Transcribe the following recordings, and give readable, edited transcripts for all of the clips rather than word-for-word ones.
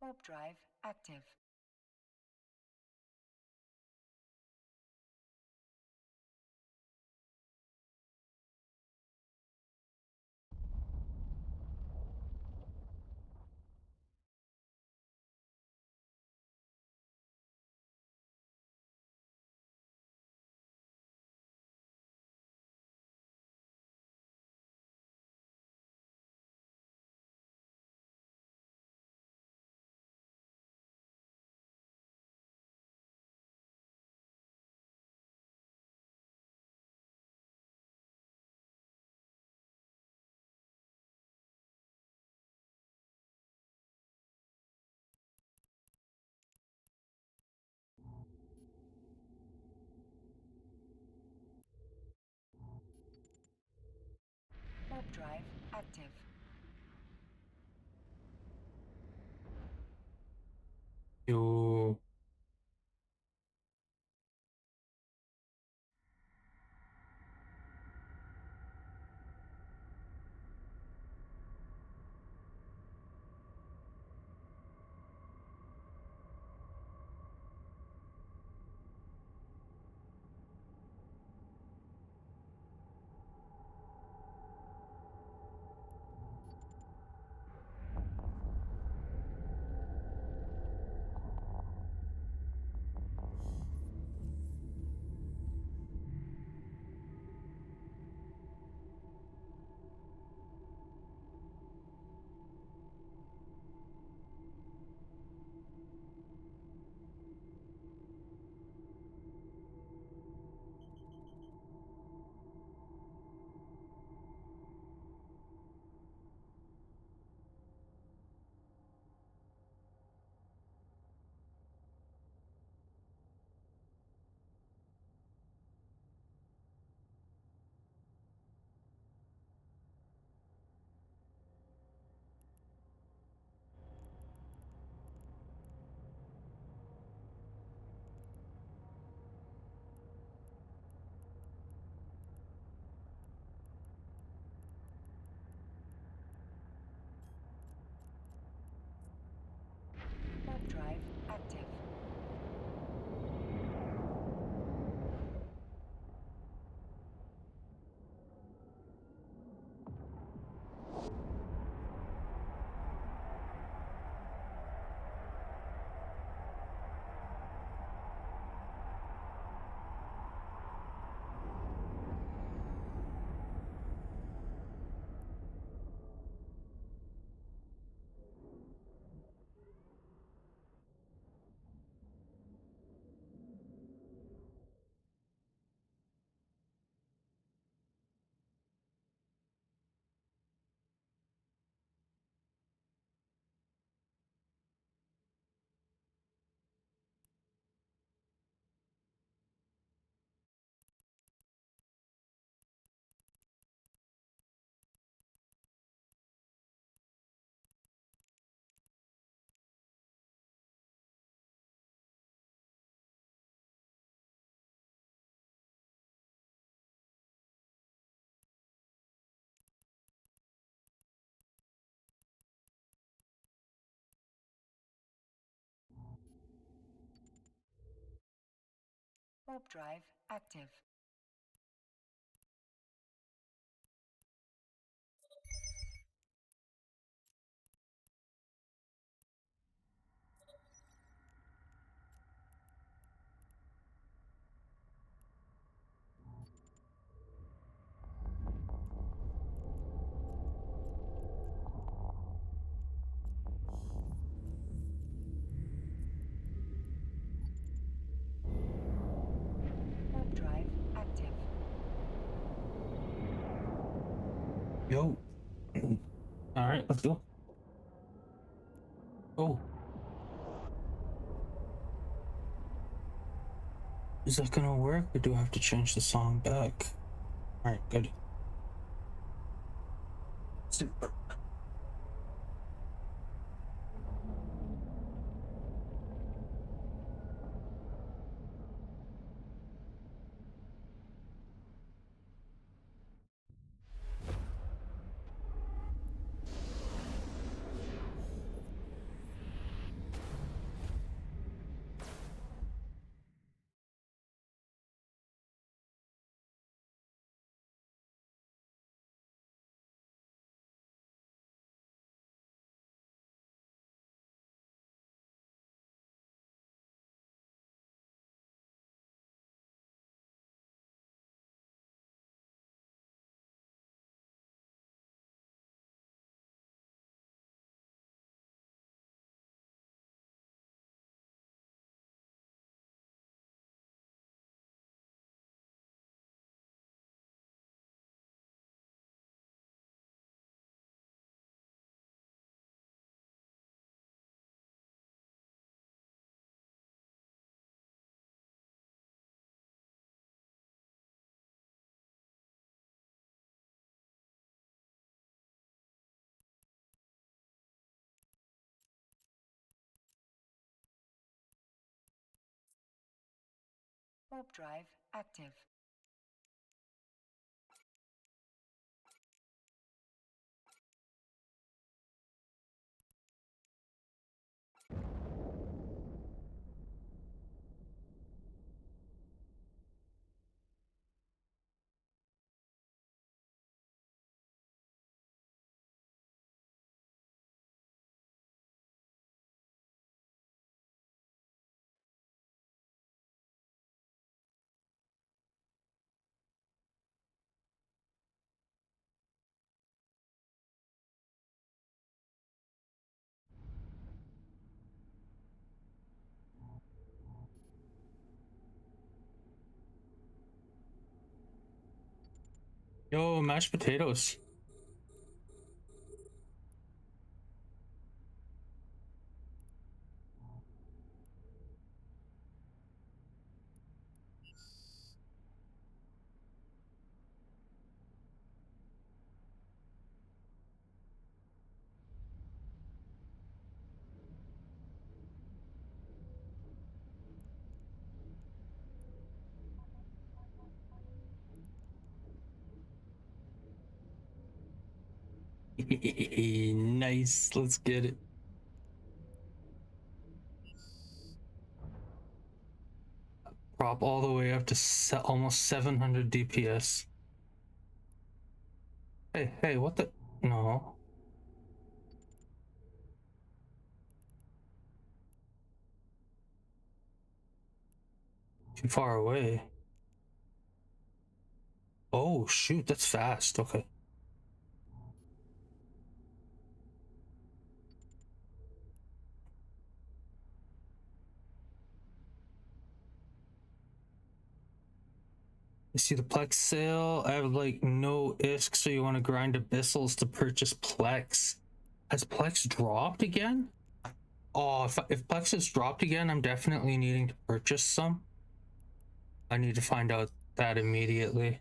Warp drive active. Warp drive active. Yo. Warp drive active. Warp drive active. Warp drive active. Yo. All right, let's go. Oh, is that gonna work, or do I have to change the song back? All right, good. Super. Warp drive active. Yo, mashed potatoes. Nice, let's get it. Drop all the way up to almost 700 DPS. Hey, what the? No. Too far away. Oh, shoot, that's fast. Okay. You see the Plex sale? I have like no ISK, so you want to grind abyssals to purchase Plex. Has Plex dropped again? Oh, if Plex has dropped again, I'm definitely needing to purchase some. I need to find out that immediately.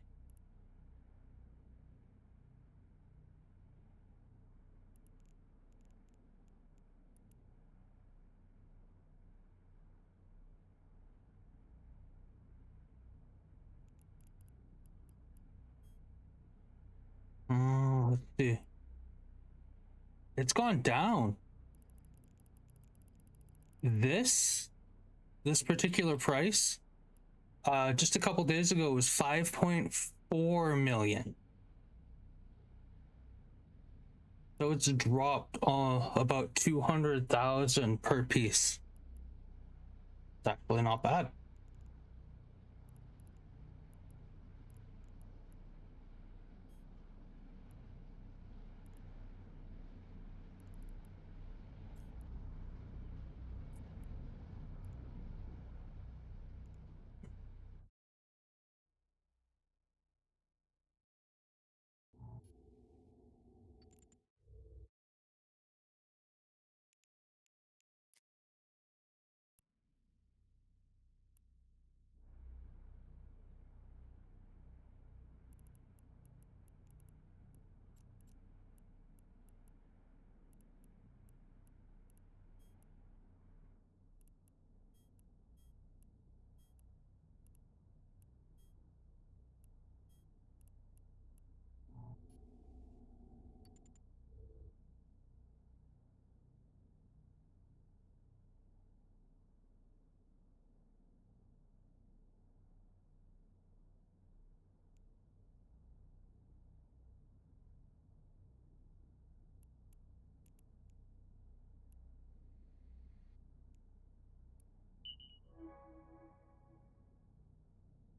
Let's see. It's gone down. This particular price, just a couple days ago was 5.4 million. So it's dropped about 200,000 per piece. It's actually not bad.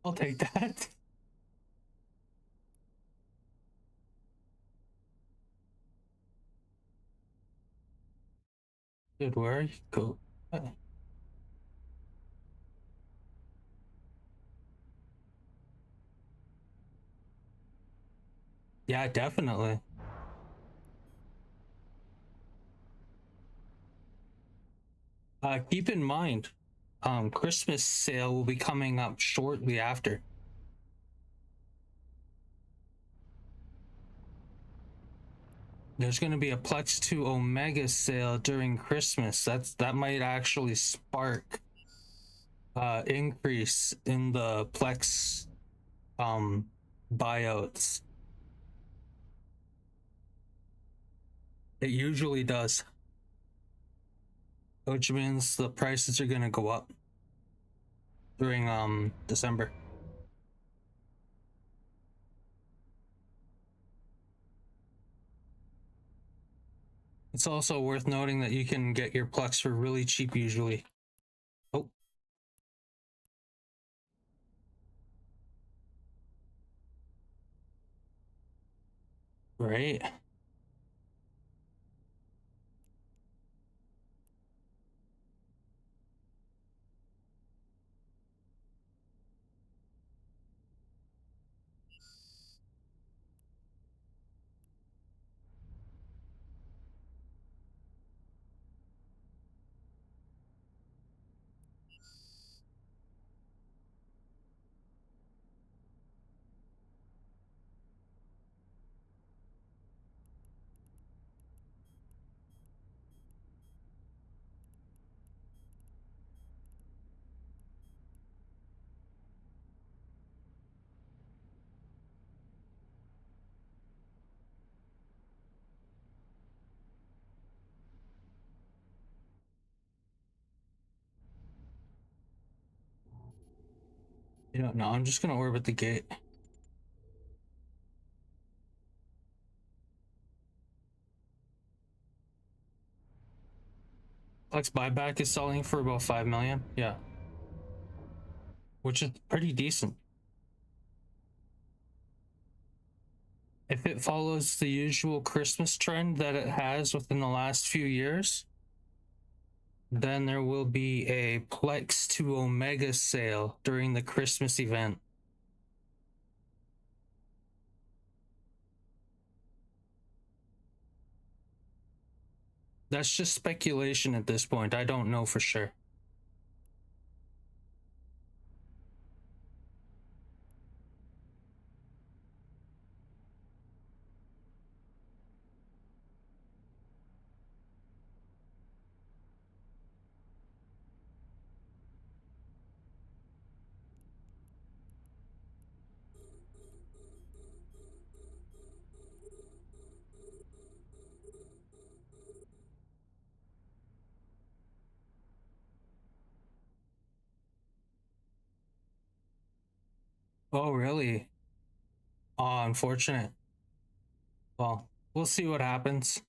I'll take that. Dude, where are you go? Yeah, definitely. Keep in mind, Christmas sale will be coming up shortly after. There's going to be a Plex 2 Omega sale during Christmas. That might actually spark increase in the Plex buyouts. It usually does, which means the prices are gonna go up during December. It's also worth noting that you can get your Plex for really cheap usually. Oh. Right. You don't know. I'm just gonna orbit the gate. Plex buyback is selling for about 5 million. Yeah. Which is pretty decent. If it follows the usual Christmas trend that it has within the last few years, then there will be a Plex to Omega sale during the Christmas event. That's just speculation at this point. I don't know for sure. Oh, really? Oh, unfortunate. Well, we'll see what happens.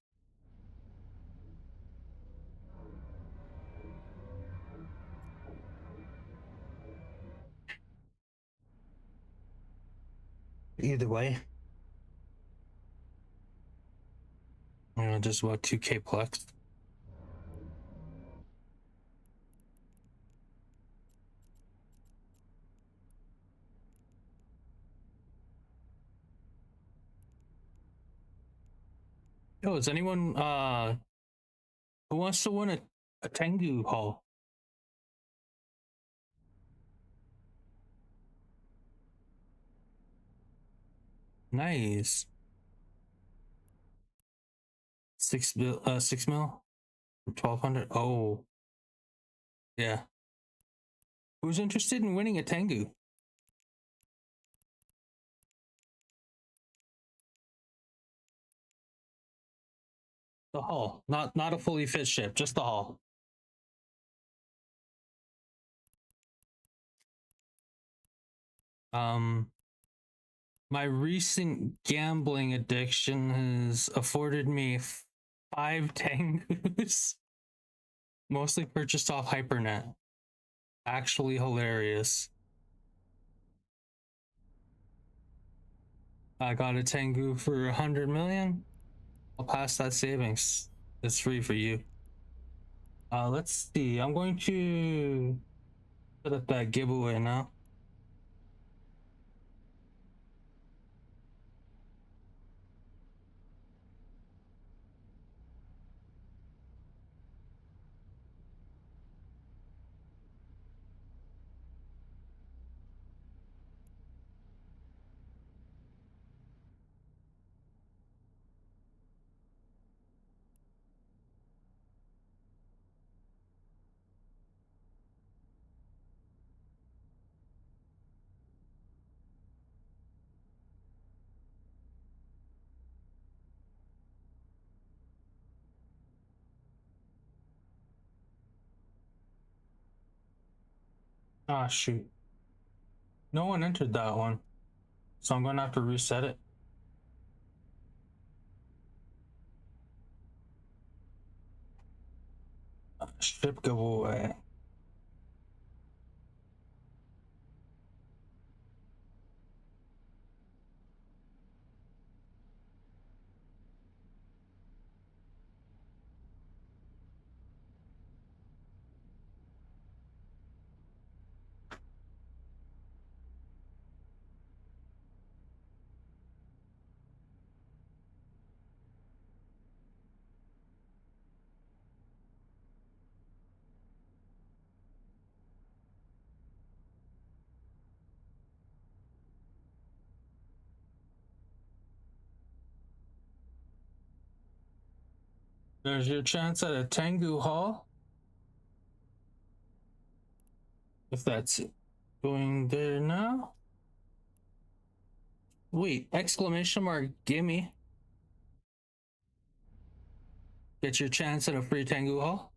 Either way. Just about 2K Plex. Yo, is anyone who wants to win a Tengu haul? Nice. 6 mil? 1200? Oh. Yeah. Who's interested in winning a Tengu? The hull, not a fully fit ship, just the hull. My recent gambling addiction has afforded me 5 Tengus, mostly purchased off Hypernet. Actually hilarious. I got a Tengu for 100 million. I'll pass that savings. It's free for you. Let's see. I'm going to set up that giveaway now. Ah, shoot. No one entered that one. So I'm gonna have to reset it. Ship giveaway. There's your chance at a Tengu Hall. If that's going there now. Wait, exclamation mark, gimme. Get your chance at a free Tengu Hall.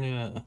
Yeah.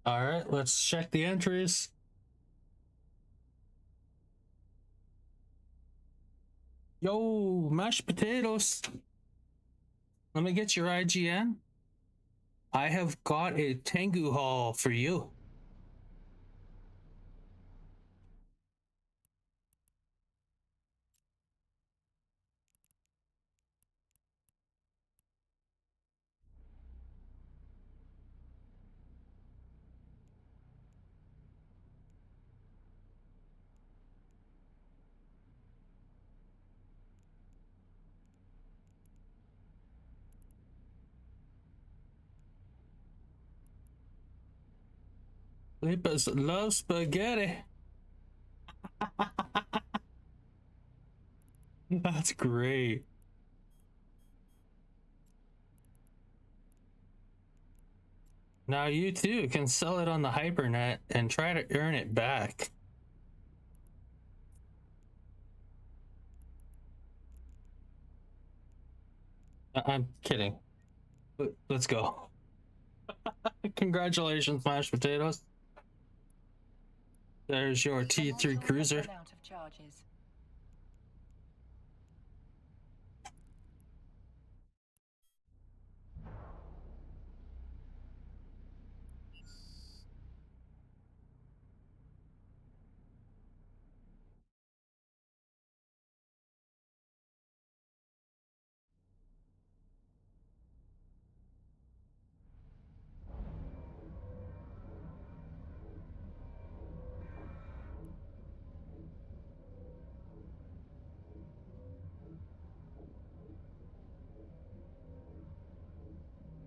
All right, let's check the entries. Yo, mashed potatoes. Let me get your IGN. I have got a Tengu haul for you. Lipas love spaghetti. That's great. Now you too can sell it on the Hypernet and try to earn it back. I'm kidding. Let's go. Congratulations, mashed potatoes. There's your T3 Cruiser. Amount of charges.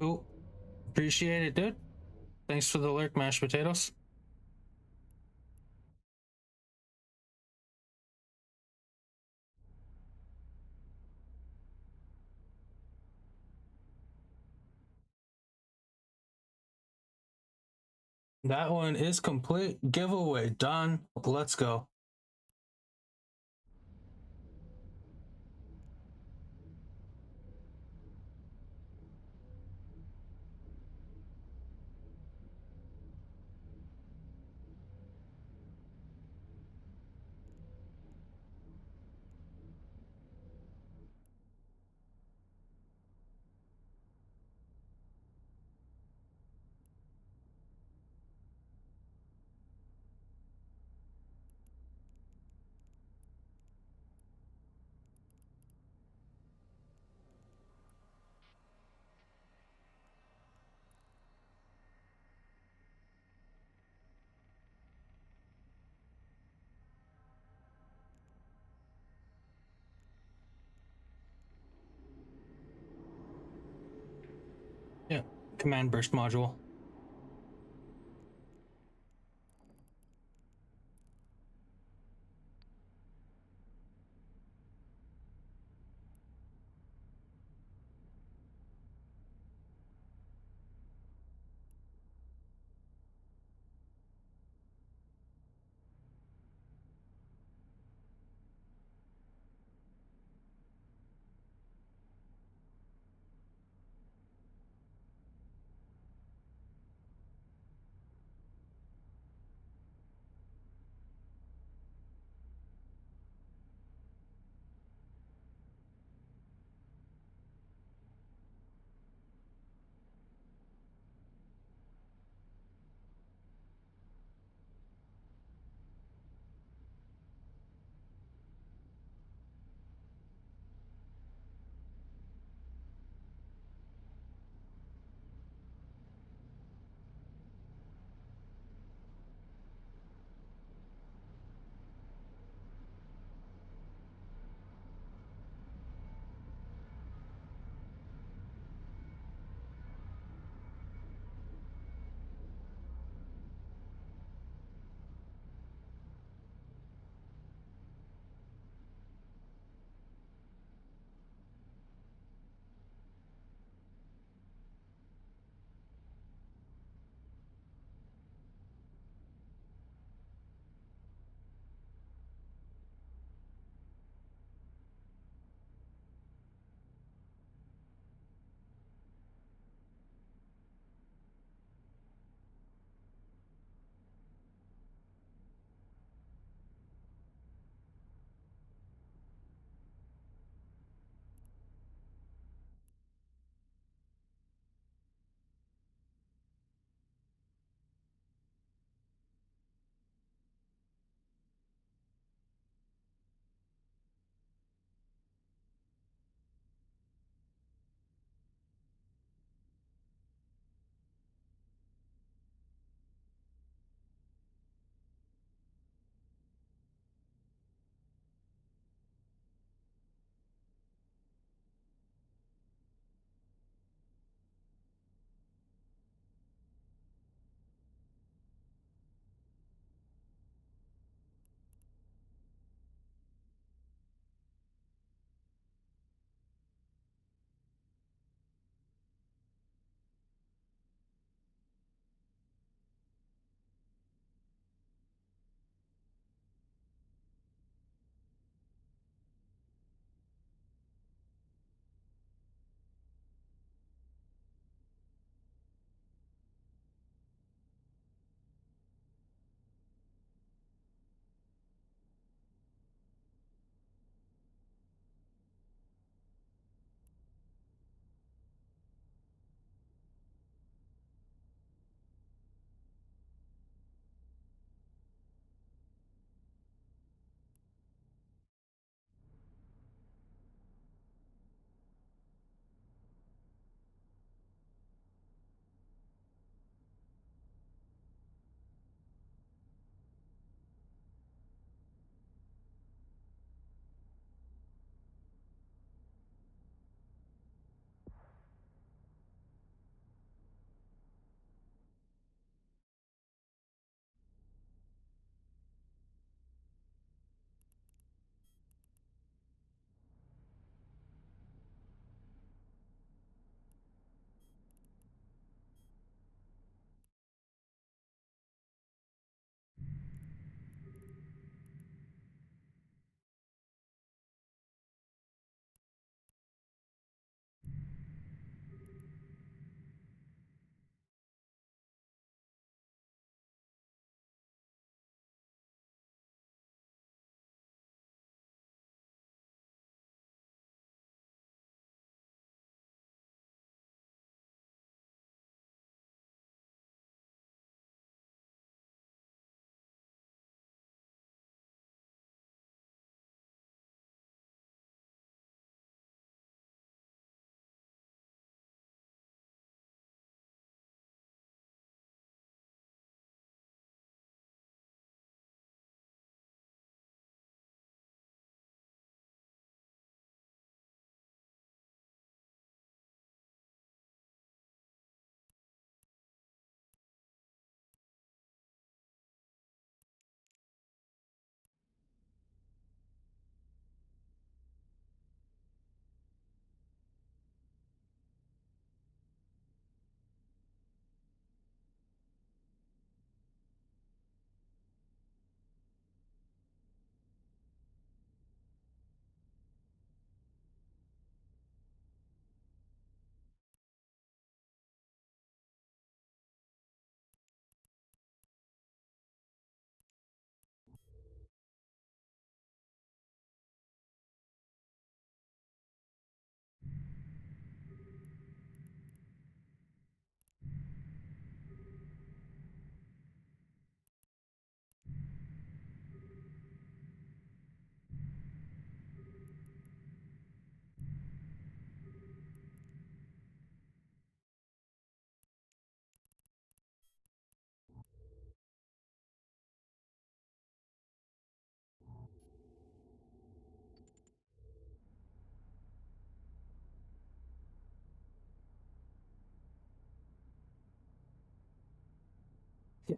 Cool. Appreciate it, dude. Thanks for the lurk, mashed potatoes. That one is complete. Giveaway done. Let's go. Yeah, command burst module.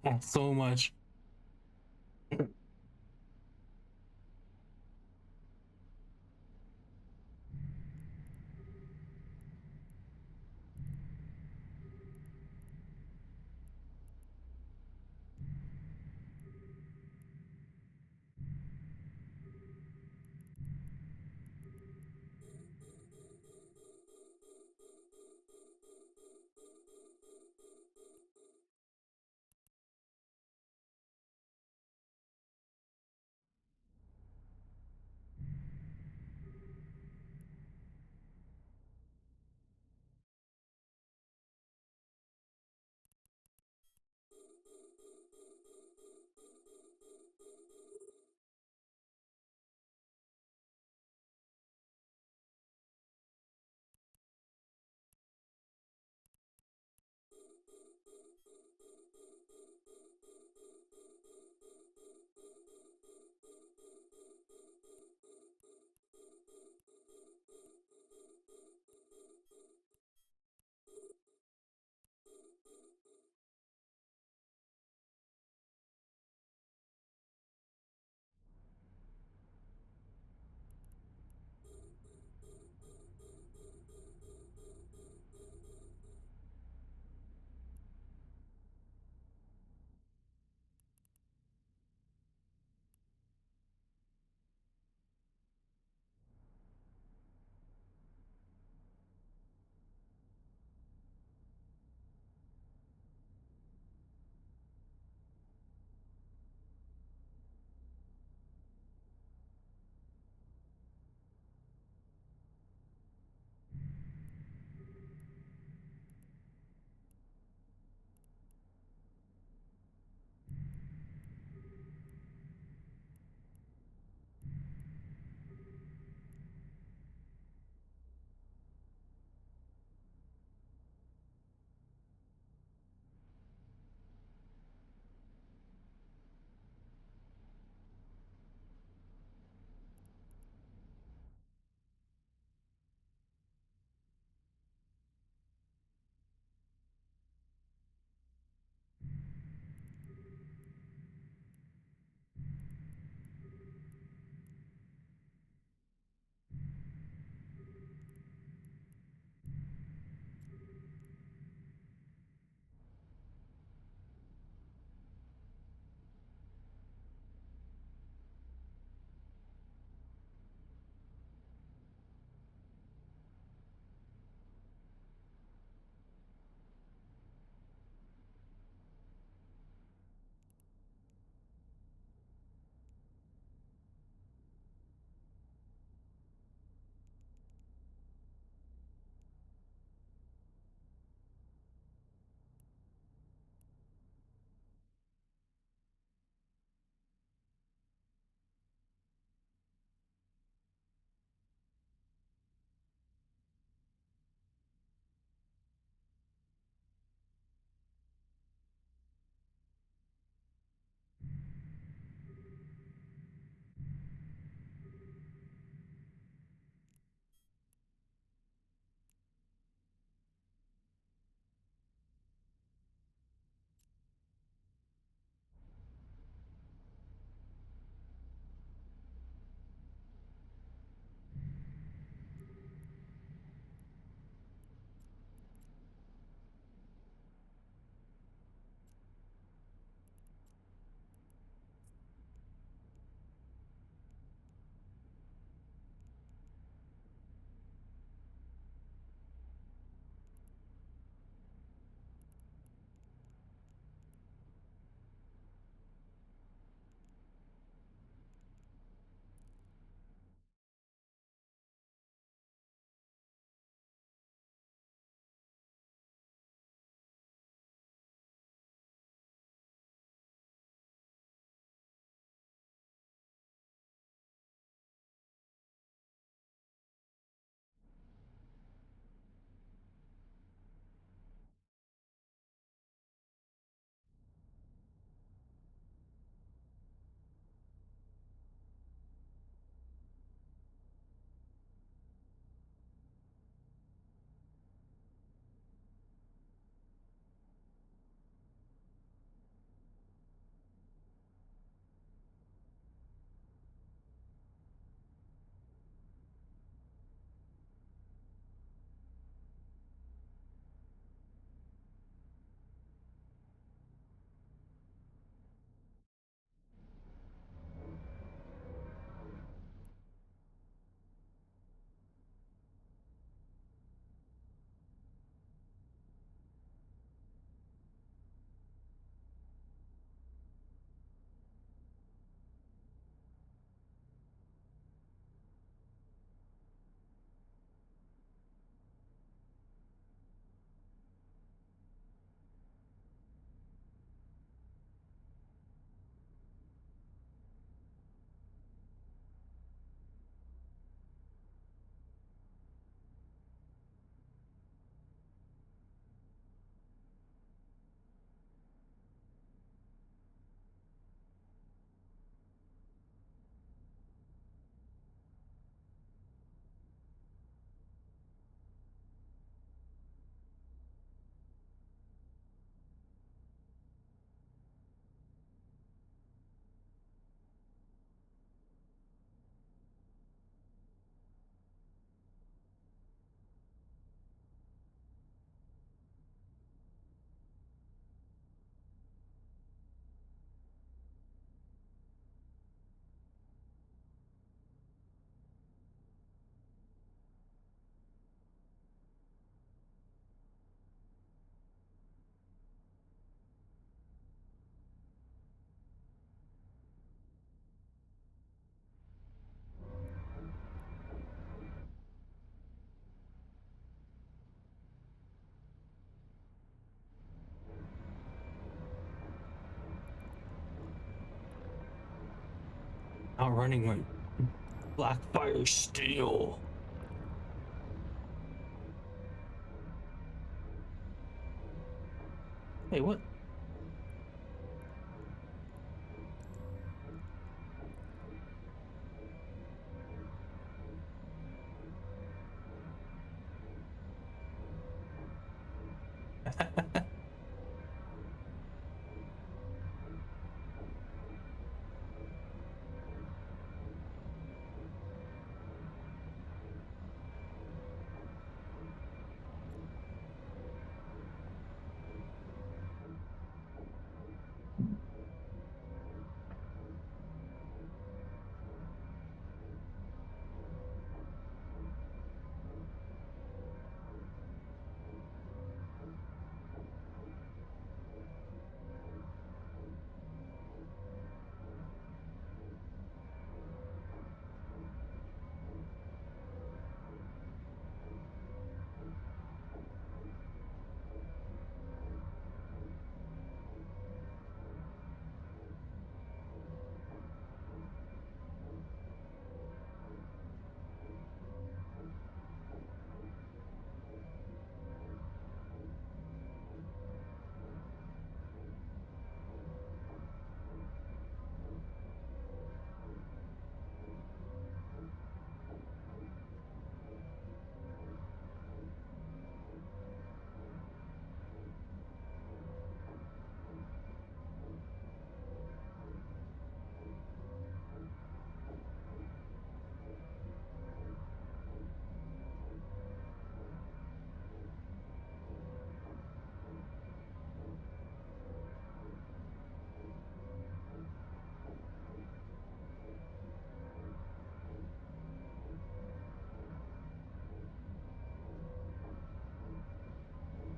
Yeah, so much. Outrunning my Blackfire Steel. Hey, what?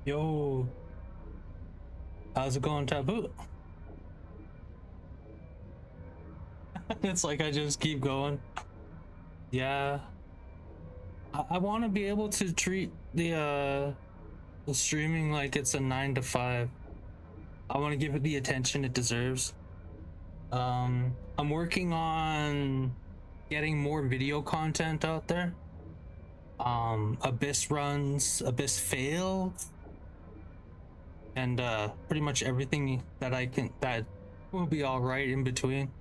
Yo, how's it going, Taboo? It's like I just keep going. Yeah, I want to be able to treat the streaming like it's a 9 to 5. I want to give it the attention it deserves. I'm working on getting more video content out there. Abyss runs, Abyss failed, and pretty much everything that I can that will be all right in between.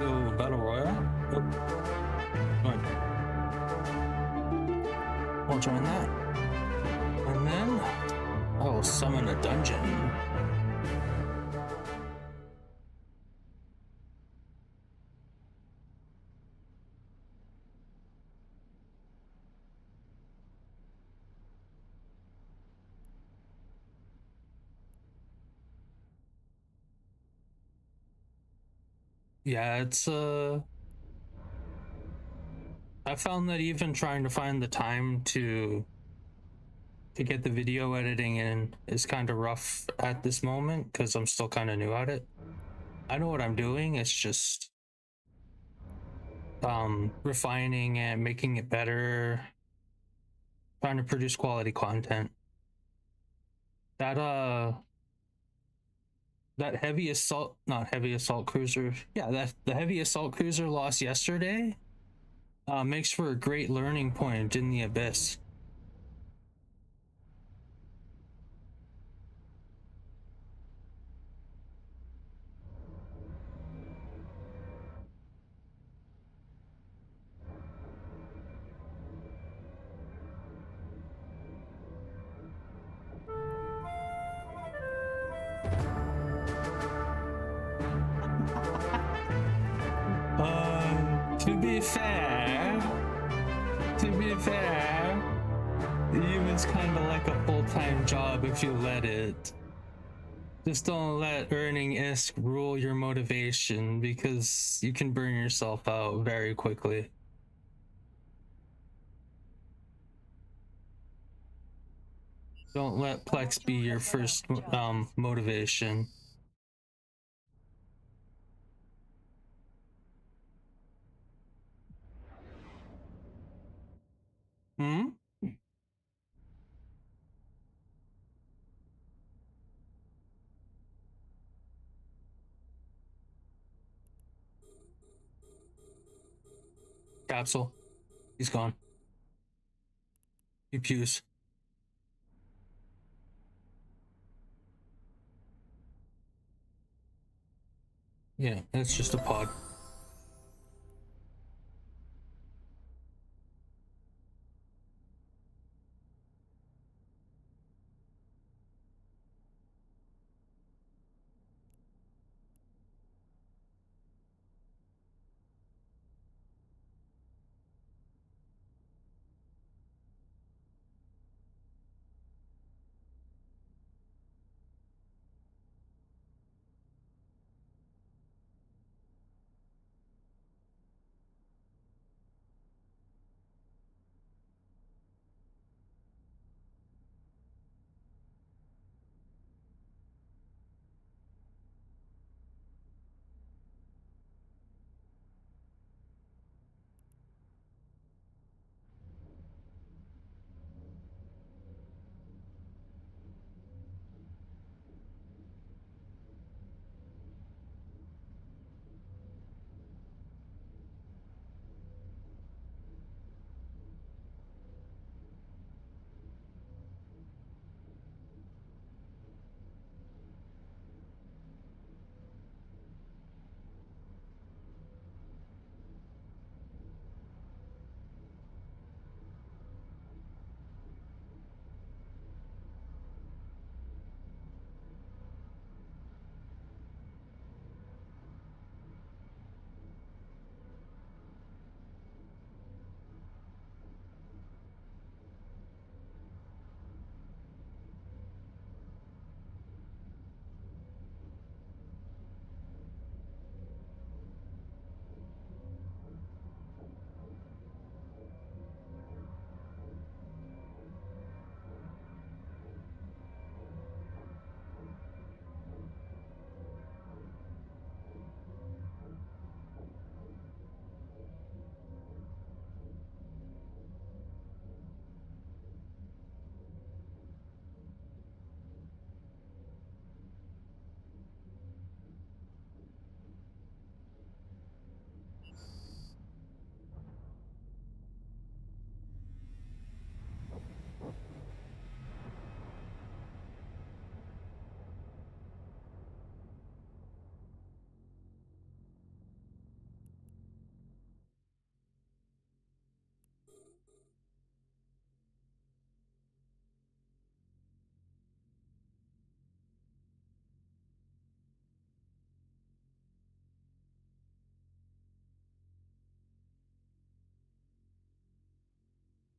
Yo, Battle Royale? Oh, right. I'll join that. And then I will summon a dungeon. Yeah, it's I found that even trying to find the time to get the video editing in is kind of rough at this moment because I'm still kind of new at it. I know what I'm doing, it's just refining and making it better, trying to produce quality content. That heavy assault, not heavy assault cruiser, yeah, that the heavy assault cruiser lost yesterday makes for a great learning point in the Abyss. To be fair, it's kind of like a full-time job if you let it. Just don't let earning ISK rule your motivation because you can burn yourself out very quickly. Don't let Plex be your first motivation. Hmm? Capsule. He's gone. He pews. Yeah, it's just a pod.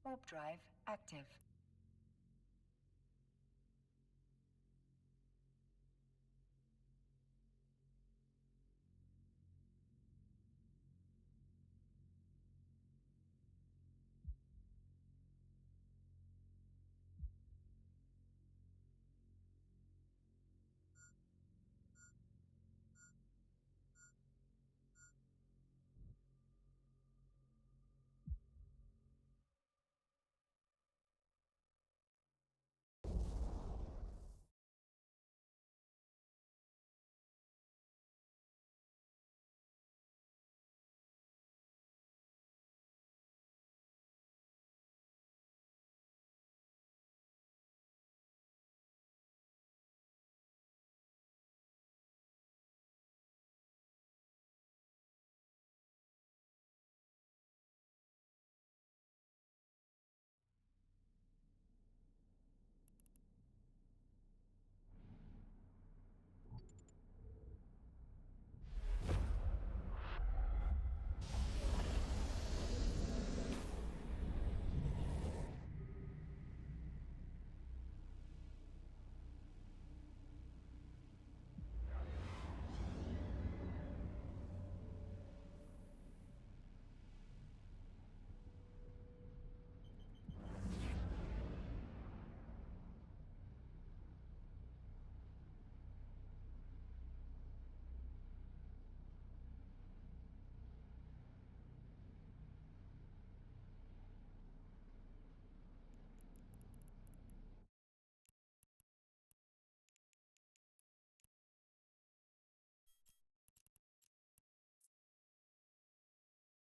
Warp drive active.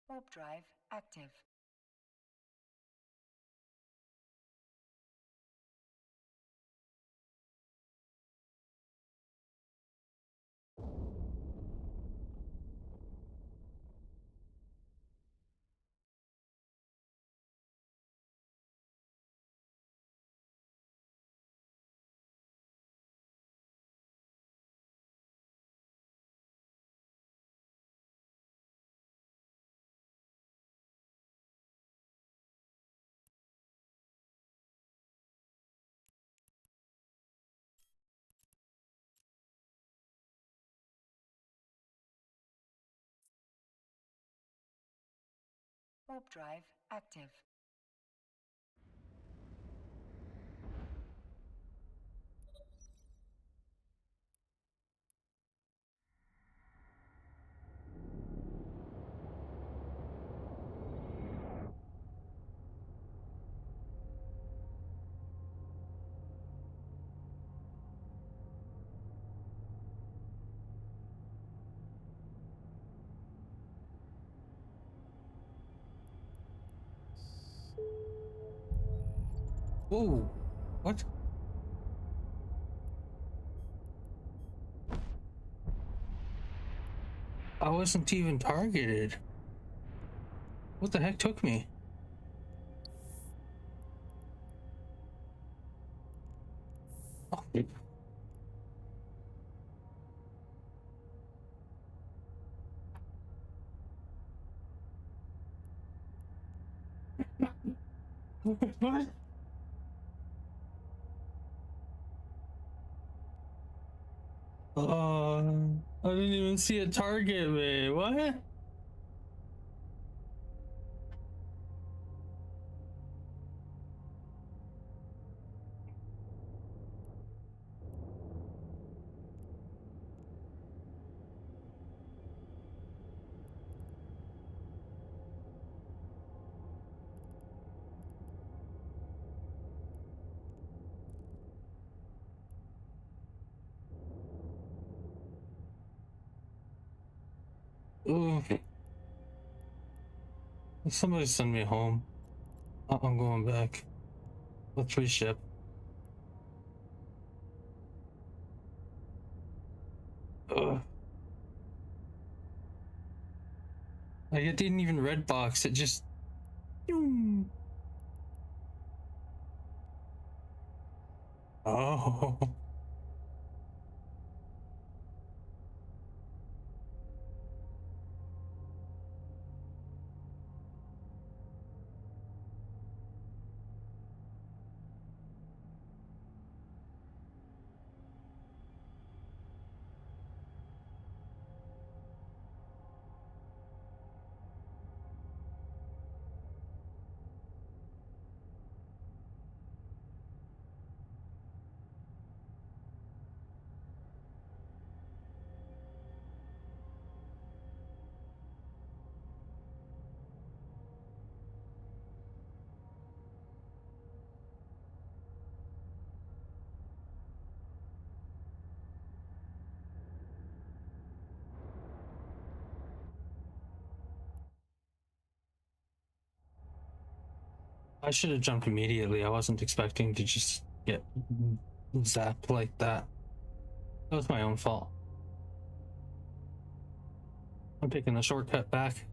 Warp drive active. Warp drive active. Whoa! What? I wasn't even targeted. What the heck took me? Oh. What? I didn't even see it target me. What? Ooh. Somebody send me home. I'm going back. Let's reship. Ugh. Like, it didn't even red box. It just. Oh. I should have jumped immediately. I wasn't expecting to just get zapped like that. That was my own fault. I'm taking the shortcut back.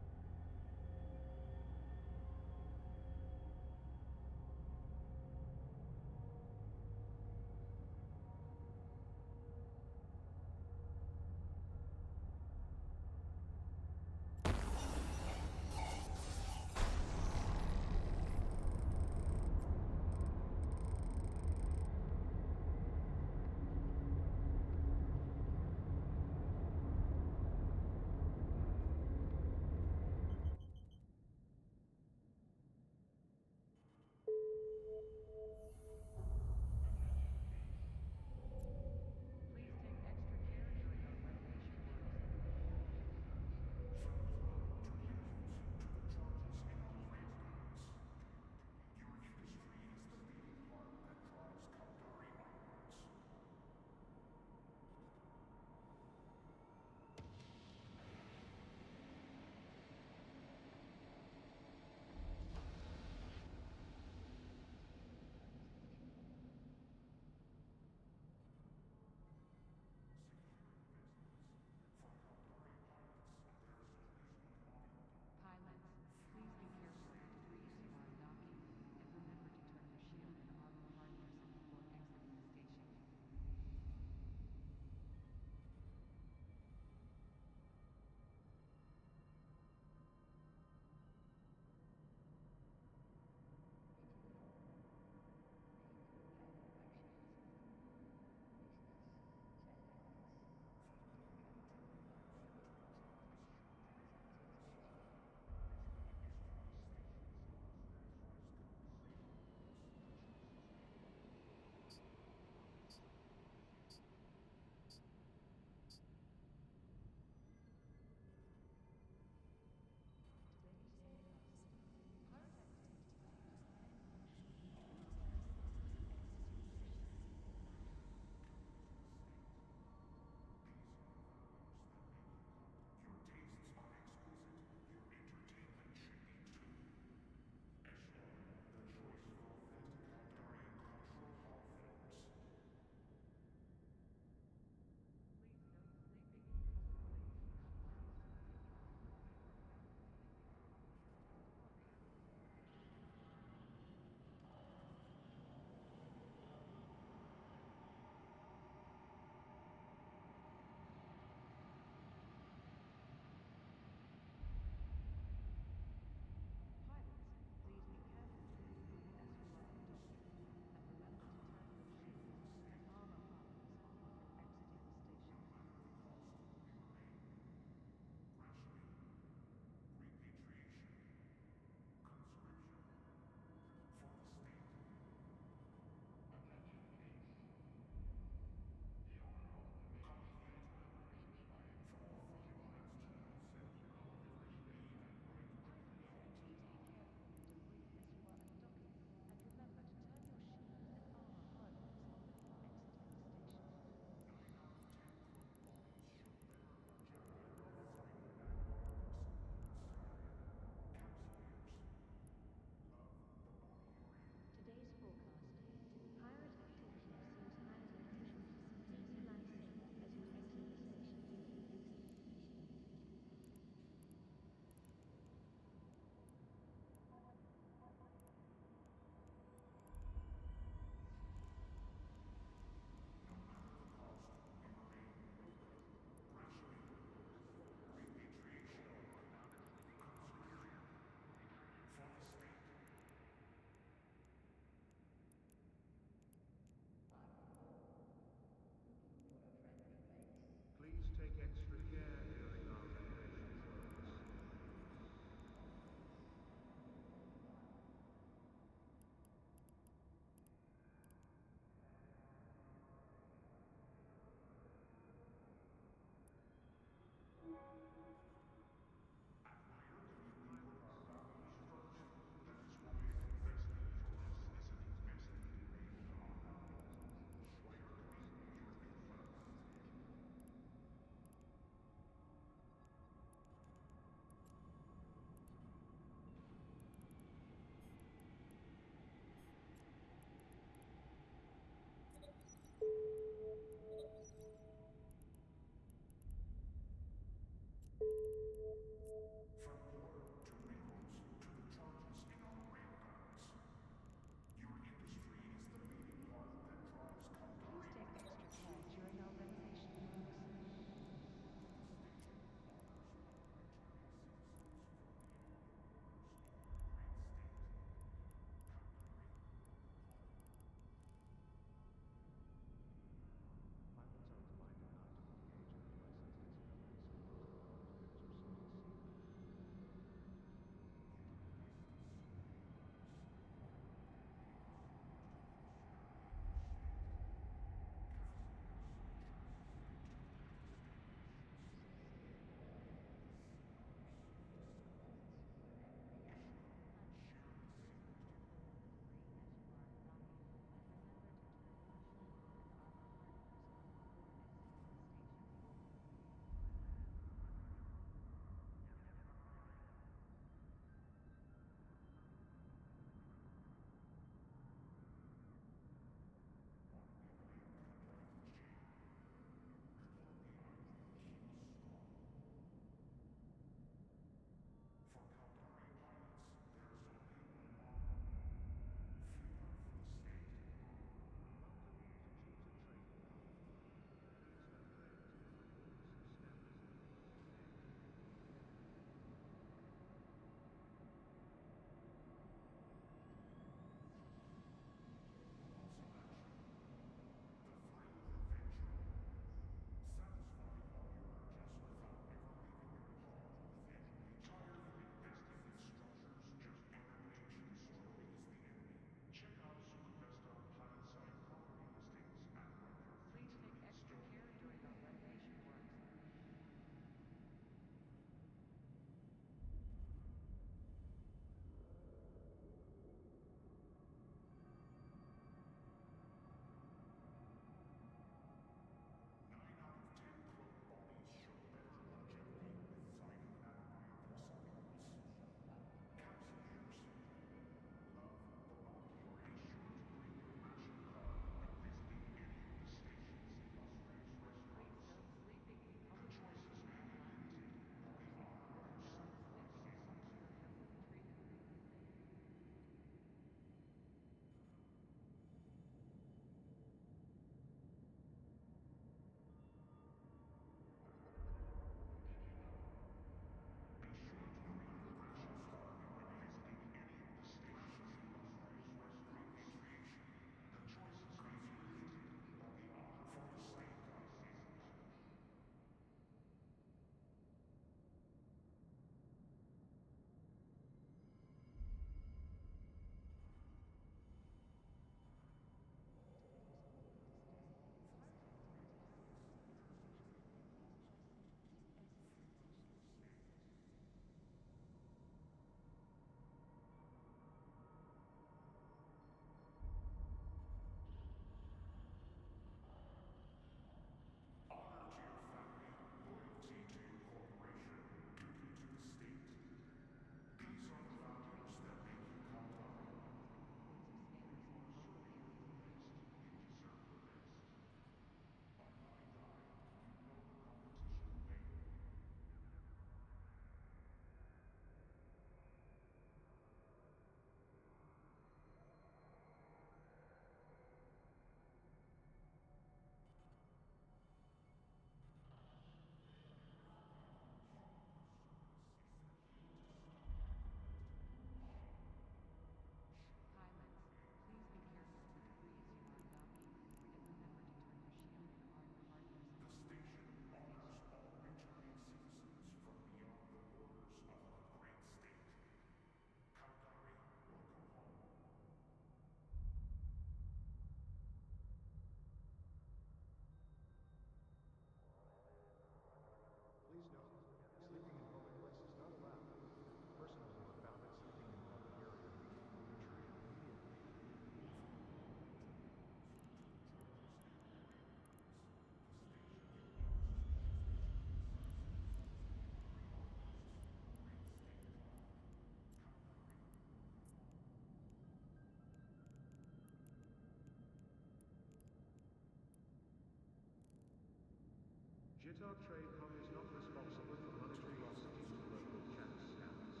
Guitar Trade Com is not responsible for monetary loss due to local chat scams.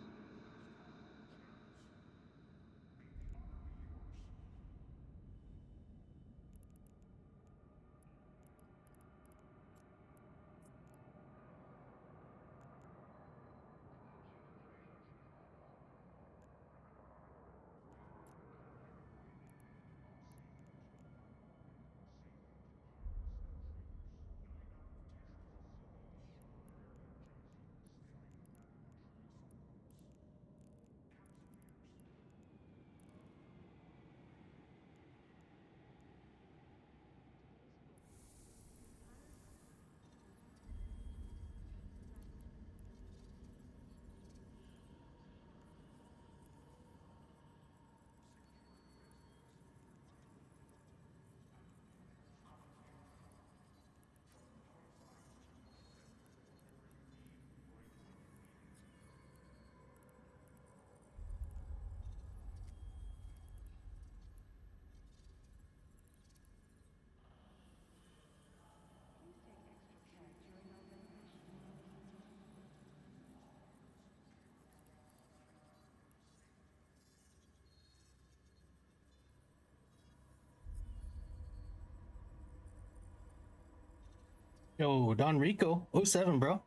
Yo, Don Rico, '07, bro.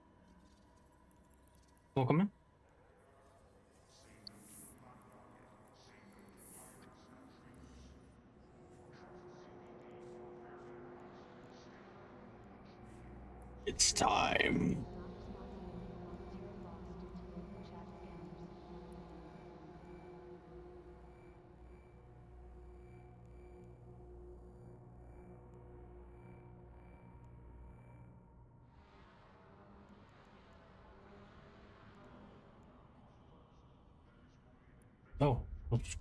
Welcome in. It's time. Oh, oops.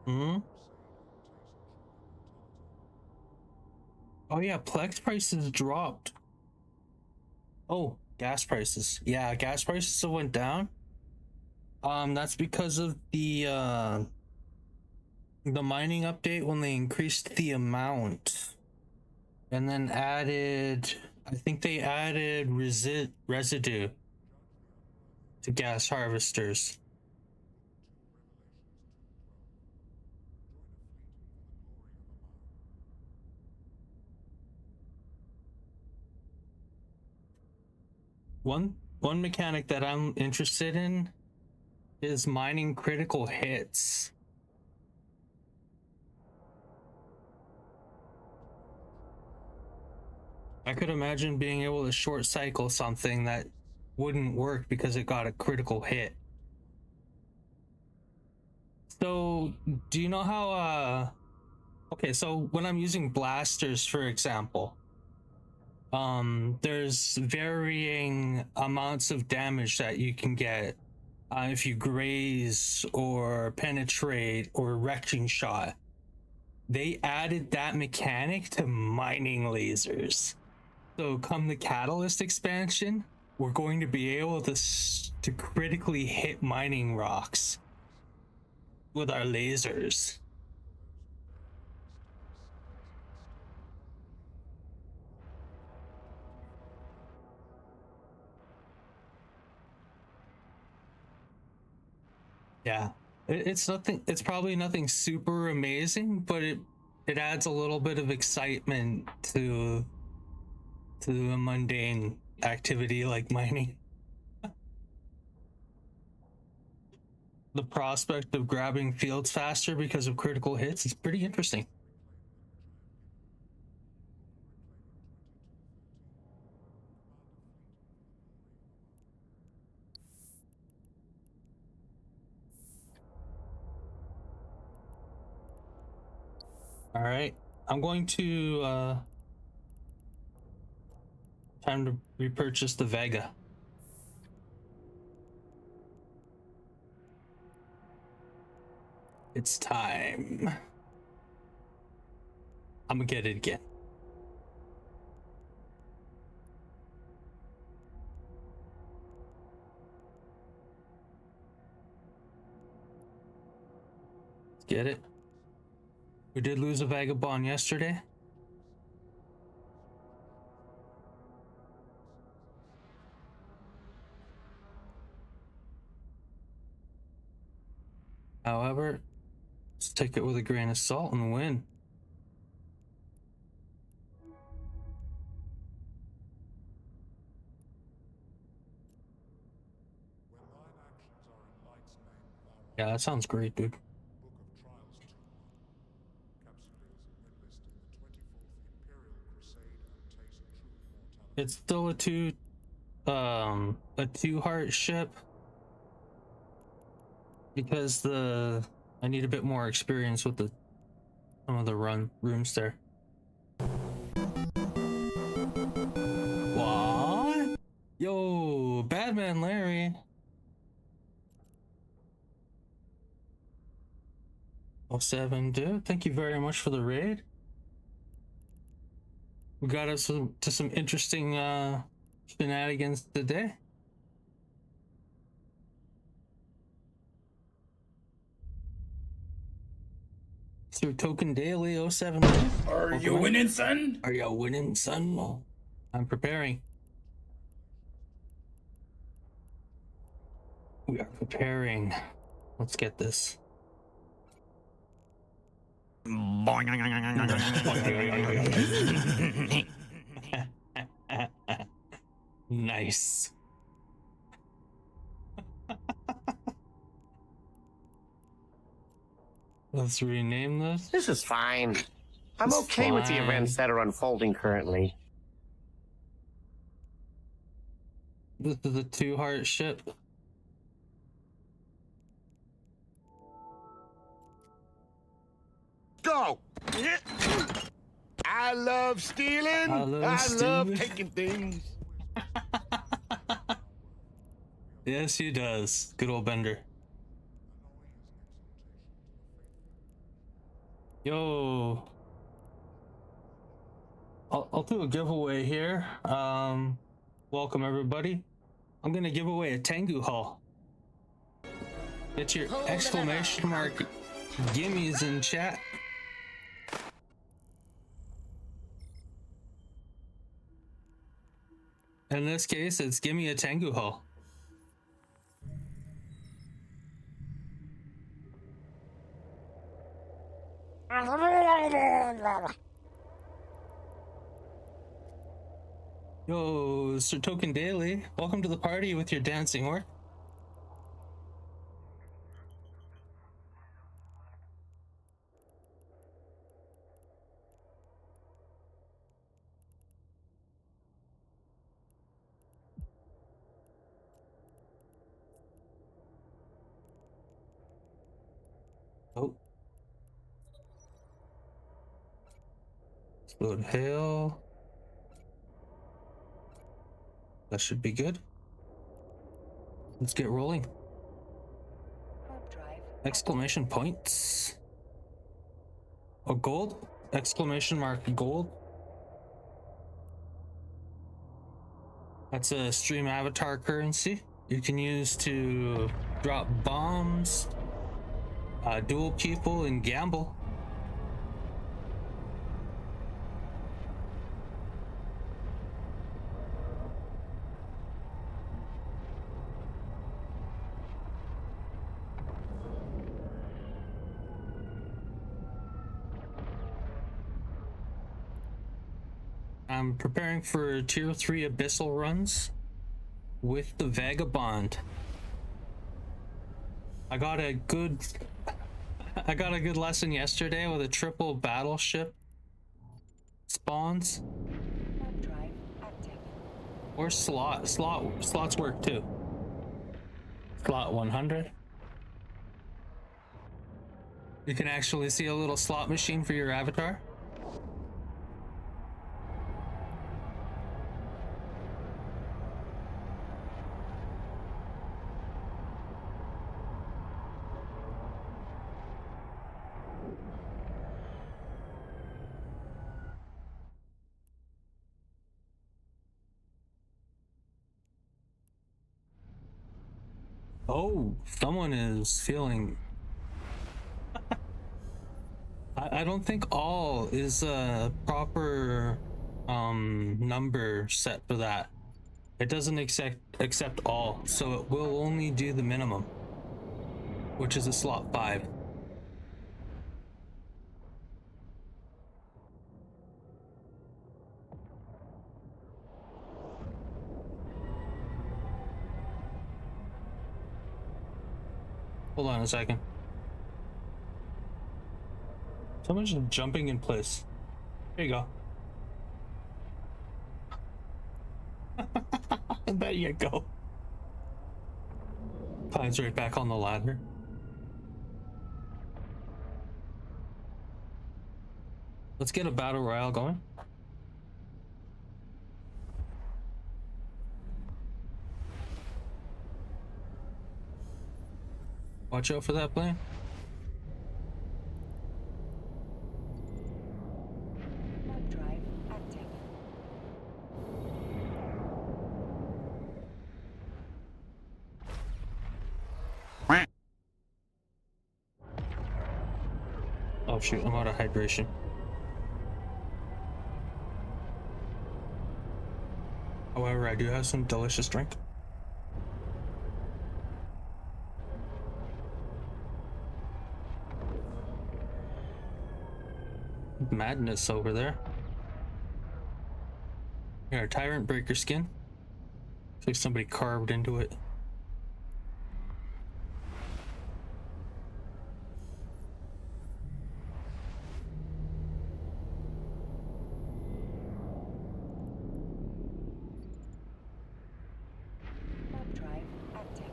Hmm. Oh yeah, Plex prices dropped. Oh, gas prices. Yeah, gas prices went down. That's because of the mining update when they increased the amount and then added, I think they added residue to gas harvesters. One mechanic that I'm interested in is mining critical hits. I could imagine being able to short cycle something that wouldn't work because it got a critical hit. So, do you know how okay, so when I'm using blasters, for example, there's varying amounts of damage that you can get if you graze or penetrate or wrecking shot. They added that mechanic to mining lasers. So come the Catalyst expansion, we're going to be able to critically hit mining rocks with our lasers. Yeah, it's nothing. It's probably nothing super amazing, but it adds a little bit of excitement to a mundane activity like mining. The prospect of grabbing fields faster because of critical hits is pretty interesting. All right, I'm going to time to repurchase the Vega. It's time. I'm gonna get it again. Let's get it. We did lose a Vagabond yesterday. However, let's take it with a grain of salt and win. When thine actions are in light's name, thou art Yeah, that sounds great, dude. Book of Trials 2-1. Capsuleers enlist in the 24th Imperial Crusade and taste true immortality. It's still a two heart ship because I need a bit more experience with some of the rooms there. What? Yo, Badman Larry. Oh, 07, dude. Thank you very much for the raid. We got us to some interesting shenanigans today. Through Token Daily 07. Are you winning, son? Are you winning, son? I'm preparing. We are preparing. Let's get this. Nice. Let's rename this. This is fine. I'm It's okay with the fine. events that are unfolding currently. This is a two heart ship. Go! I love stealing. I love I love stealing. taking things. Yes, he does. Good old Bender. Yo. I'll do a giveaway here. Welcome everybody. I'm gonna give away a Tengu hull. Get your exclamation mark gimmies in chat. In this case, it's gimme a Tengu hull. Yo, Sir Token Daily, welcome to the party with your dancing orc. Oh. Explode hail. That should be good. Let's get rolling. Warp drive. Exclamation points. Oh, gold? Exclamation mark gold. That's a stream avatar currency you can use to drop bombs, duel people, and gamble. I'm preparing for tier 3 abyssal runs with the Vagabond. I got a good lesson yesterday with a triple battleship spawns. Warp drive active. Or slots work too. Slot 100. You can actually see a little slot machine for your avatar. Oh, someone is feeling. I don't think all is a proper number set for that. It doesn't accept all, so it will only do the minimum, which is a slot 5. Hold on a second. Someone's just jumping in place. There you go. There you go. Climbs right back on the ladder. Let's get a battle royale going. Watch out for that plane. Warp drive active. Oh shoot, I'm out of hydration. However, I do have some delicious drink. Madness over there. Here, Tyrant Breaker skin. Looks like somebody carved into it. Warp drive active.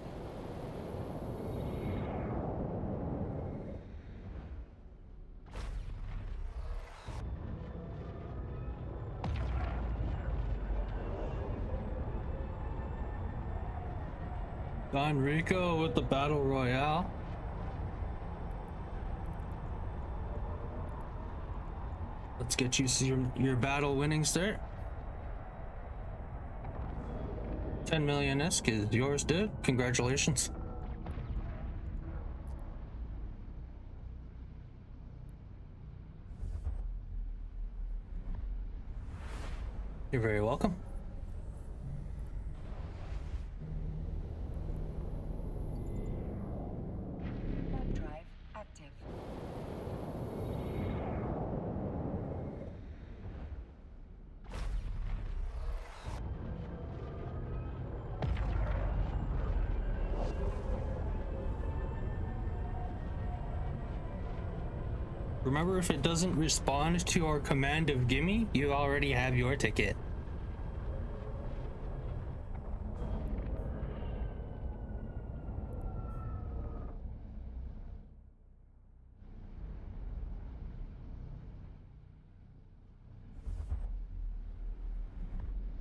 Don Rico with the Battle Royale. Let's get you your battle winnings there. 10 million ISK is yours, dude. Congratulations. You're very welcome. Warp drive active. Remember, if it doesn't respond to our command of gimme, you already have your ticket.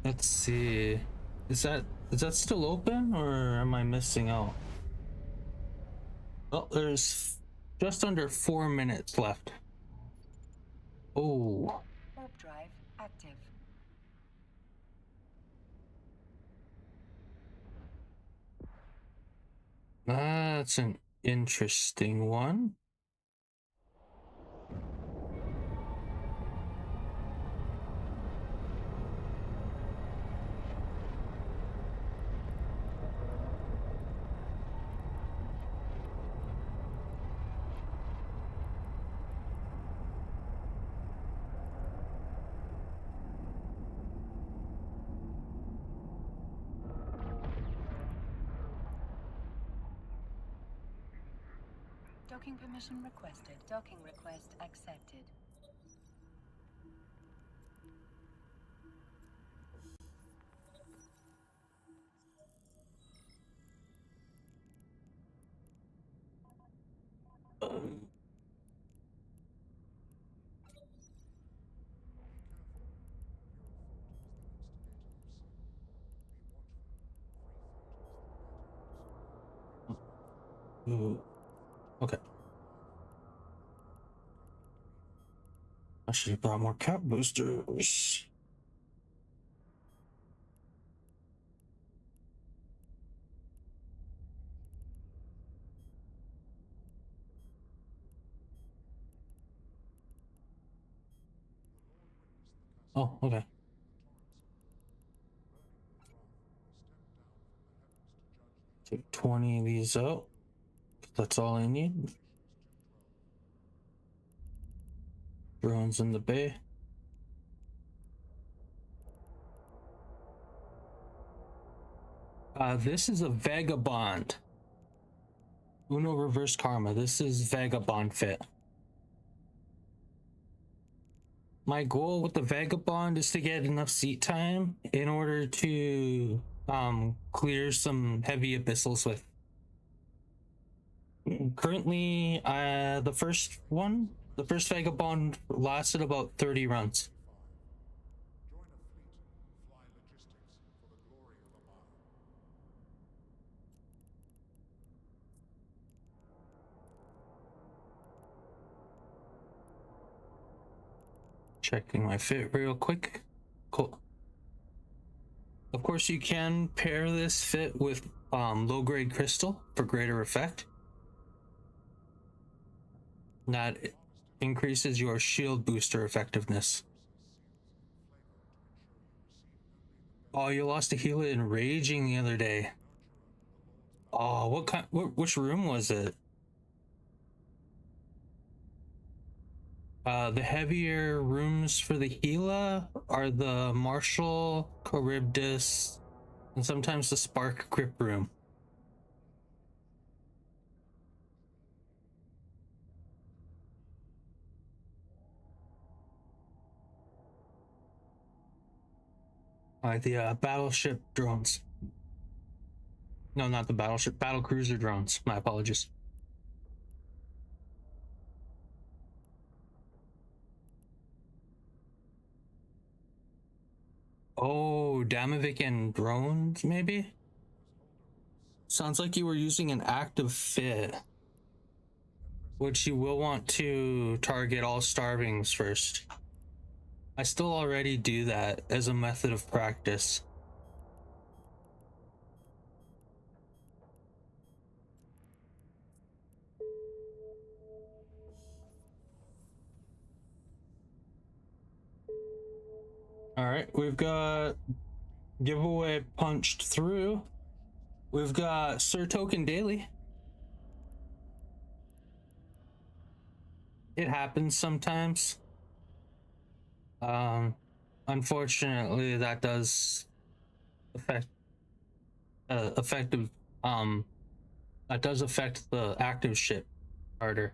Let's see. Is that still open, or am I missing out? Well, there's just under 4 minutes left. Oh, Warp drive active. that's an interesting one. Docking permission requested. Docking request accepted. Ooh. Okay. I should have brought more cap boosters. Oh, okay. Take 20 of these out. That's all I need. Drones in the bay. This is a Vagabond. Uno Reverse Karma. This is Vagabond fit. My goal with the Vagabond is to get enough seat time in order to clear some heavy abyssals with. Currently, the first Vagabond lasted about 30 runs. Join a fleet, fly logistics for the glory of Amar. Checking my fit real quick. Cool. Of course, you can pair this fit with low-grade crystal for greater effect. That increases your shield booster effectiveness. Oh, you lost a healer in raging the other day. Oh, what kind? Which room was it? The heavier rooms for the Gila are the Marshall, Charybdis, and sometimes the Spark Grip room. The battleship drones. No, not the battleship, battle cruiser drones. My apologies. Oh, Damavik and drones, maybe? Sounds like you were using an active fit, which you will want to target all starvings first. I still already do that as a method of practice. All right, we've got giveaway punched through. We've got Sir Token Daily. It happens sometimes. Unfortunately, that does affect that does affect the active ship harder.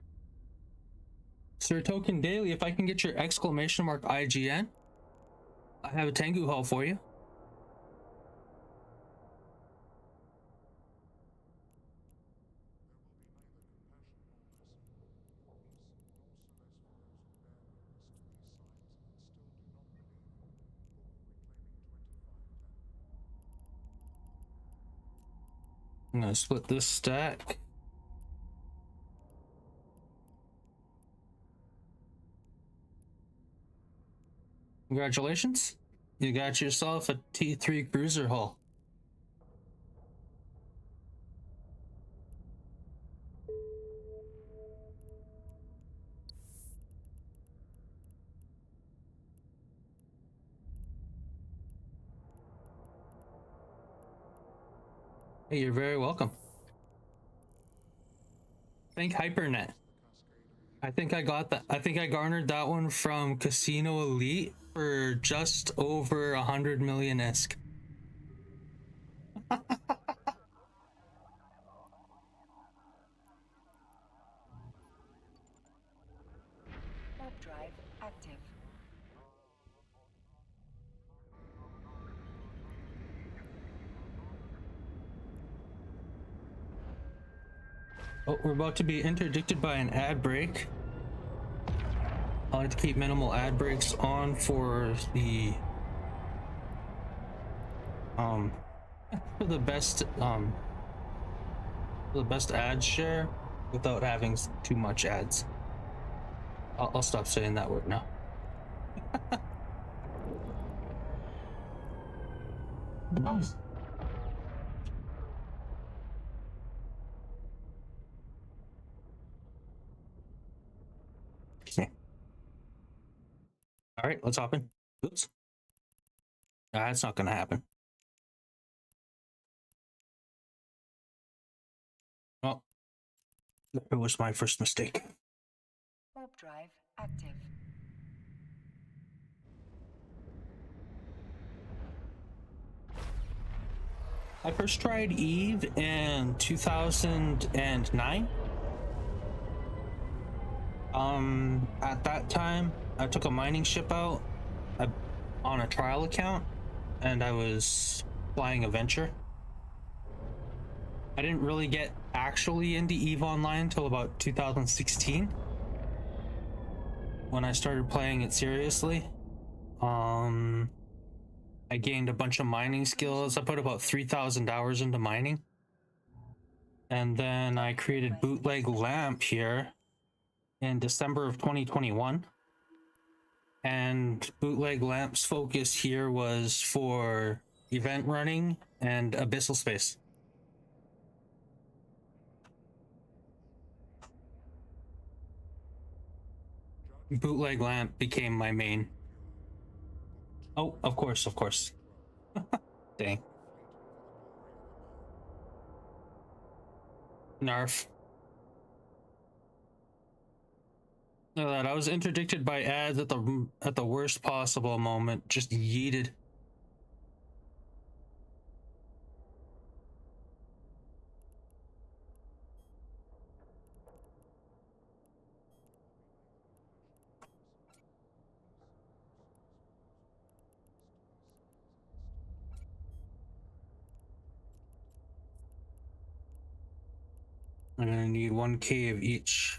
Sir Token Daily, if I can get your exclamation mark IGN, I have a Tengu haul for you. I'm gonna split this stack. Congratulations, you got yourself a T3 cruiser hull. Hey, you're very welcome. Thank Hypernet. I think I got that. I think I garnered that one from Casino Elite for just over 100 million ISK. Warp drive active. Oh, we're about to be interdicted by an ad break. I like to keep minimal ad breaks on for the best The best ad share without having too much ads. I'll stop saying that word now. Nice. Okay. All right, let's hop in. Oops. That's not gonna happen. Oh, it was my first mistake. Warp drive active. I first tried Eve in 2009. At that time, I took a mining ship out on a trial account, and I was flying a Venture. I didn't really get actually into Eve Online until about 2016, when I started playing it seriously. I gained a bunch of mining skills. I put about 3,000 hours into mining. And then I created Bootleg Lamp here in December of 2021. And Bootleg Lamp's focus here was for event running and abyssal space. Bootleg Lamp became my main. Oh, of course, of course. Dang. Narf. Look at that. I was interdicted by ads at the worst possible moment. Just yeeted. I'm gonna need 1K of each.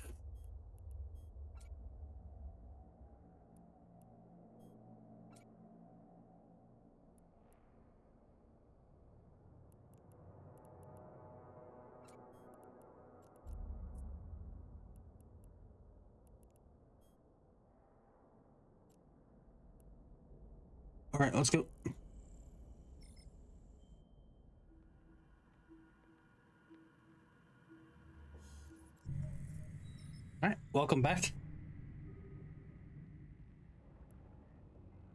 All right, let's go. All right, welcome back.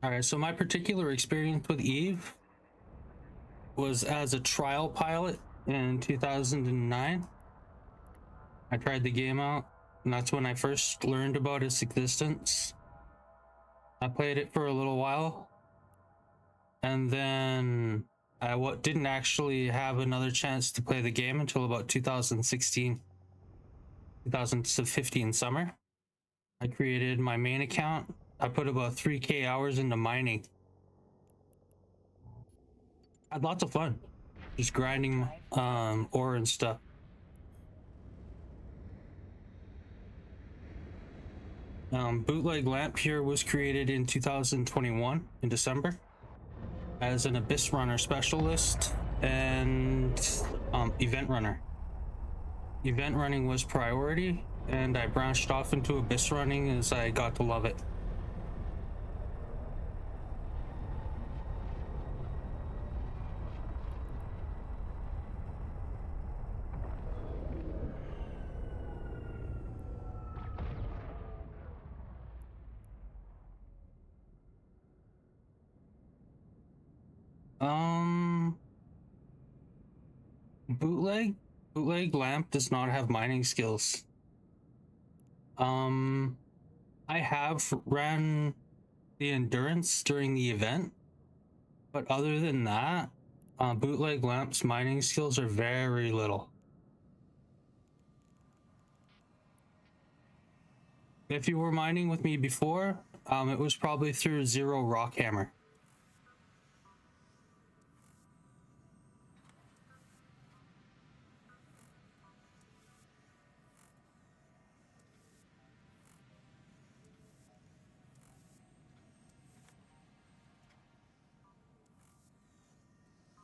All right, so my particular experience with Eve was as a trial pilot in 2009. I tried the game out, and that's when I first learned about its existence. I played it for a little while, and then I didn't actually have another chance to play the game until about 2016, 2015 summer. I created my main account. I put about 3K hours into mining. I had lots of fun, just grinding ore and stuff. Bootleg Lamp here was created in 2021 in December as an Abyss Runner specialist and event runner. Event running was priority, and I branched off into Abyss running as I got to love it. Bootleg Lamp does not have mining skills. I have ran the endurance during the event, but other than that, Bootleg Lamp's mining skills are very little. If you were mining with me before, it was probably through Zero Rockhammer.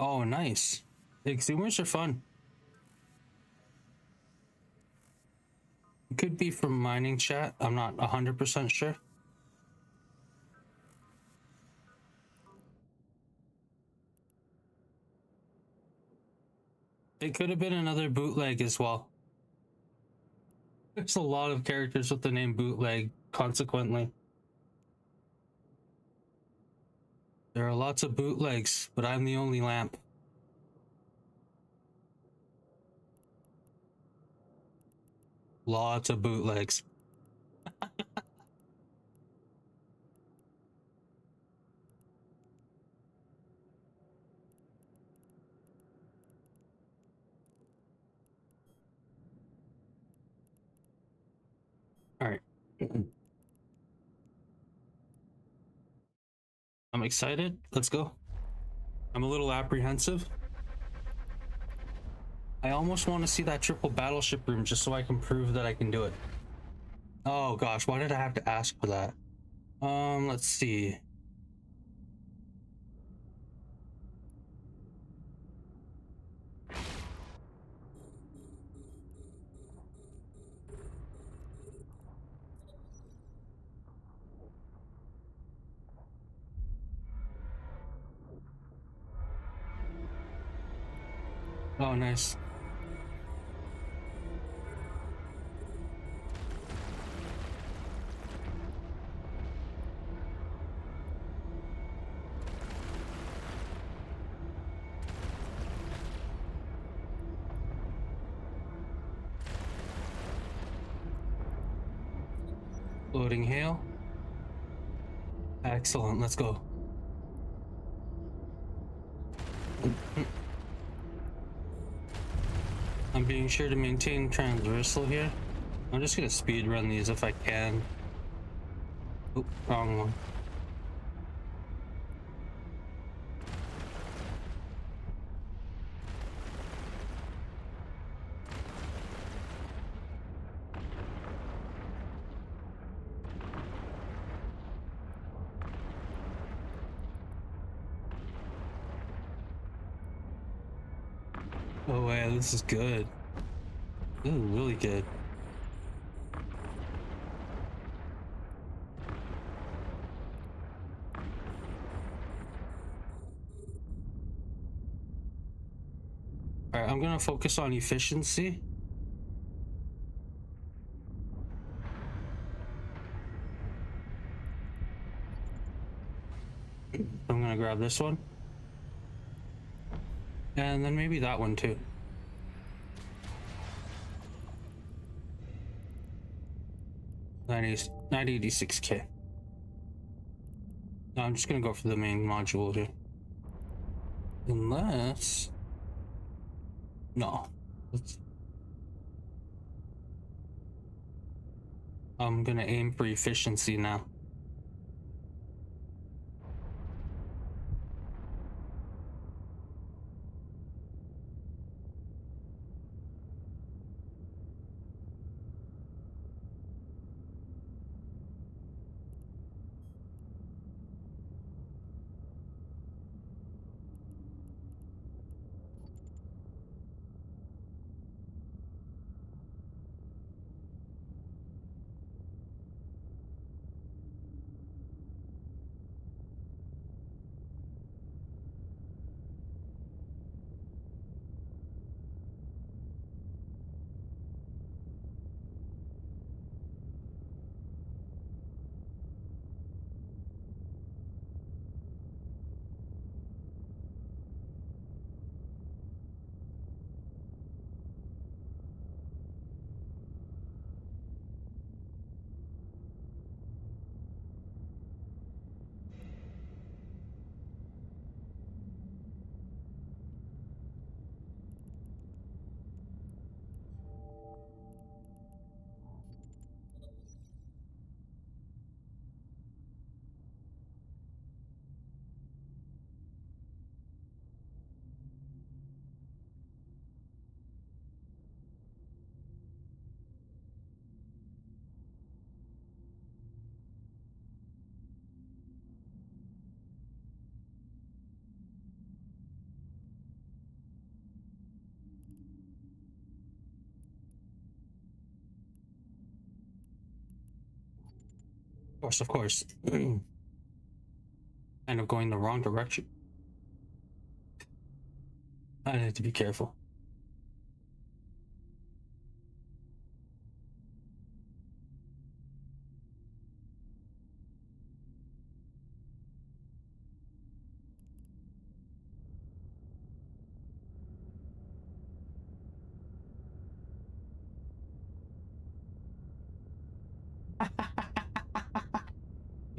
Oh, nice. Exhumers are fun. It could be from mining chat. I'm not 100% sure. It could have been another bootleg as well. There's a lot of characters with the name bootleg, consequently. There are lots of bootlegs, but I'm the only lamp. Lots of bootlegs. All right. I'm excited. Let's go. I'm a little apprehensive. I almost want to see that triple battleship room just so I can prove that I can do it. Oh gosh, why did I have to ask for that? Let's see. Oh, nice. Loading hail. Excellent, let's go. I'm being sure to maintain transversal here. I'm just gonna speed run these if I can. Oh, wrong one. Oh yeah, this is good. Ooh, really good. Alright, I'm gonna focus on efficiency. I'm gonna grab this one. And then maybe that one too. 986K. No, I'm just gonna go for the main module here. Unless... No. I'm gonna aim for efficiency now. Of course. Kind of going the wrong direction. I need to be careful.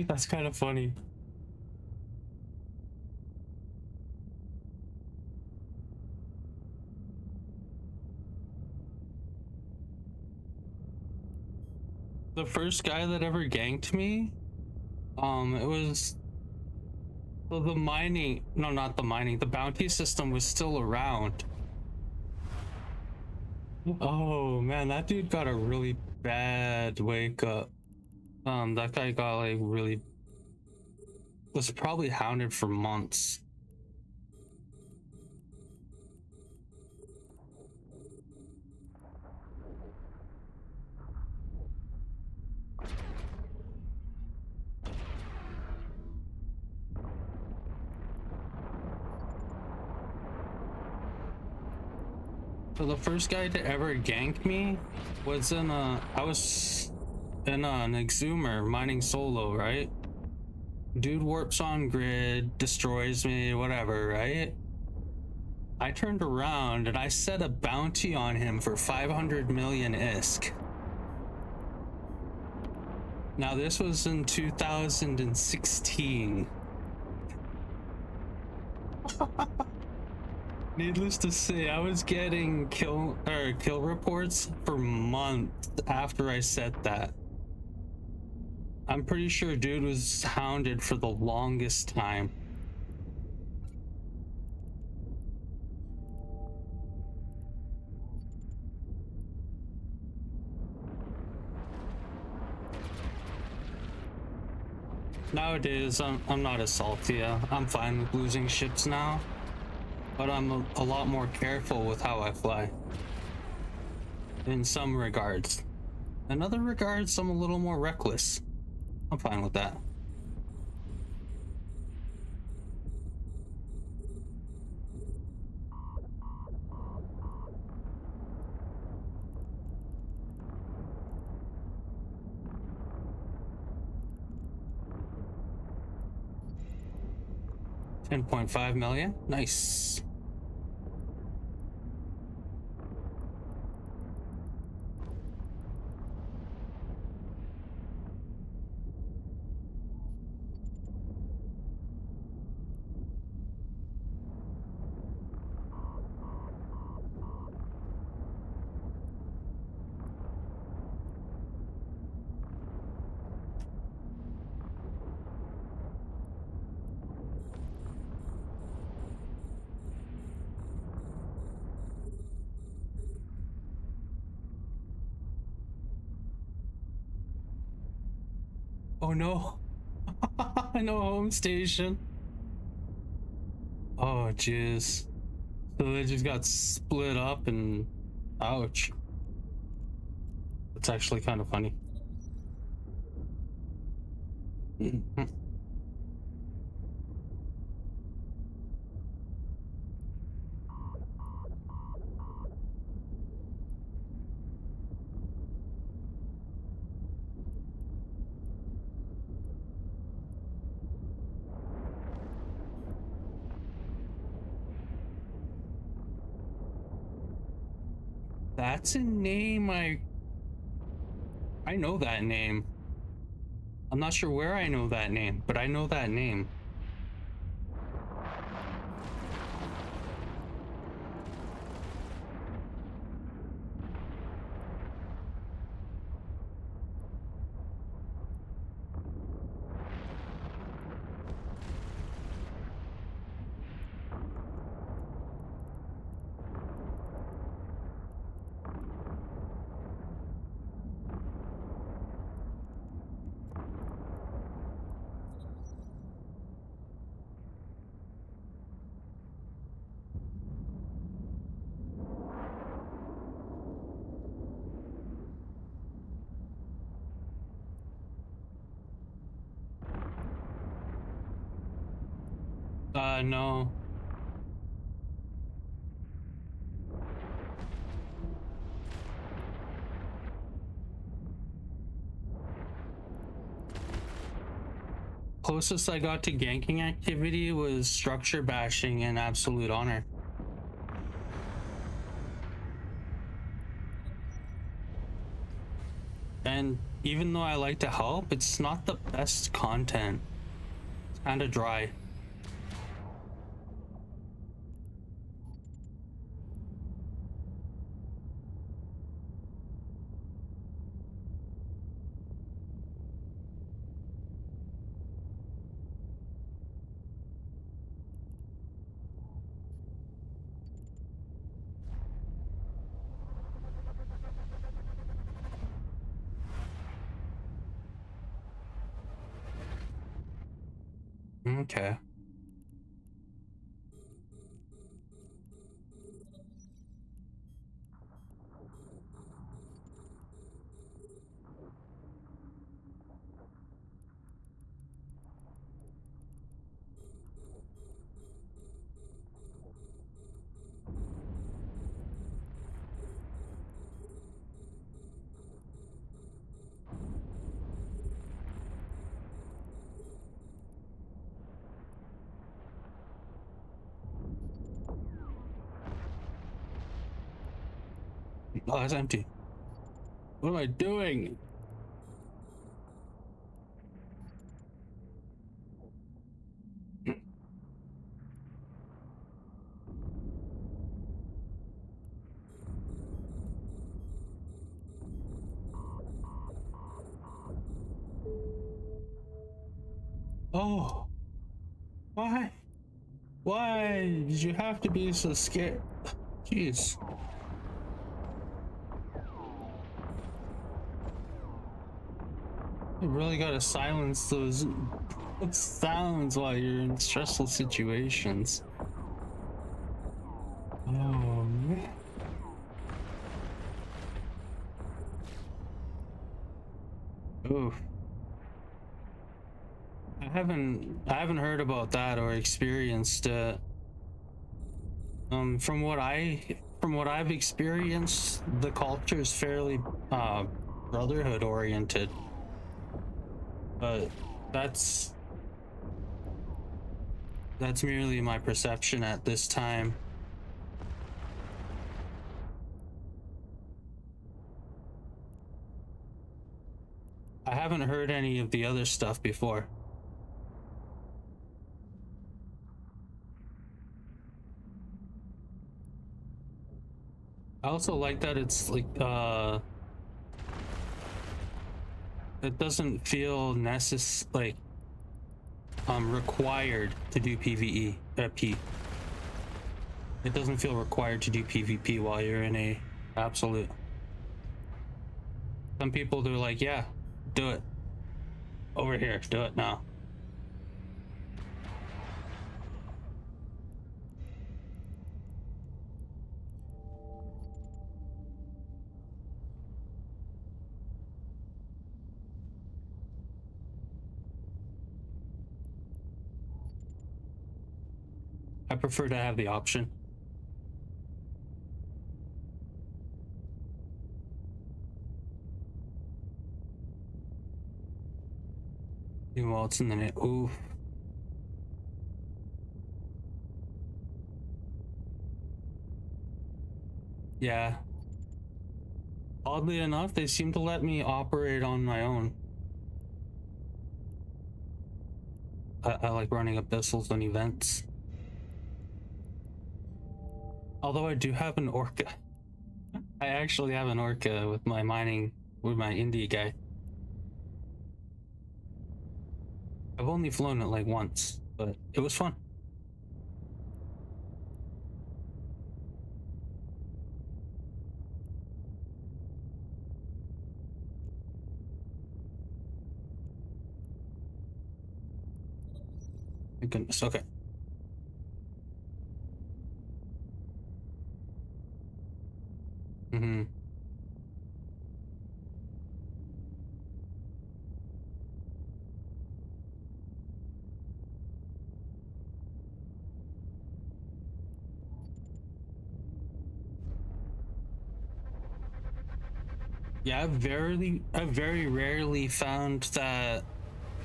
That's kind of funny. The first guy that ever ganked me, it was so the mining, no, not the mining, the bounty system was still around. Oh man, that dude got a really bad wake up. That guy got like really, was probably hounded for months. So the first guy to ever gank me was I was in an Exhumer mining solo, right? Dude warps on grid, destroys me, whatever, right? I turned around and I set a bounty on him for 500 million ISK. Now this was in 2016. Needless to say, I was getting kill reports for months after I said that. I'm pretty sure dude was hounded for the longest time. Nowadays, I'm not as salty. I'm fine with losing ships now. But I'm a lot more careful with how I fly. In some regards. In other regards, I'm a little more reckless. I'm fine with that. $10.5 million. Nice. Oh no. No home station. Oh jeez. So they just got split up and ouch. It's actually kind of funny. That's a name I know that name. I'm not sure where I know that name, but I know that name. No. Closest I got to ganking activity was structure bashing in Absolute Honor. And even though I like to help, it's not the best content. It's kind of dry. Okay. Oh, it's empty. What am I doing? Oh, why? Why did you have to be so scared? Jeez. You really gotta silence those sounds while you're in stressful situations. Oh, man. Oof. I haven't heard about that or experienced it. From what I've experienced, the culture is fairly brotherhood oriented. But that's merely my perception at this time. I haven't heard any of the other stuff before. I also like that it's like it doesn't feel required to do PvE P. It doesn't feel required to do PvP while you're in a absolute. Some people they're like, yeah, do it. Over here, do it now. I prefer to have the option. Well, it's in the net. Ooh. Yeah. Oddly enough, they seem to let me operate on my own. I like running abyssals and events. Although I do have an orca. I actually have an orca with my indie guy. I've only flown it like once, but it was fun. Thank goodness. Okay. Mm-hmm. Yeah, I've very rarely found that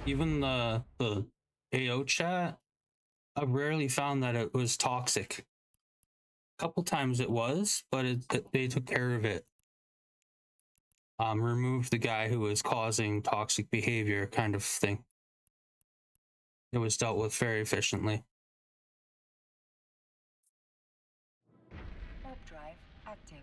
even the AO chat, I've rarely found that it was toxic. A couple times it was, but they took care of it. Removed the guy who was causing toxic behavior, kind of thing. It was dealt with very efficiently. Warp drive active.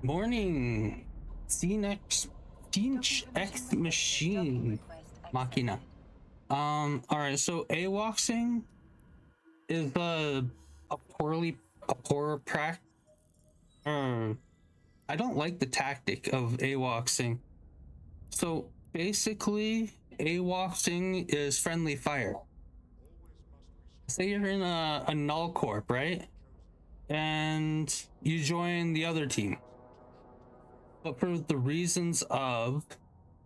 Morning, Phoenix X Machine Request Machina. accepted. All right. So AWACSing is a poor practice. I don't like the tactic of AWACSing. So basically, AWACSing is friendly fire. Say you're in a null corp, right? And you join the other team. But for the reasons of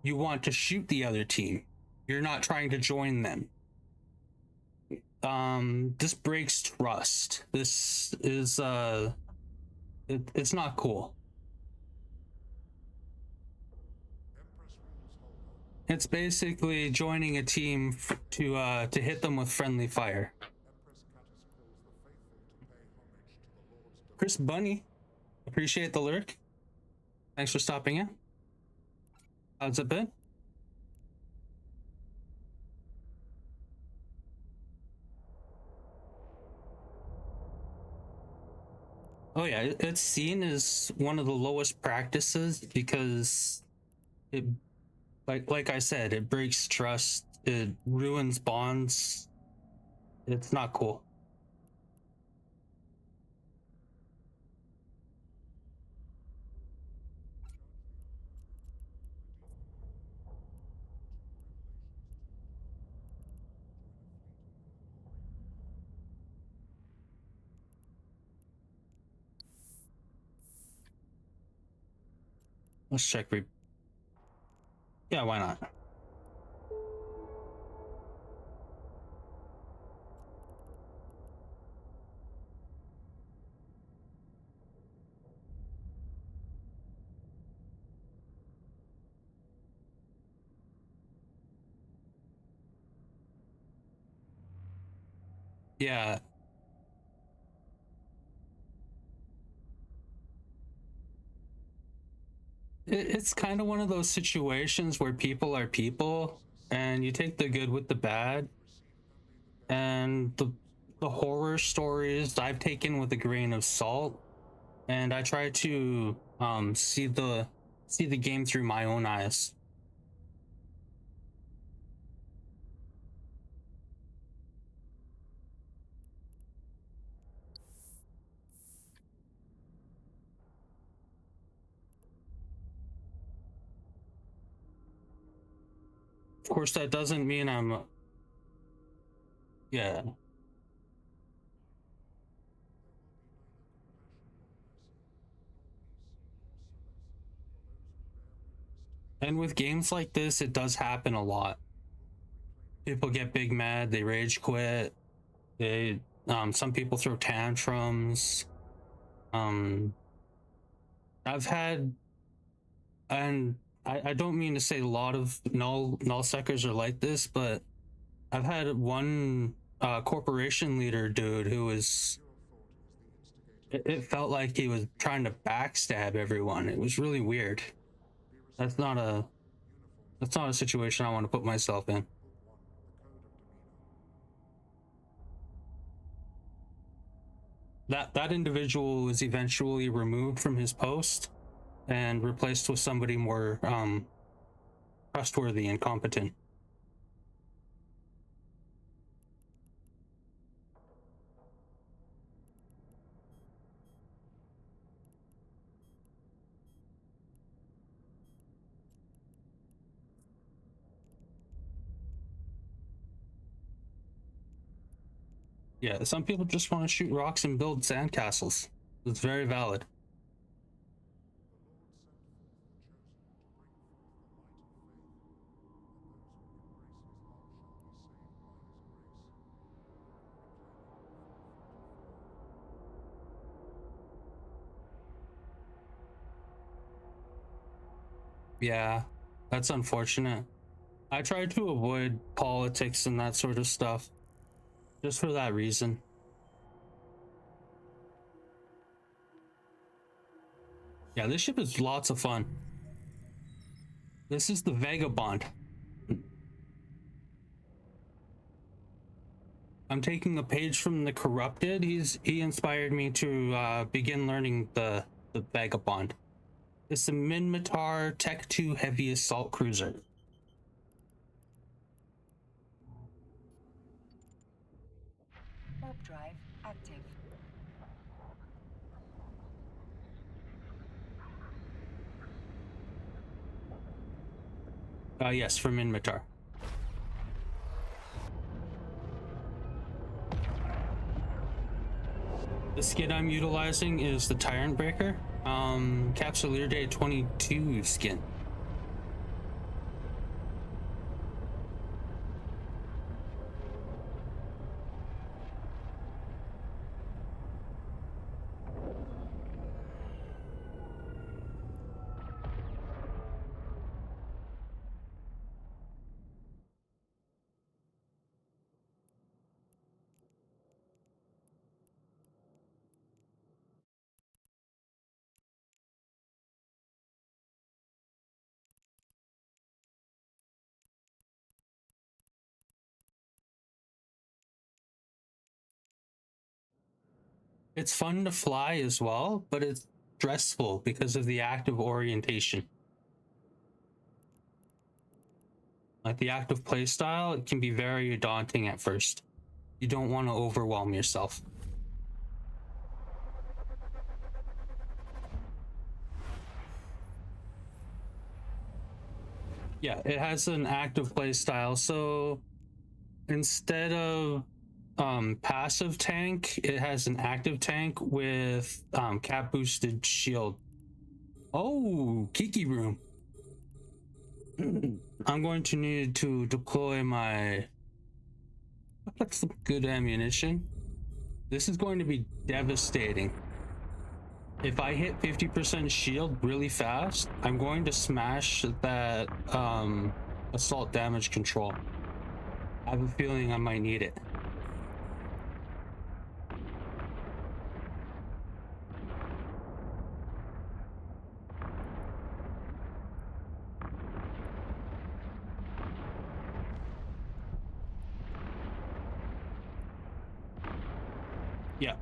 you want to shoot the other team, you're not trying to join them. This breaks trust. This is it's not cool. It's basically joining a team to hit them with friendly fire. Chris Bunny, appreciate the lurk. Thanks for stopping in. How's it been? Oh yeah, it's seen as one of the lowest practices because it, like I said, it breaks trust, it ruins bonds. It's not cool. Let's check. Yeah, why not? Yeah. It's kind of one of those situations where people are people and you take the good with the bad, and the horror stories I've taken with a grain of salt, and I try to see the game through my own eyes. Of course, that doesn't mean I'm yeah. And with games like this, it does happen a lot. People get big mad, they rage quit, they some people throw tantrums. I've had, and I don't mean to say a lot of null suckers are like this, but I've had one corporation leader dude who was, it felt like he was trying to backstab everyone. It was really weird. That's not a situation I want to put myself in. That individual was eventually removed from his post and replaced with somebody more trustworthy and competent. Yeah, some people just want to shoot rocks and build sandcastles. It's very valid. Yeah, that's unfortunate. I try to avoid politics and that sort of stuff just for that reason. Yeah, this ship is lots of fun. This is the Vagabond. I'm taking a page from the Corrupted. He inspired me to begin learning the Vagabond. It's the Minmatar Tech 2 heavy assault cruiser. Warp drive active. Yes, from Minmatar. The skin I'm utilizing is the Tyrant Breaker, Capsuleer Day 22 skin. It's fun to fly as well, but it's stressful because of the active orientation. Like the active playstyle, it can be very daunting at first. You don't want to overwhelm yourself. Yeah, it has an active playstyle, so instead of passive tank, it has an active tank with cap boosted shield. Oh, Kiki room. I'm going to need to deploy my, that's some good ammunition. This is going to be devastating. If I hit 50% shield really fast, I'm going to smash that assault damage control. I have a feeling I might need it. Yeah.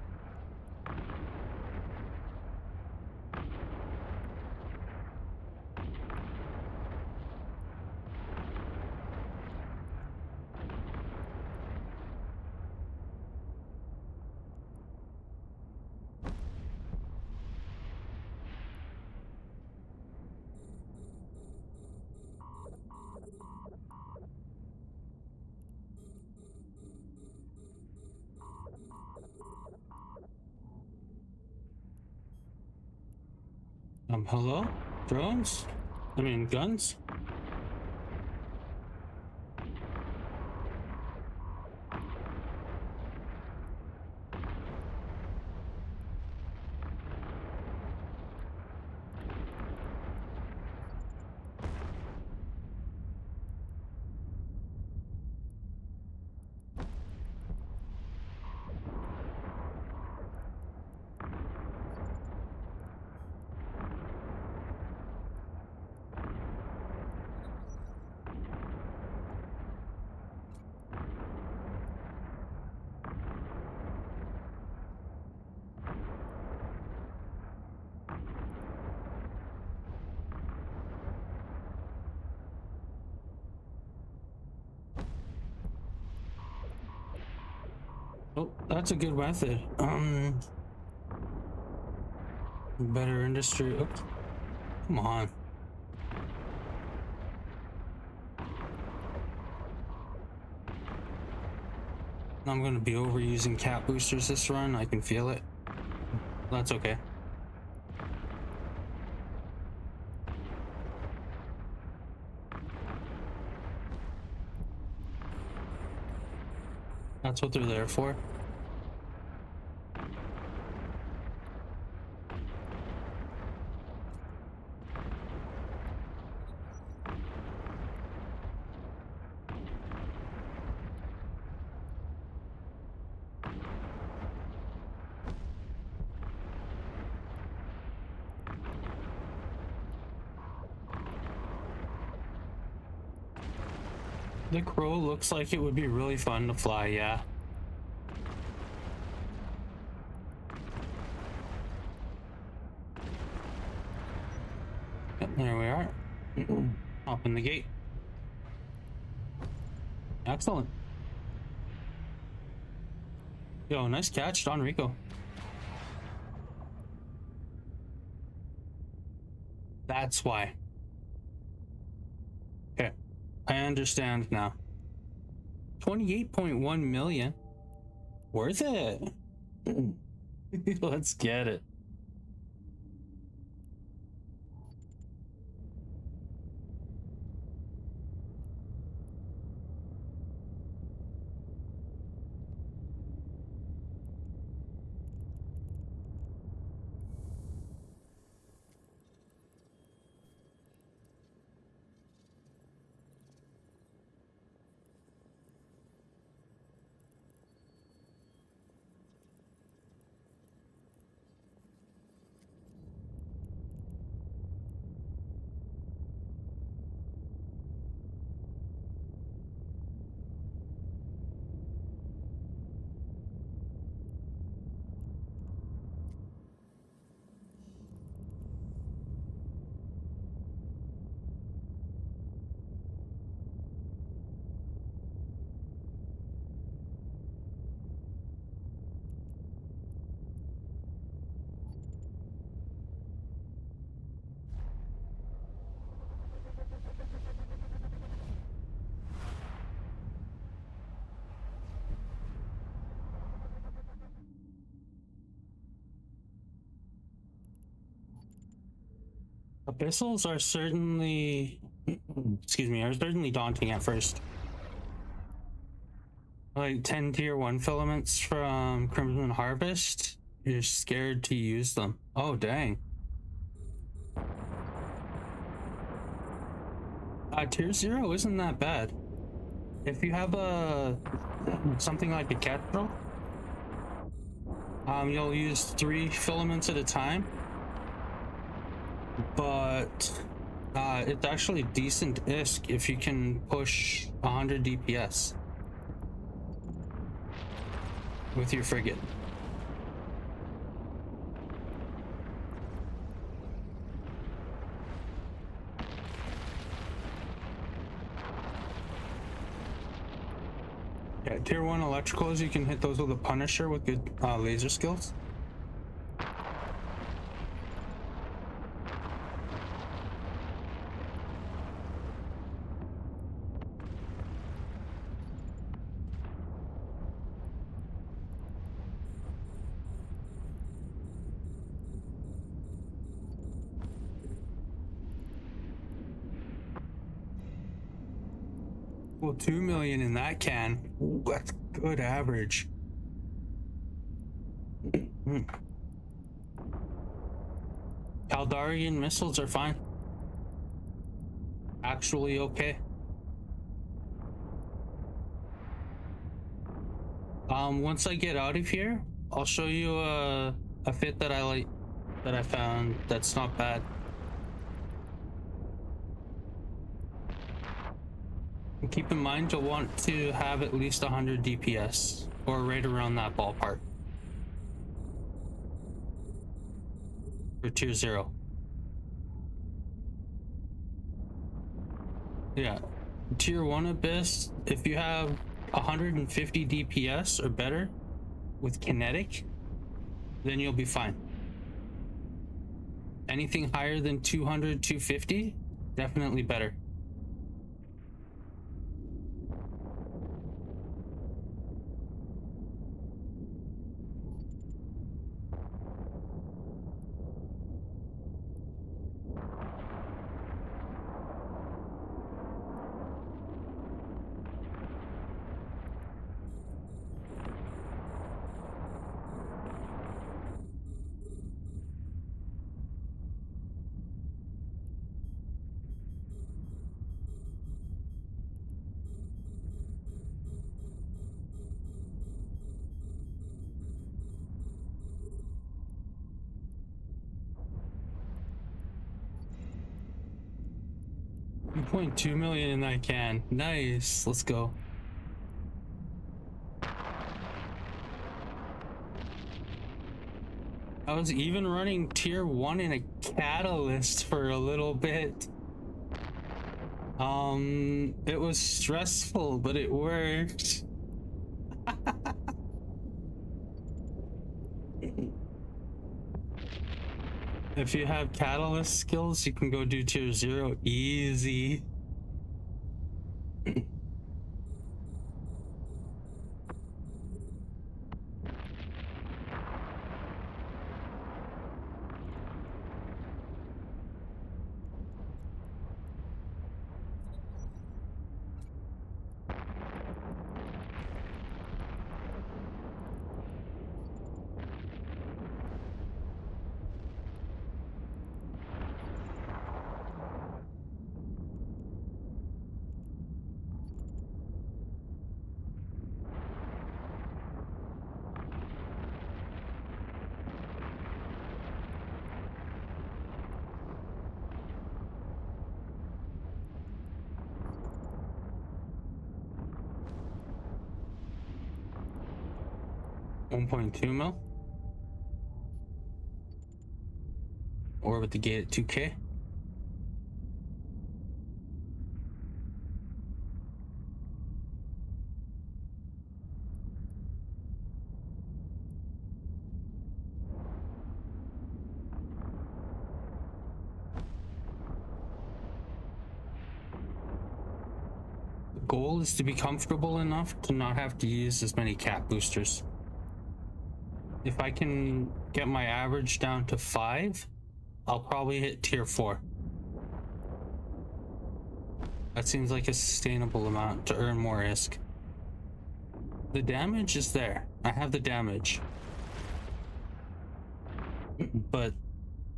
Hello? Drones? I mean, guns? Oh, that's a good method. Better industry. Oh, come on. I'm gonna be overusing cat boosters this run. I can feel it. That's okay. That's what they're there for. The Crow looks like it would be really fun to fly, yeah. Yep, there we are. Open the gate. Excellent. Yo, nice catch, Don Rico. That's why. Okay. I understand now. 28.1 million. Worth it. Let's get it. Abyssals are certainly, excuse me, are certainly daunting at first. Like 10 tier 1 filaments from Crimson Harvest, you're scared to use them. Oh, dang. Tier 0 isn't that bad. If you have something like a Kestrel, you'll use 3 filaments at a time. But it's actually decent ISK if you can push 100 DPS with your frigate. Yeah, tier 1 electricals, you can hit those with a Punisher with good laser skills. Well, 2 million in that can. Ooh, that's good average. Kaldarian missiles are fine. Actually okay. Once I get out of here, I'll show you a fit that I like, that I found that's not bad. And keep in mind, you'll want to have at least 100 DPS, or right around that ballpark. For tier 0. Yeah, tier 1 Abyss, if you have 150 DPS or better with kinetic, then you'll be fine. Anything higher than 200, 250, definitely better. 1.2 million in that can. Nice. Let's go. I was even running tier 1 in a catalyst for a little bit. It was stressful, but it worked. If you have catalyst skills, you can go do tier 0 easy. $1.2 mil, or with the gate at 2K. The goal is to be comfortable enough to not have to use as many cap boosters. If I can get my average down to 5, I'll probably hit tier 4. That seems like a sustainable amount to earn more ISK. The damage is there. I have the damage. But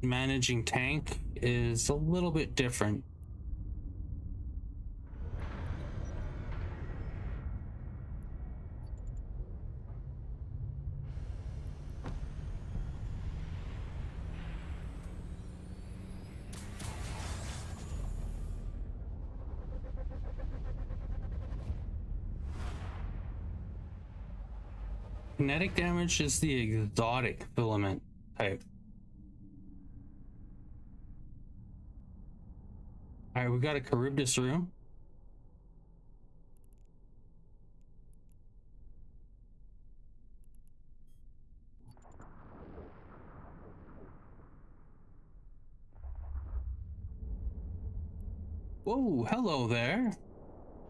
managing tank is a little bit different. Kinetic damage is the exotic filament type. Alright, we got a Charybdis room. Whoa, hello there.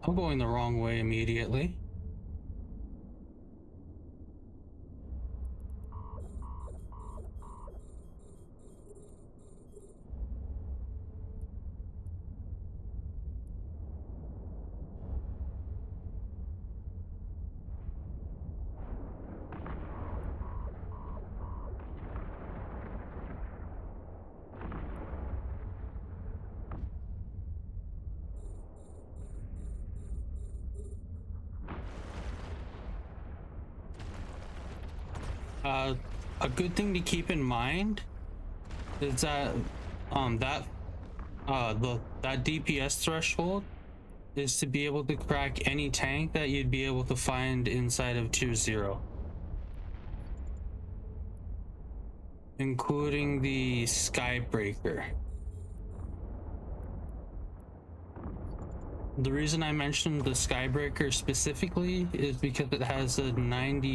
I'm going the wrong way immediately. A good thing to keep in mind is that that DPS threshold is to be able to crack any tank that you'd be able to find inside of tier 0, including the Skybreaker. The reason I mentioned the Skybreaker specifically is because it has a 90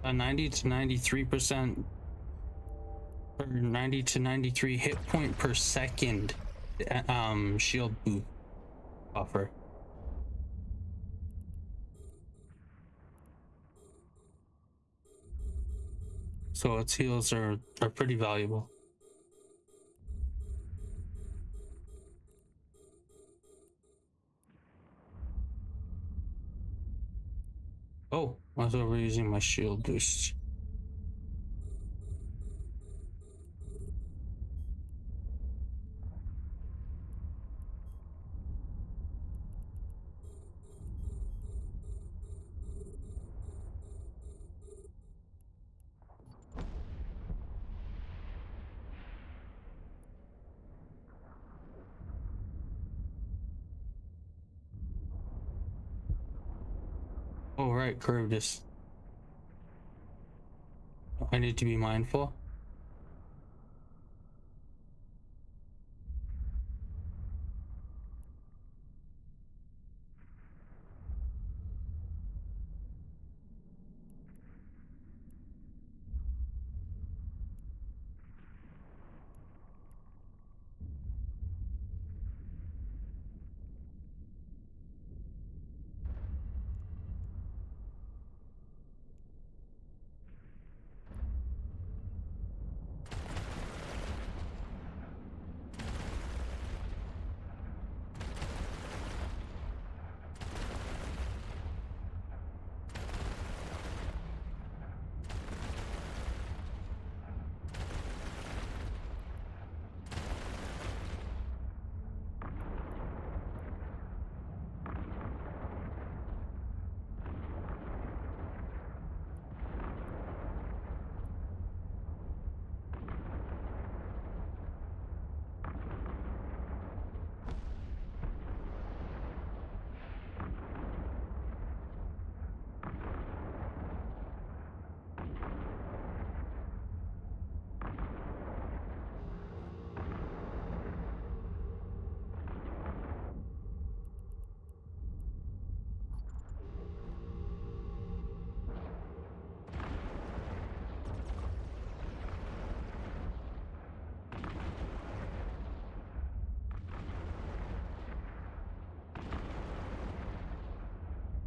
to 93% or 90 to 93 hit point per second shield boot buffer. So its heals are pretty valuable. Oh, I was overusing my shield boost. right curve just... I need to be mindful.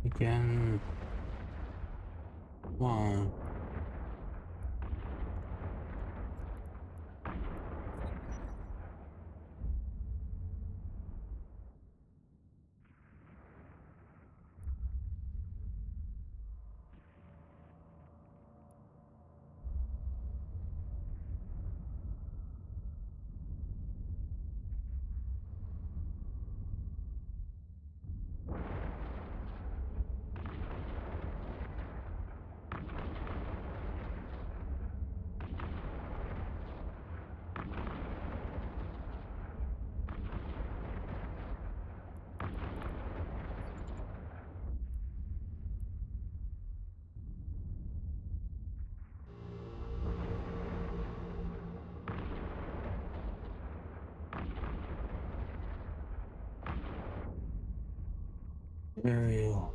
Again. Come on. Aerial.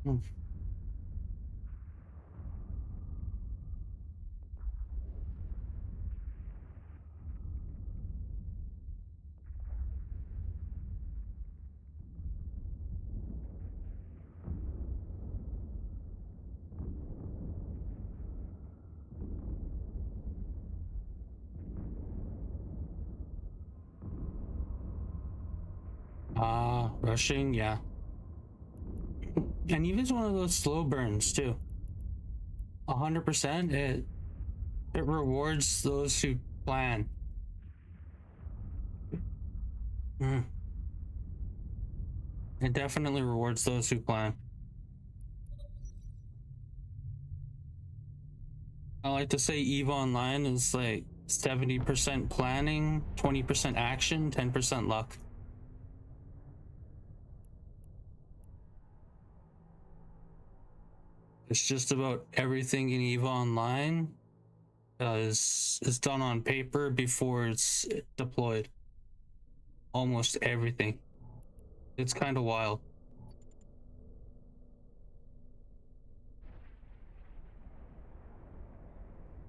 Hmm. Rushing, yeah. And even one of those slow burns too. 100%. It rewards those who plan. Mm. It definitely rewards those who plan. I like to say EVE Online is like 70% planning, 20% action, 10% luck. It's just about everything in EVE Online is done on paper before it's deployed. Almost everything. It's kind of wild.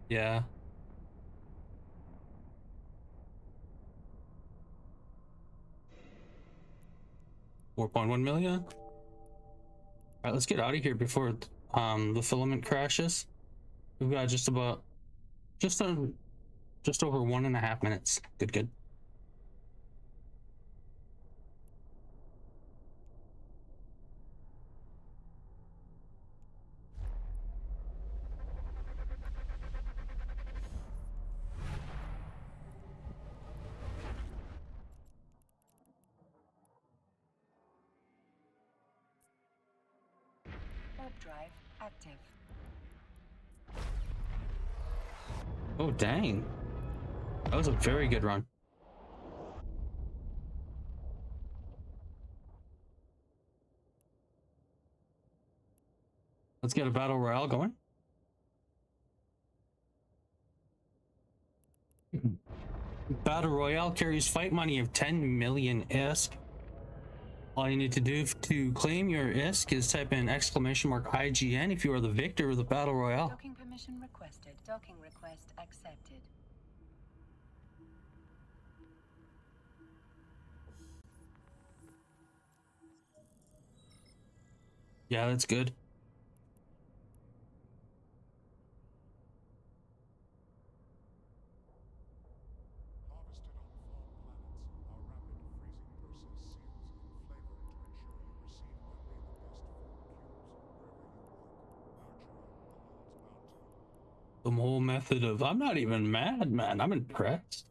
Yeah. $4.1 million. All right, let's get out of here before the filament crashes. We've got just over 1.5 minutes. Good. Web drive active. Oh, dang. That was a very good run. Let's get a battle royale going. Battle royale carries fight money of 10 million ISK. All you need to do to claim your ISK is type in !IGN if you are the victor of the battle royale. Docking permission requested. Docking request accepted. Yeah, that's good. Harvested on farm planets, our rapid freezing process seals in flavor to ensure you receive only the best food cubes wherever you work. Nurture the Lord's bounty. The whole method of I'm not even mad, man. I'm impressed.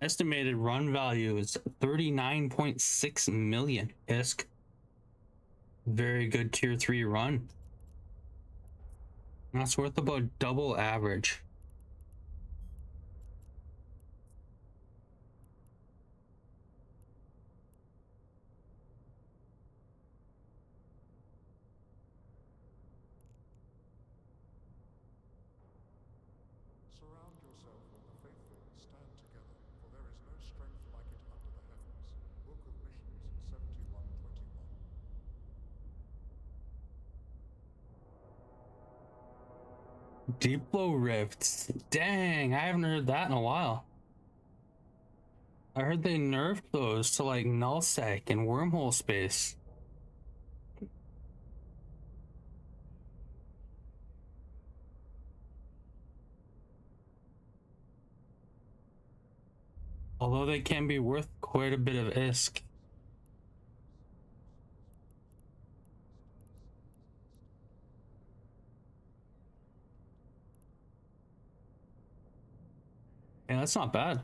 Estimated run value is 39.6 million ISK. Very good tier 3 run. That's worth about double average. Surround yourself with the faithful, stand together, for there is no strength like it under the heavens. Book of Missions 7121. Deep flow rifts. Dang, I haven't heard that in a while. I heard they nerfed those to like nullsec and wormhole space. Although they can be worth quite a bit of ISK. Yeah, that's not bad.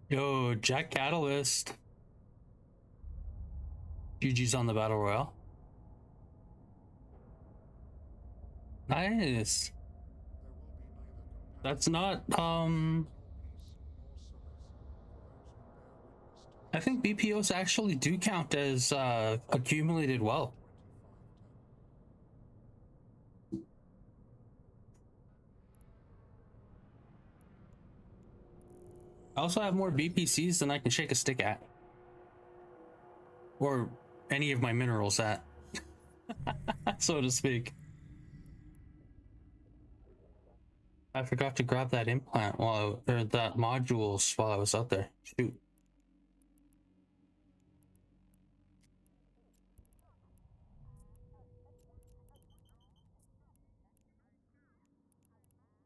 Yo, Jack Catalyst. GG's on the battle royale. Nice. That's not I think BPOs actually do count as accumulated wealth. I also have more BPCs than I can shake a stick at. Or any of my minerals at. So to speak. I forgot to grab that implant or that modules while I was out there. Shoot.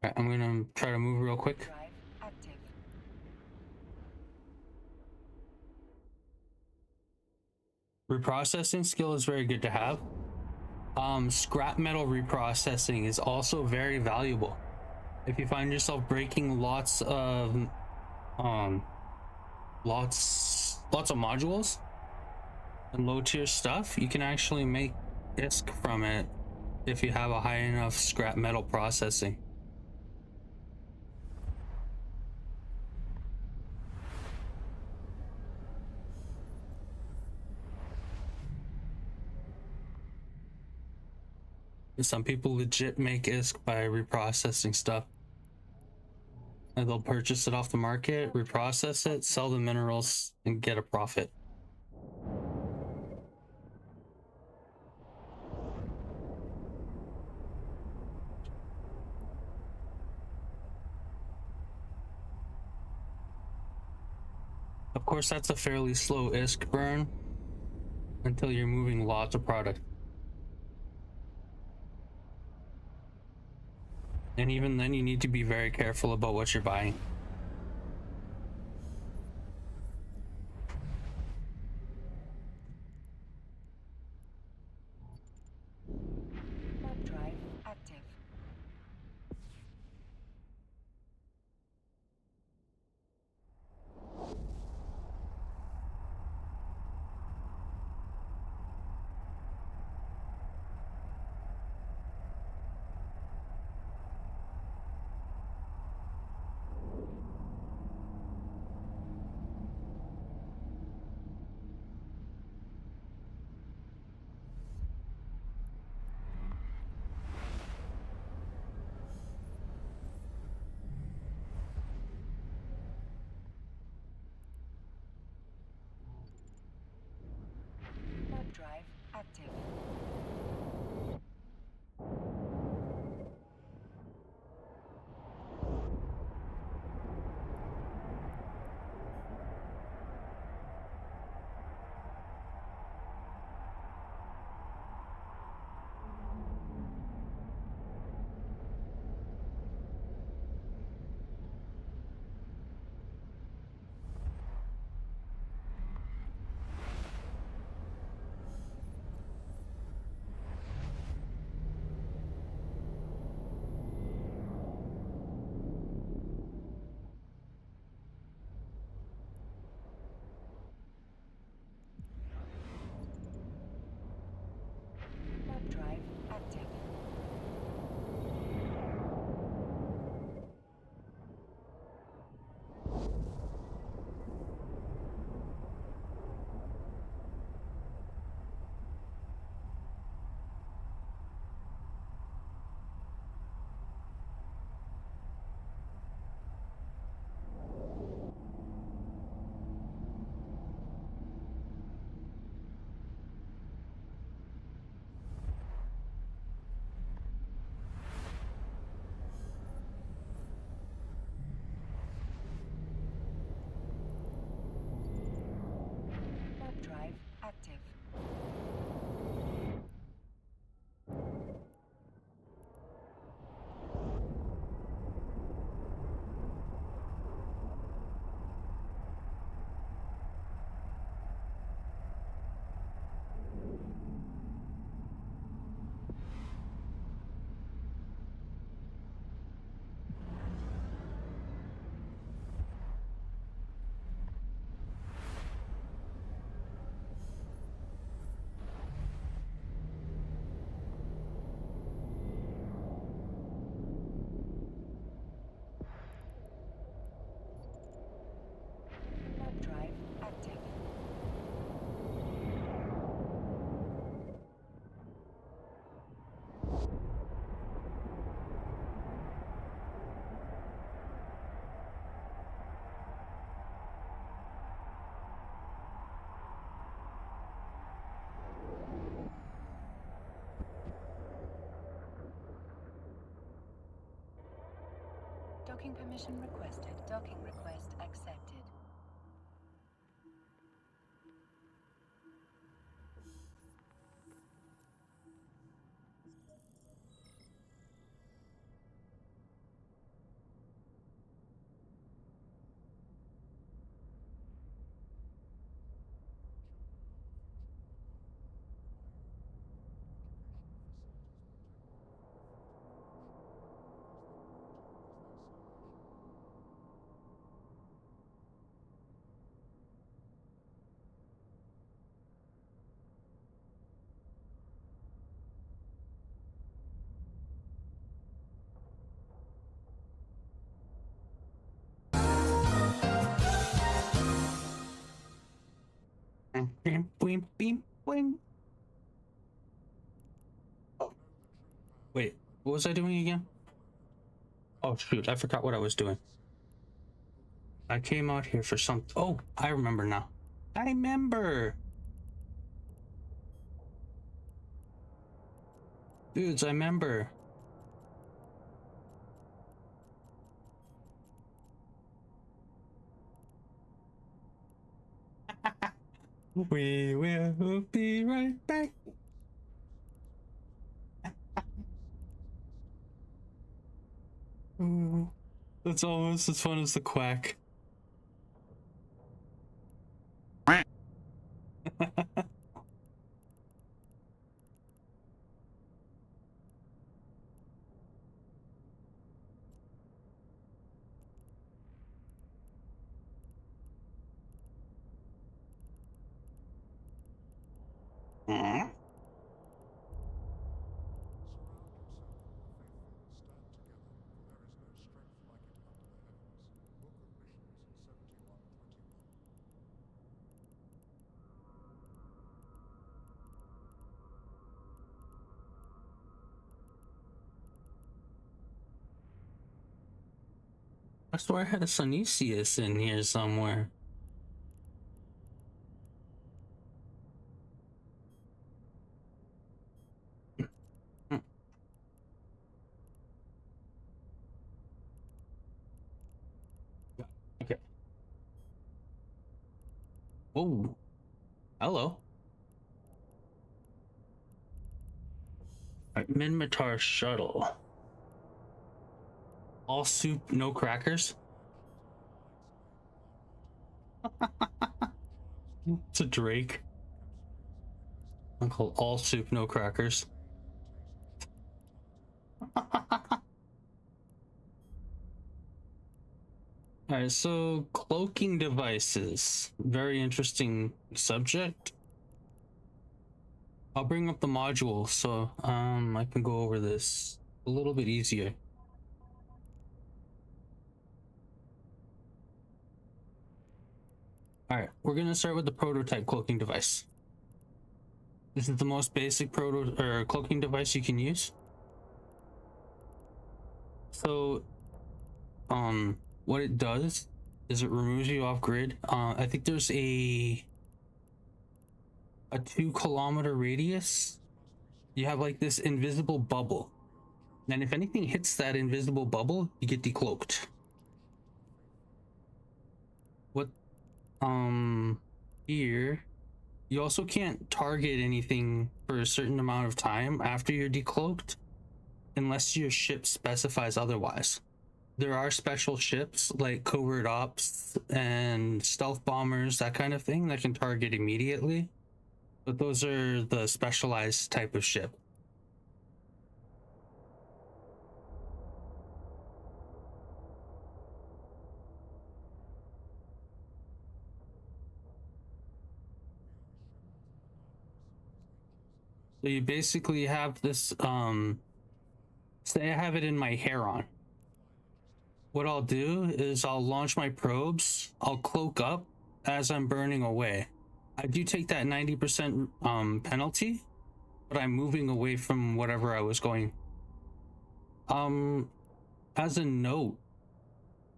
Alright, I'm gonna try to move real quick. Drive active. Reprocessing skill is very good to have. Scrap metal reprocessing is also very valuable. If you find yourself breaking lots of modules and low tier stuff, you can actually make ISK from it if you have a high enough scrap metal processing. Some people legit make ISK by reprocessing stuff. And they'll purchase it off the market, reprocess it, sell the minerals, and get a profit. Of course, that's a fairly slow ISK burn until you're moving lots of product. And even then, you need to be very careful about what you're buying. Map drive active. Map drive active. Map drive active. Map drive active. Map drive active. Docking permission requested. Docking request accepted. Oh, wait, what was I doing again? Oh shoot, I forgot what I was doing. I came out here for something. Oh, I remember now. I remember. Dudes, I remember. We will be right back. That's almost as fun as the quack. Surround yourself with the faithful and stand together, for there is no strength like it under the heavens. Book of Missions 7121. I swear I had a Sunisius in here somewhere. Okay. Oh, hello. Minmatar shuttle. All soup, no crackers. It's a Drake. Uncle, all soup, no crackers. Alright, so cloaking devices. Very interesting subject. I'll bring up the module so I can go over this a little bit easier. Alright, we're gonna start with the prototype cloaking device. This is the most basic cloaking device you can use. So, what it does is it removes you off grid. I think there's a 2-kilometer radius. You have like this invisible bubble, and if anything hits that invisible bubble, you get decloaked. What here, you also can't target anything for a certain amount of time after you're decloaked unless your ship specifies otherwise. There are special ships like covert ops and stealth bombers, that kind of thing, that can target immediately, but those are the specialized type of ship. So you basically have this, say I have it in my Heron. What I'll do is I'll launch my probes, I'll cloak up as I'm burning away. I do take that 90% penalty, but I'm moving away from whatever I was going. As a note,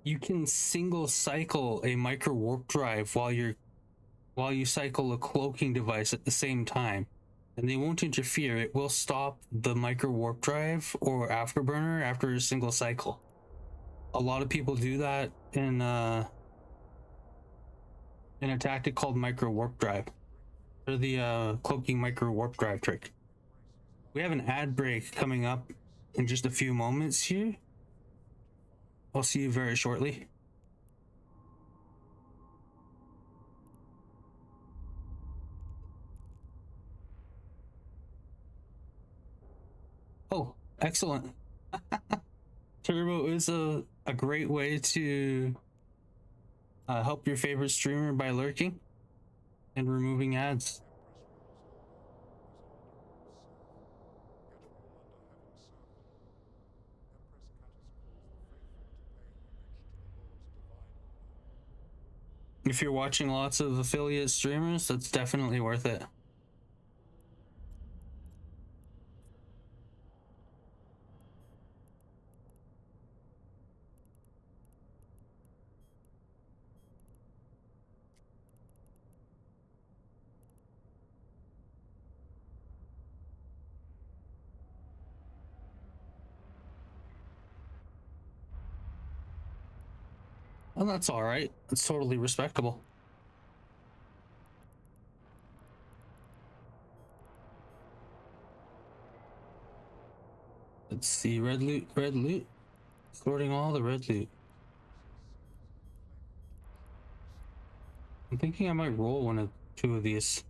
you can single cycle a micro warp drive while you cycle a cloaking device at the same time, and they won't interfere. It will stop the micro warp drive or afterburner after a single cycle. A lot of people do that in a tactic called micro warp drive, or the cloaking micro warp drive trick. We have an ad break coming up in just a few moments here. I'll see you very shortly. Oh, excellent. Turbo is a great way to help your favorite streamer by lurking and removing ads. If you're watching lots of affiliate streamers, that's definitely worth it. And that's all right. It's totally respectable. Let's see, red loot, red loot. Sorting all the red loot. I'm thinking I might roll one of two of these.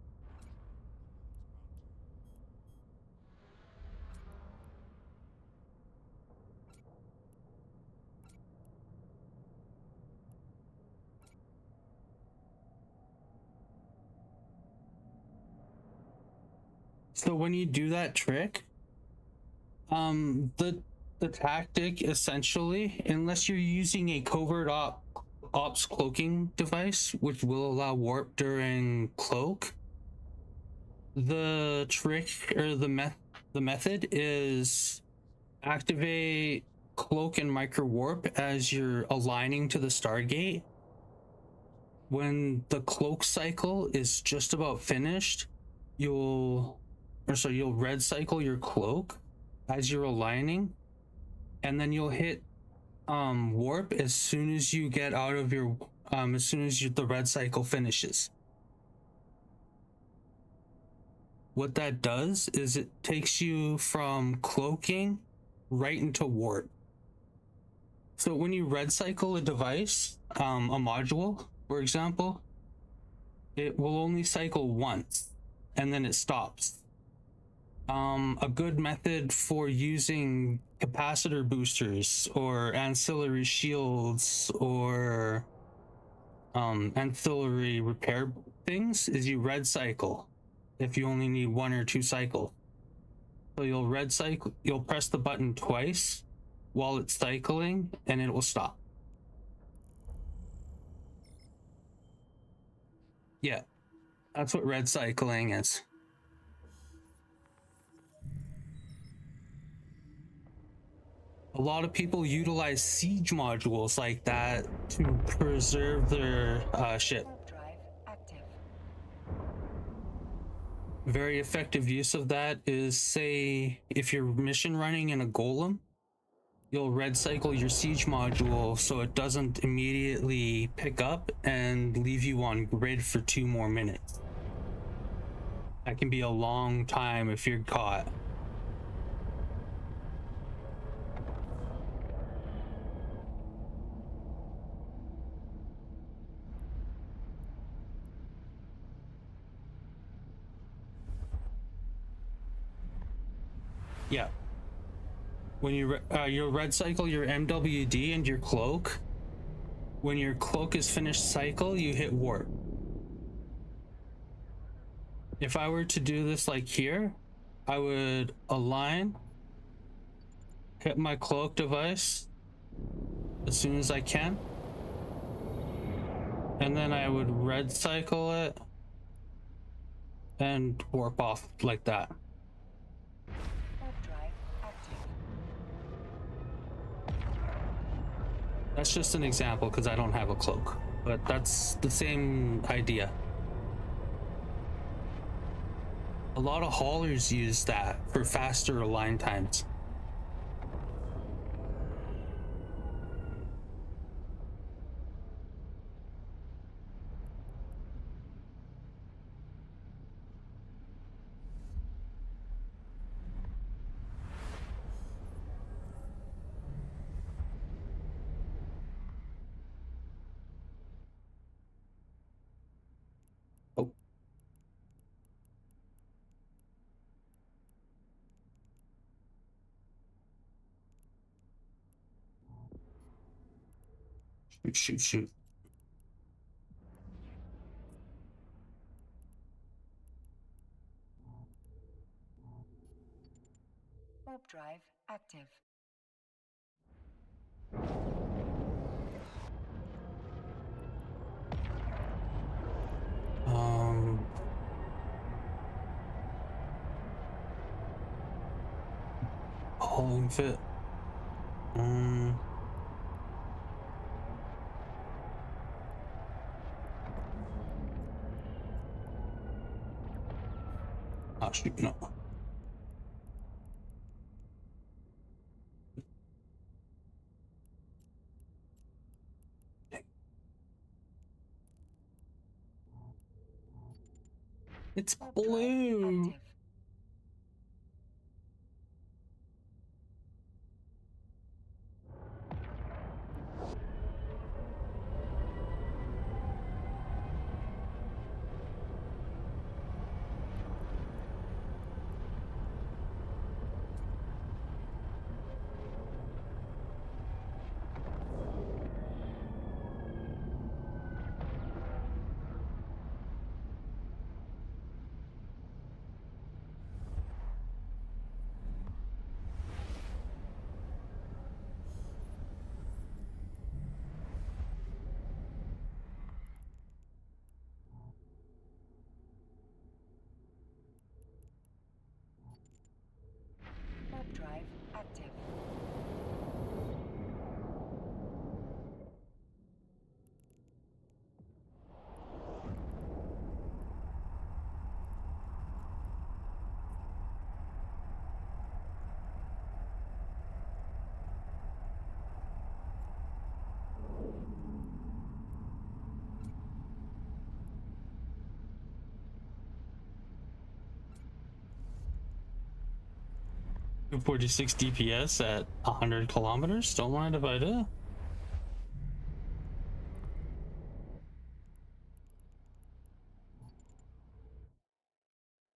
So when you do that trick, the tactic essentially, unless you're using a covert ops cloaking device, which will allow warp during cloak, the trick or the method is activate cloak and micro warp as you're aligning to the Stargate. When the cloak cycle is just about finished, you'll red cycle your cloak as you're aligning, and then you'll hit warp as soon as you get out of your the red cycle finishes. What that does is it takes you from cloaking right into warp. So when you red cycle a device, a module, for example, it will only cycle once and then it stops. A good method for using capacitor boosters or ancillary shields or ancillary repair things is you red cycle if you only need 1 or 2 cycles. So you'll red cycle, you'll press the button twice while it's cycling and it will stop. Yeah, that's what red cycling is. A lot of people utilize siege modules like that to preserve their ship. Warp drive active. Very effective use of that is, say, if you're mission running in a golem, you'll red cycle your siege module so it doesn't immediately pick up and leave you on grid for 2 more minutes. That can be a long time if you're caught. Yeah. When you red cycle your MWD and your cloak, when your cloak is finished cycle, you hit warp. If I were to do this like here, I would align, hit my cloak device as soon as I can, and then I would red cycle it and warp off like that. Warp drive active. That's just an example because I don't have a cloak, but that's the same idea. A lot of haulers use that for faster align times. Oh. Shoot. Warp drive active. Hauling fit. Oh shoot, no. It's Warp drive blue. active. 246 DPS at 100 kilometers. Don't mind if I do.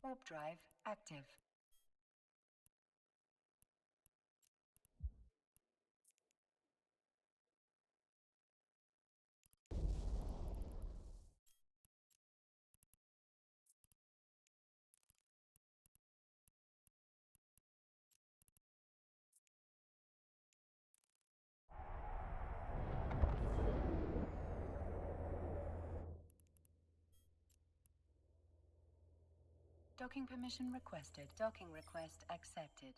Warp drive active. Docking permission requested. Docking request accepted.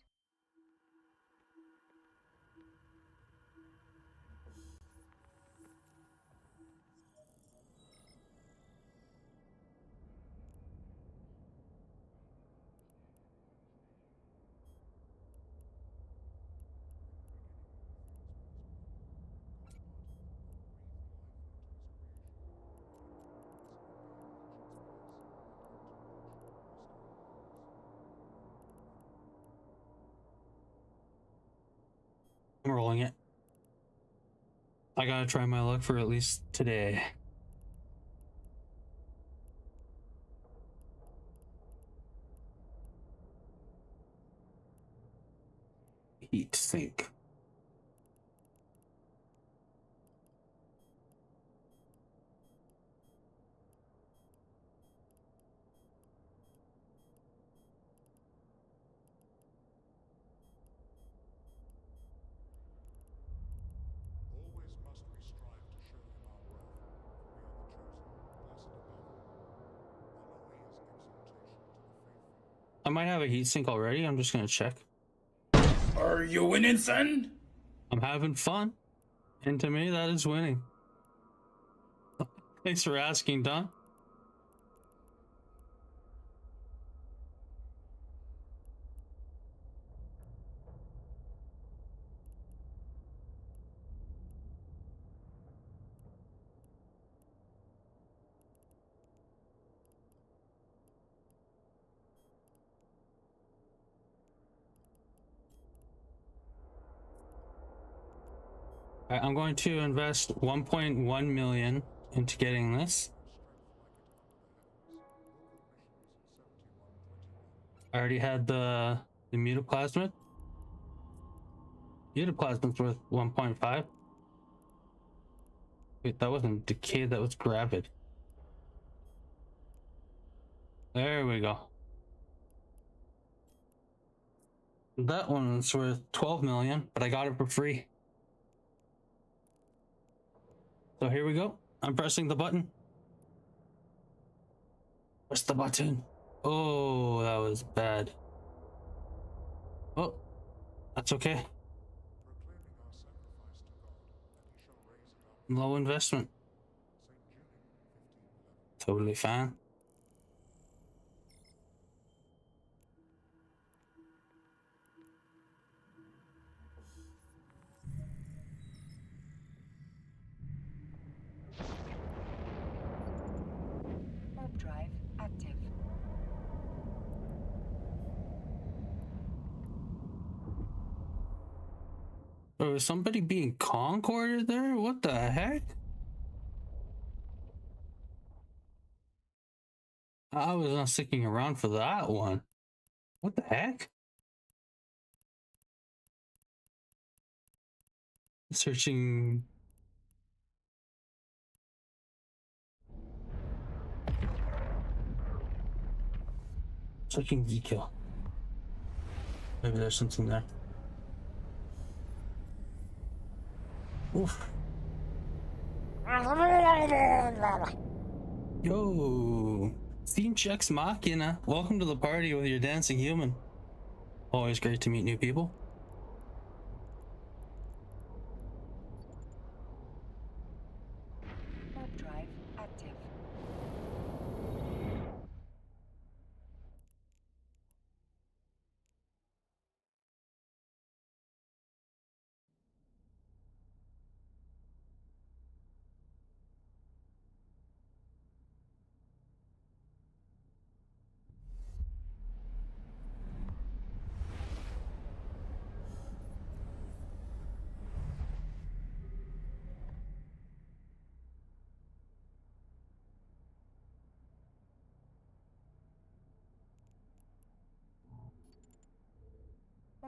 I'm rolling it. I gotta try my luck for at least today. Heat sink. Always must we strive to show him our worth. We are the chosen, blessed above all. Honor we his exaltation to the faithful. I might have a heat sink already. I'm just gonna check. Are you winning, son? I'm having fun. And to me, that is winning. Thanks for asking, Don. Alright, I'm going to invest 1.1 million into getting this. I already had the mutaplasmid. Mutaplasmid's worth 1.5. Wait, that wasn't decay, that was gravid. There we go. That one's worth 12 million, but I got it for free. So here we go. I'm pressing the button. Press the button. Oh, that was bad. Oh, that's okay. Proclaiming our sacrifice to God, and he shall raise it up. Low investment. St. Jude 15:11. Totally fine. Warp drive active. Oh, is somebody being concorded there? What the heck? I was not sticking around for that one. What the heck? Searching. Searching decal. Maybe there's something there. Oof. Yo, Fiend Ex Machina. Welcome to the party with your dancing human. Always great to meet new people. Warp drive active.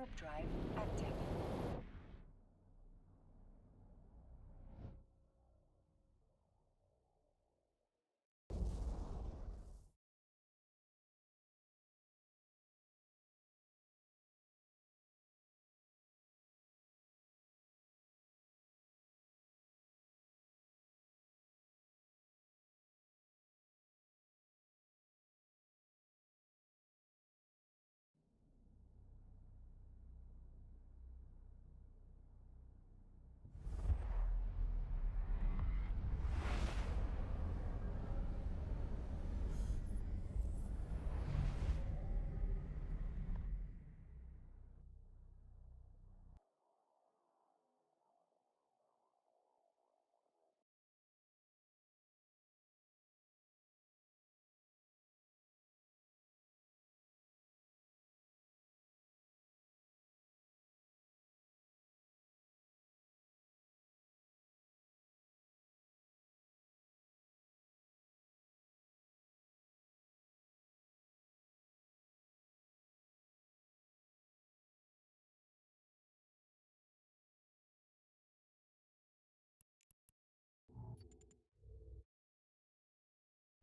Warp drive active.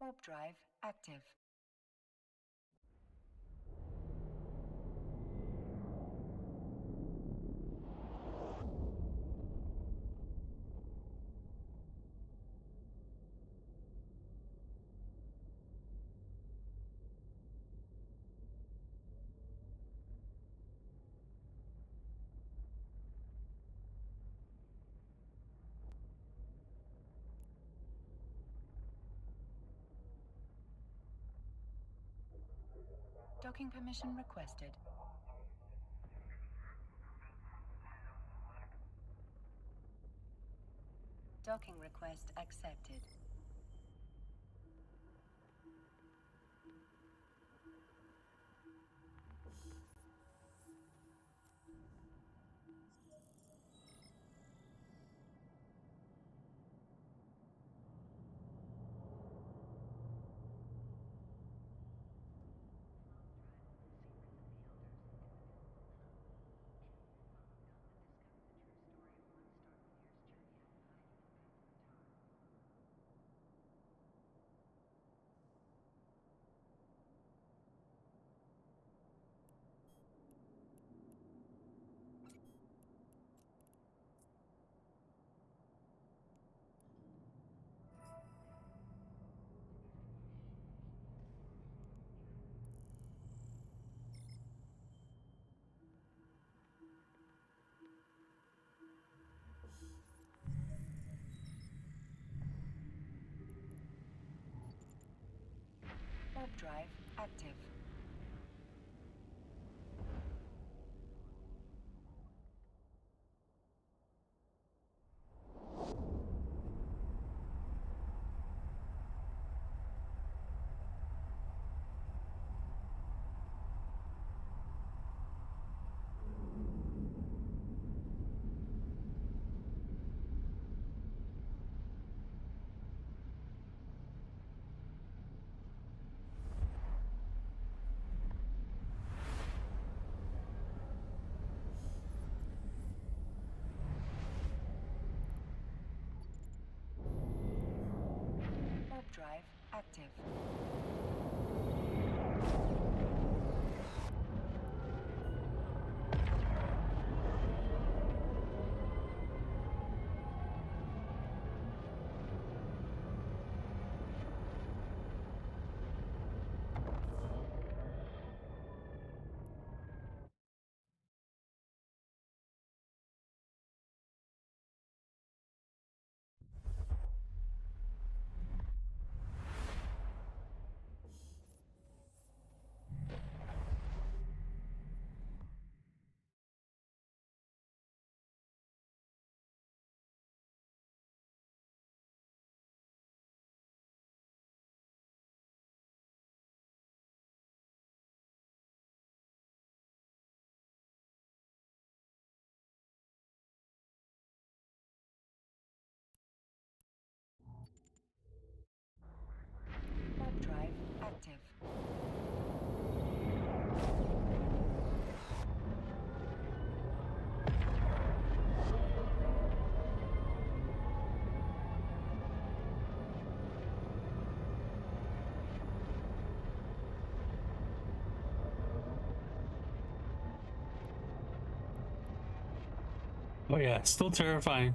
Warp drive active. Docking permission requested. Docking request accepted. Warp drive active. Warp drive active. yeah, still terrifying.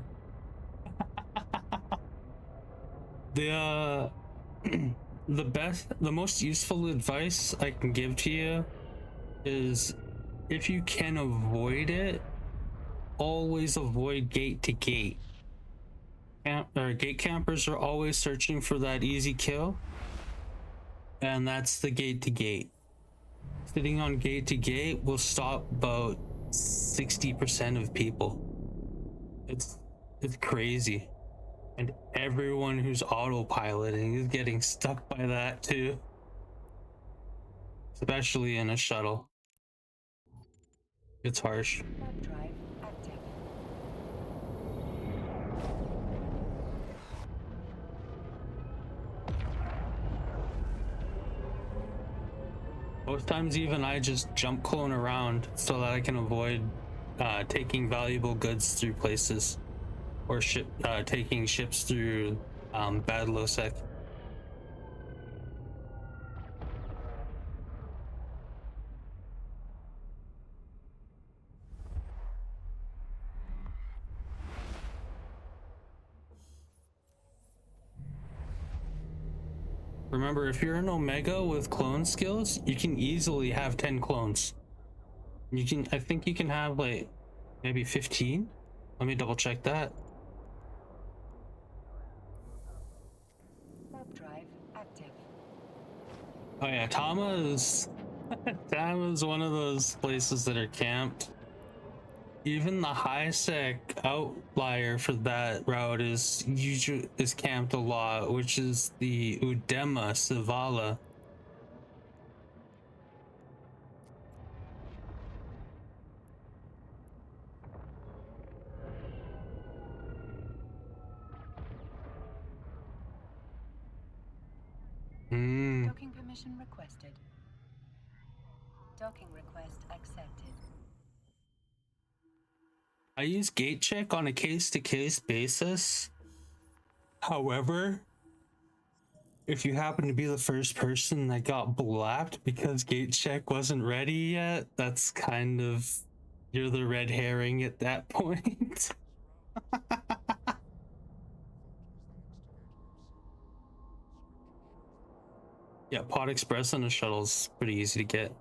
The the most useful advice I can give to you is, if you can avoid it, always avoid gate to gate. Gate campers are always searching for that easy kill, and that's the gate to gate. Sitting on gate to gate will stop about 60% of people. It's crazy. And everyone who's autopiloting is getting stuck by that too. Especially in a shuttle. It's harsh. Warp drive active. Most times even I just jump clone around so that I can avoid taking valuable goods through places. Or taking ships through bad lowsec. Remember, if you're an Omega with clone skills, you can easily have 10 clones. I think you can have like maybe 15. Let me double check that. Warp drive active. Oh yeah, Tama is one of those places that are camped. Even the high sec outlier for that route is camped a lot, which is the Udema Sivala. Docking permission requested. Docking request accepted. I use gate check on a case-to-case basis. However, if you happen to be the first person that got blapped because gate check wasn't ready yet, that's kind of, you're the red herring at that point. Yeah, Pod Express on a shuttle is pretty easy to get.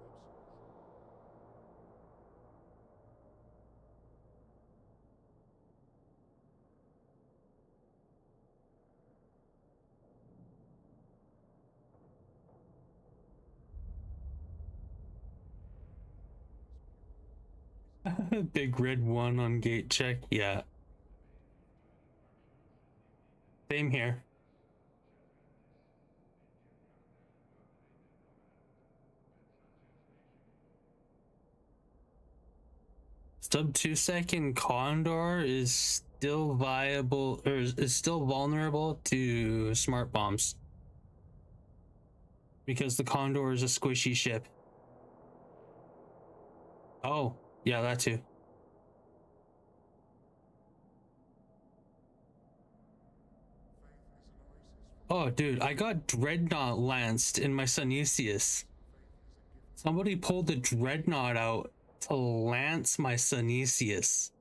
Big red one on gate check, yeah. Same here. Sub 2-second Condor is still viable, or is still vulnerable to smart bombs. Because the Condor is a squishy ship. Oh, yeah, that too. Oh, dude, I got Dreadnought lanced in my Sunesius. Somebody pulled the Dreadnought out to lance my Sunesius.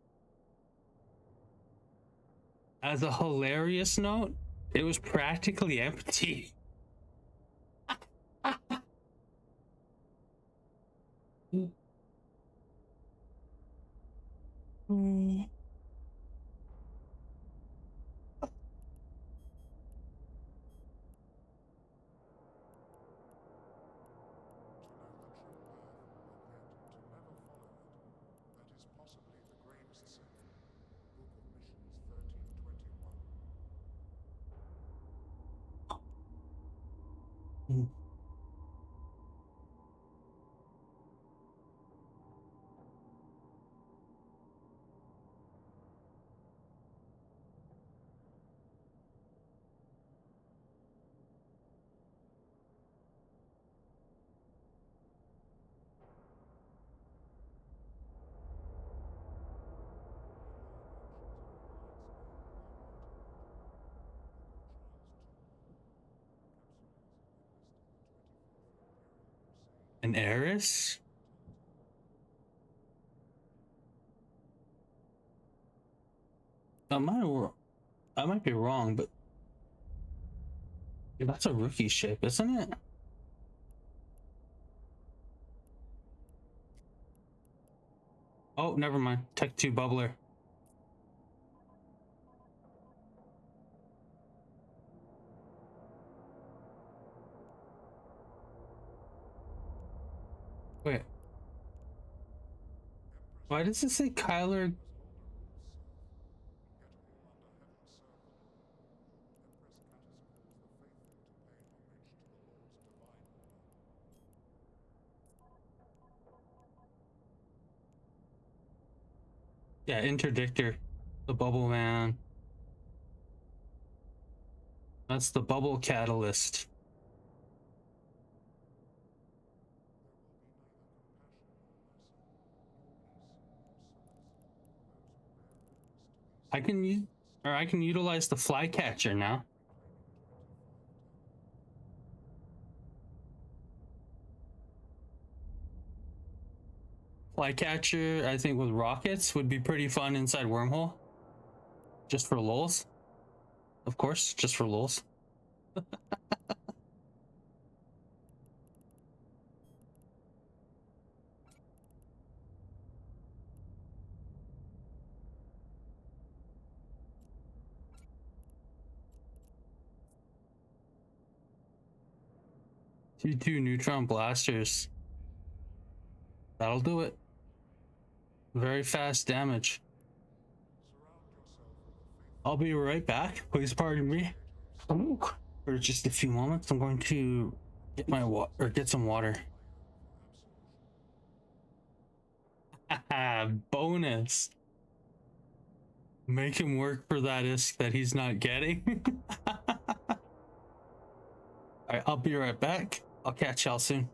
As a hilarious note, it was practically empty. An heiress? I might be wrong, but that's a rookie shape, isn't it? Oh, never mind. Tech 2 bubbler. Wait. Why does it say Kyler? Yeah, interdictor. The bubble man. That's the bubble catalyst. I can use, or I can utilize the flycatcher now. Flycatcher, I think with rockets would be pretty fun inside wormhole. Just for lulz. Of course, just for lulz. T2 neutron blasters. That'll do it. Very fast damage. I'll be right back. Please pardon me. For just a few moments, I'm going to get my get some water. Bonus. Make him work for that ISK that he's not getting. Alright, I'll be right back. I'll catch y'all soon.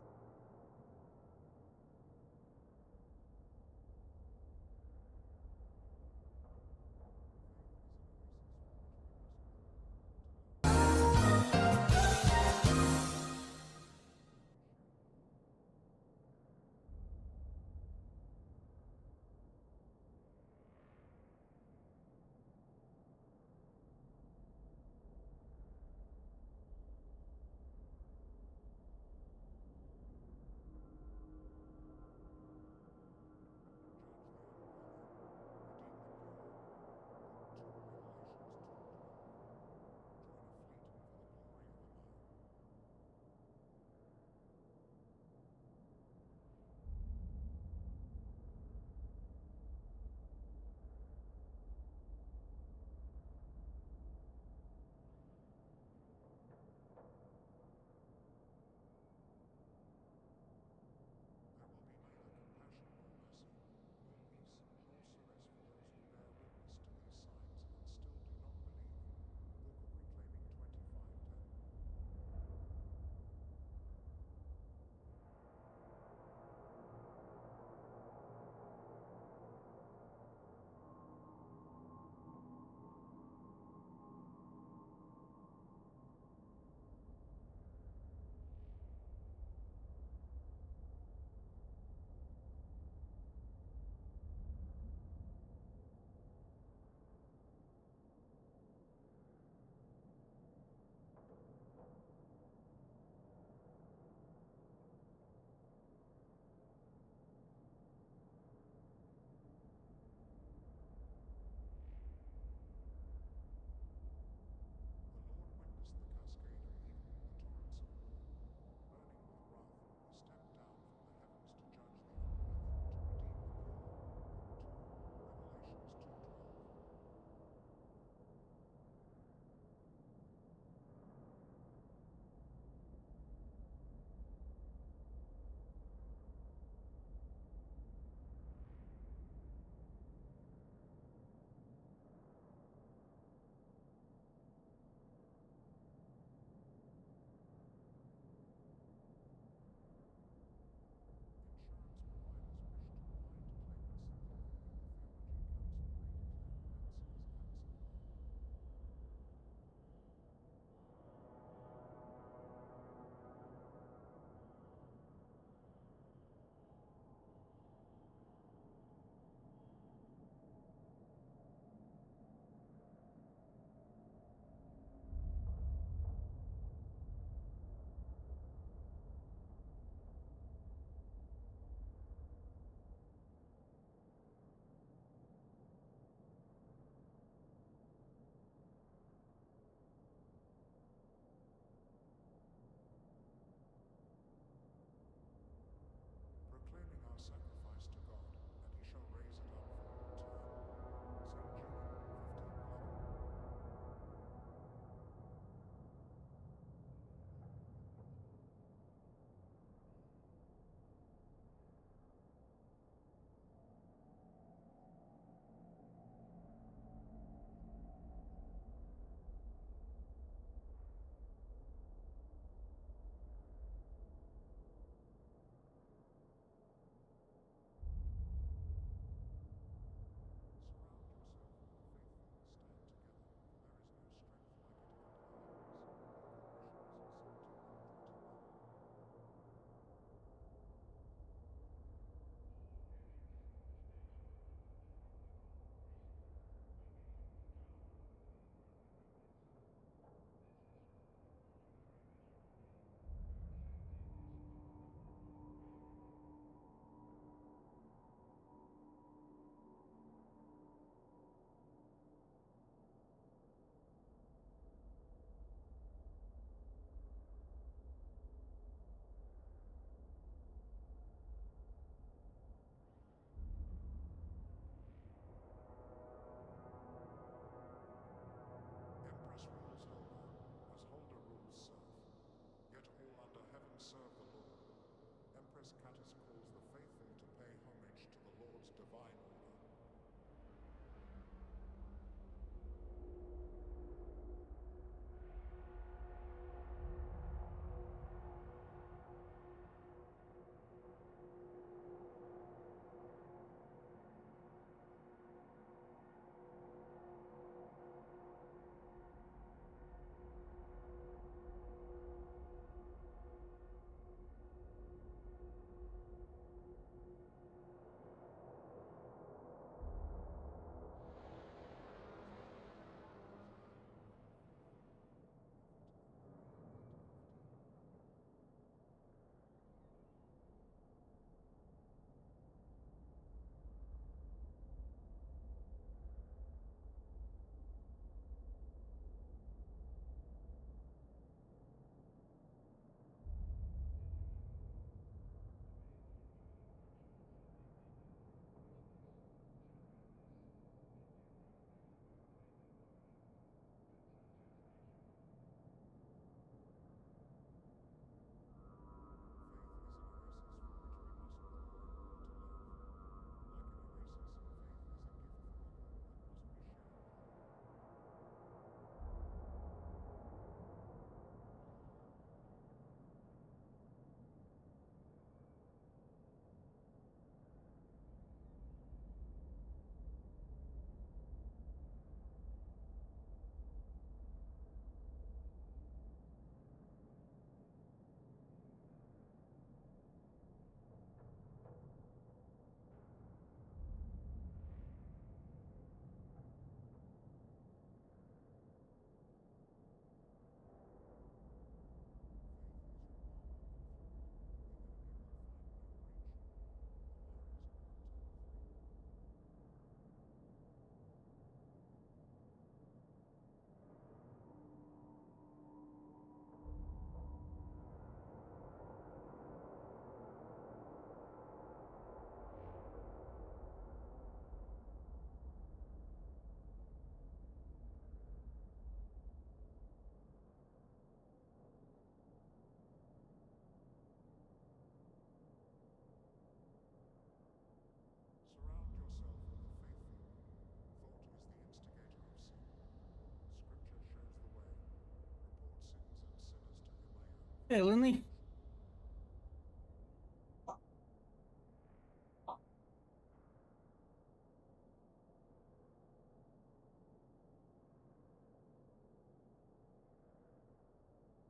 Hey, Lindley.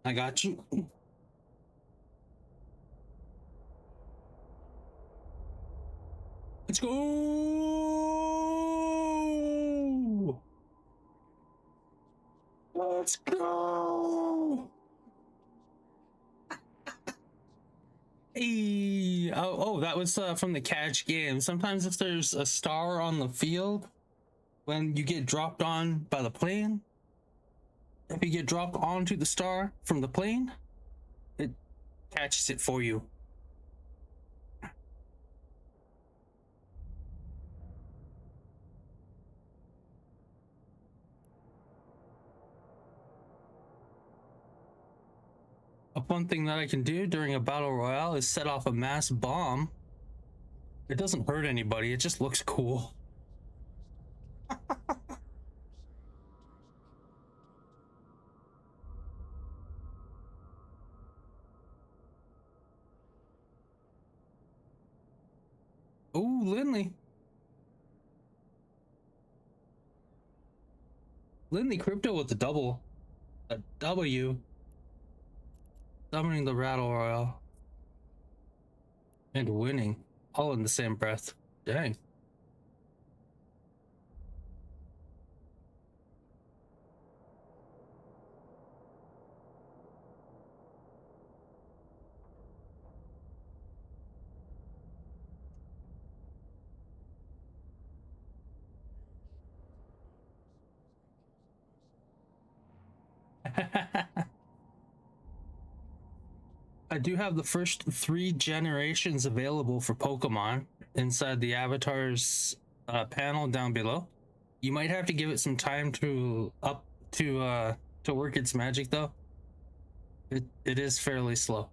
I got you. Let's go. Let's go. Hey. Oh, that was from the catch game. Sometimes if there's a star on the field, when you get dropped on by the plane, if you get dropped onto the star from the plane, it catches it for you. A fun thing that I can do during a battle royale is set off a mass bomb. It doesn't hurt anybody, it just looks cool. Ooh, Lindley. Lindley Crypto with the double. A W. Summoning the Battle Royale. And winning. All in the same breath. Dang. I do have the first 3 generations available for Pokemon inside the avatars panel down below. You might have to give it some time to work its magic though. It is fairly slow.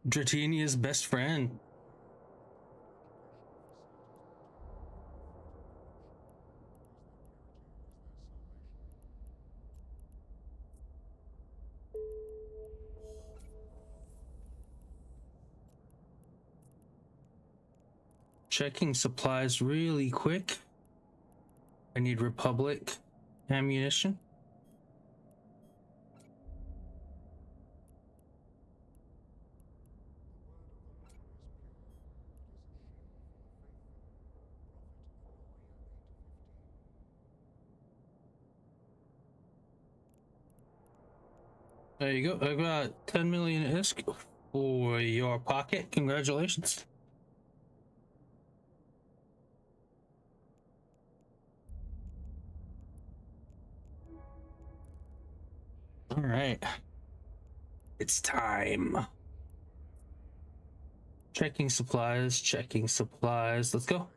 Dratinia's best friend. Checking supplies really quick. I need Republic ammunition. There you go. I got 10 million ISK for your pocket. Congratulations. All right. It's time. Checking supplies, checking supplies. Let's go.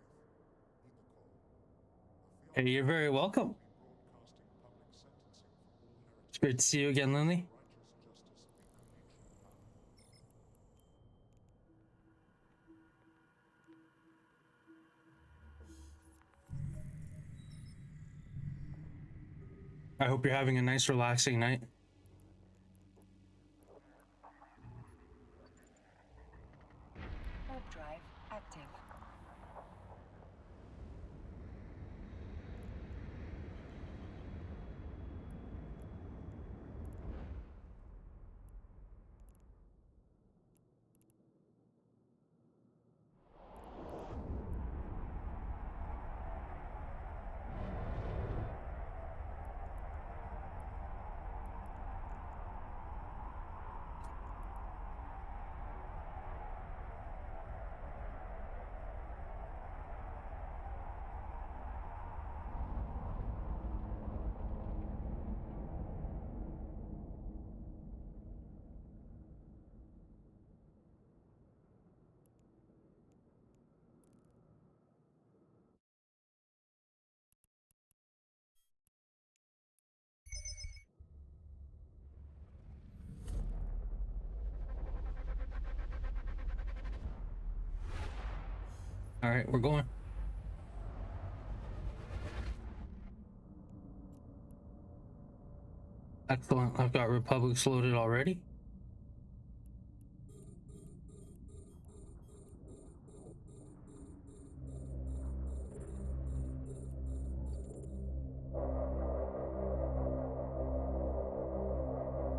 Hey, you're very welcome. It's great to see you again, Lindley. I hope you're having a nice, relaxing night. Warp drive active. All right, we're going. Excellent. I've got Republics loaded already.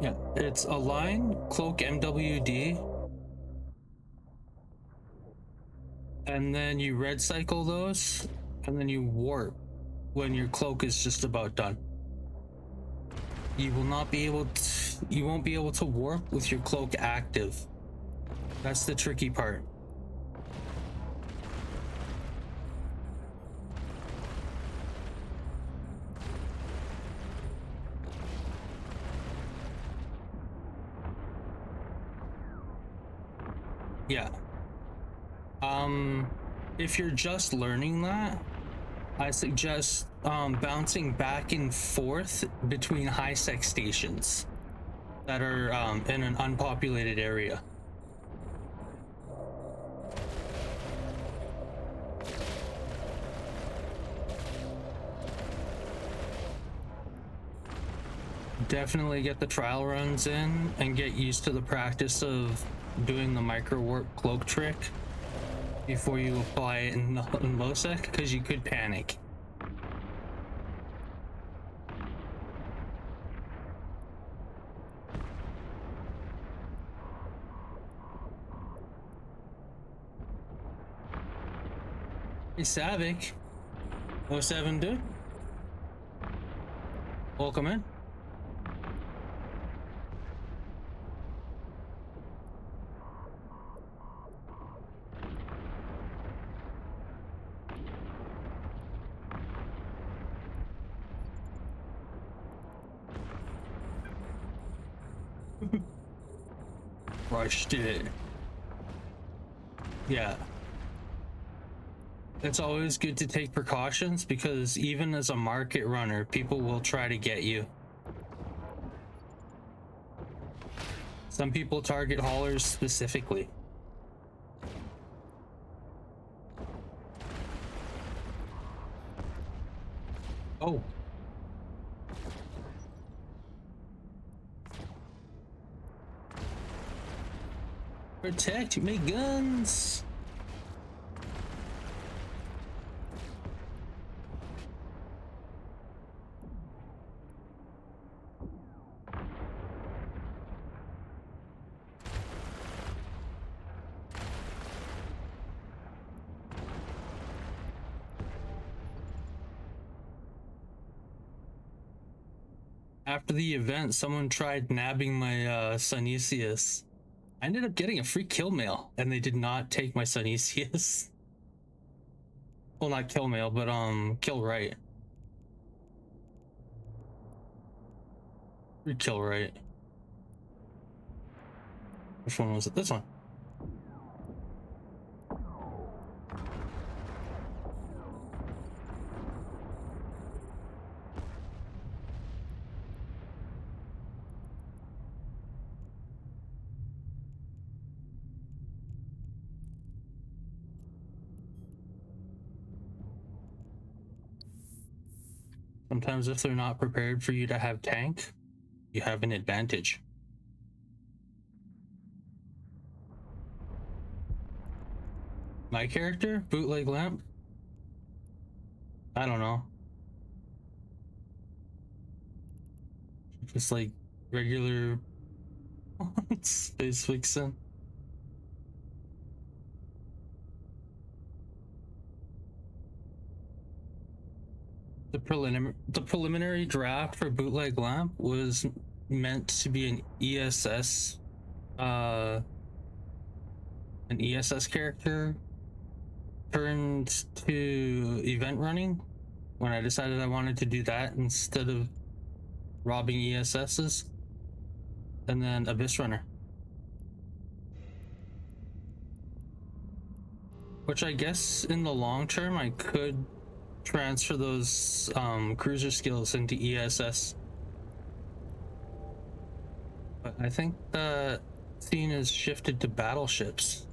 Yeah, it's Align, Cloak MWD, and then you red cycle those, and then you warp when your cloak is just about done. You will not be able to, you won't be able to warp with your cloak active. That's the tricky part. Yeah. If you're just learning that, I suggest bouncing back and forth between high sec stations that are in an unpopulated area. Definitely get the trial runs in and get used to the practice of doing the micro warp cloak trick before you apply it in low sec, because you could panic. Hey Savick, 07 dude, welcome in. Rushed it. Yeah. It's always good to take precautions, because even as a market runner, people will try to get you. Some people target haulers specifically. Oh. Protect me guns. After the event, someone tried nabbing my Sunesius. I ended up getting a free kill mail, and they did not take my Sunesius. Well, not kill mail, but kill right. Free kill right. Which one was it? This one. Sometimes if they're not prepared for you to have tank, you have an advantage. My character? Bootleg Lamp? I don't know. Just like regular Space Vixen. The preliminary draft for Bootleg Lamp was meant to be an ESS character turned to event running when I decided I wanted to do that instead of robbing ESSs, and then Abyss Runner, which I guess in the long term I could transfer those cruiser skills into ESS, but I think the scene has shifted to battleships.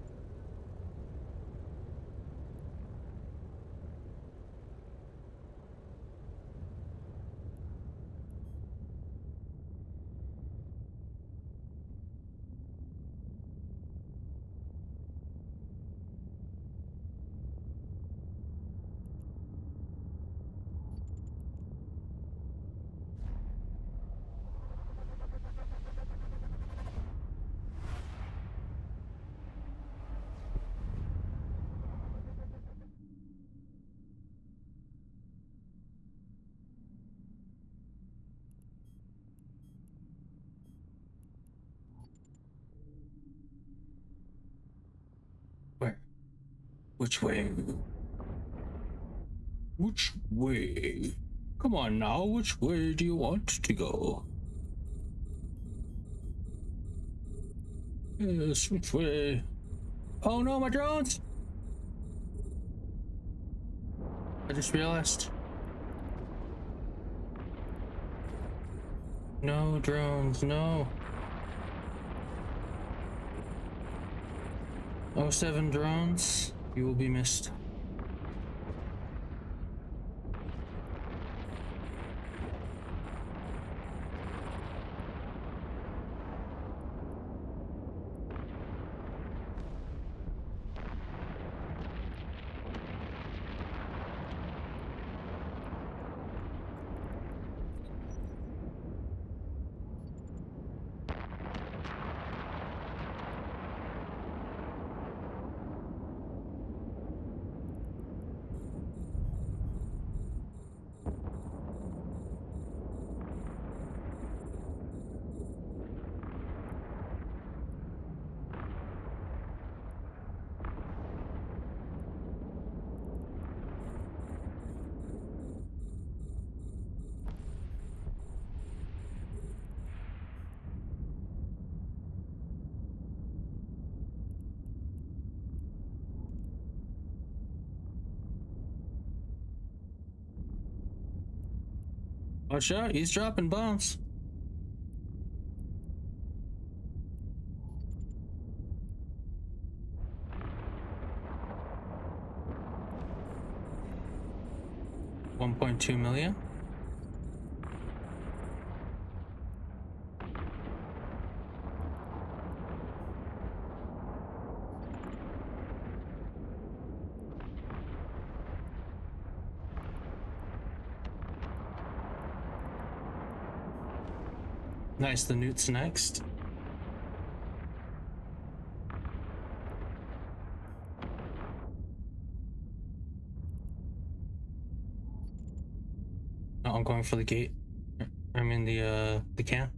Which way? Which way? Come on now, which way do you want to go? Yes, which way? Oh no, my drones! I just realized. No drones, no. 07 drones, you will be missed. Watch out, he's dropping bombs. $1.2 million. Nice, the newt's next. Oh, I'm going for the gate. I'm in the can.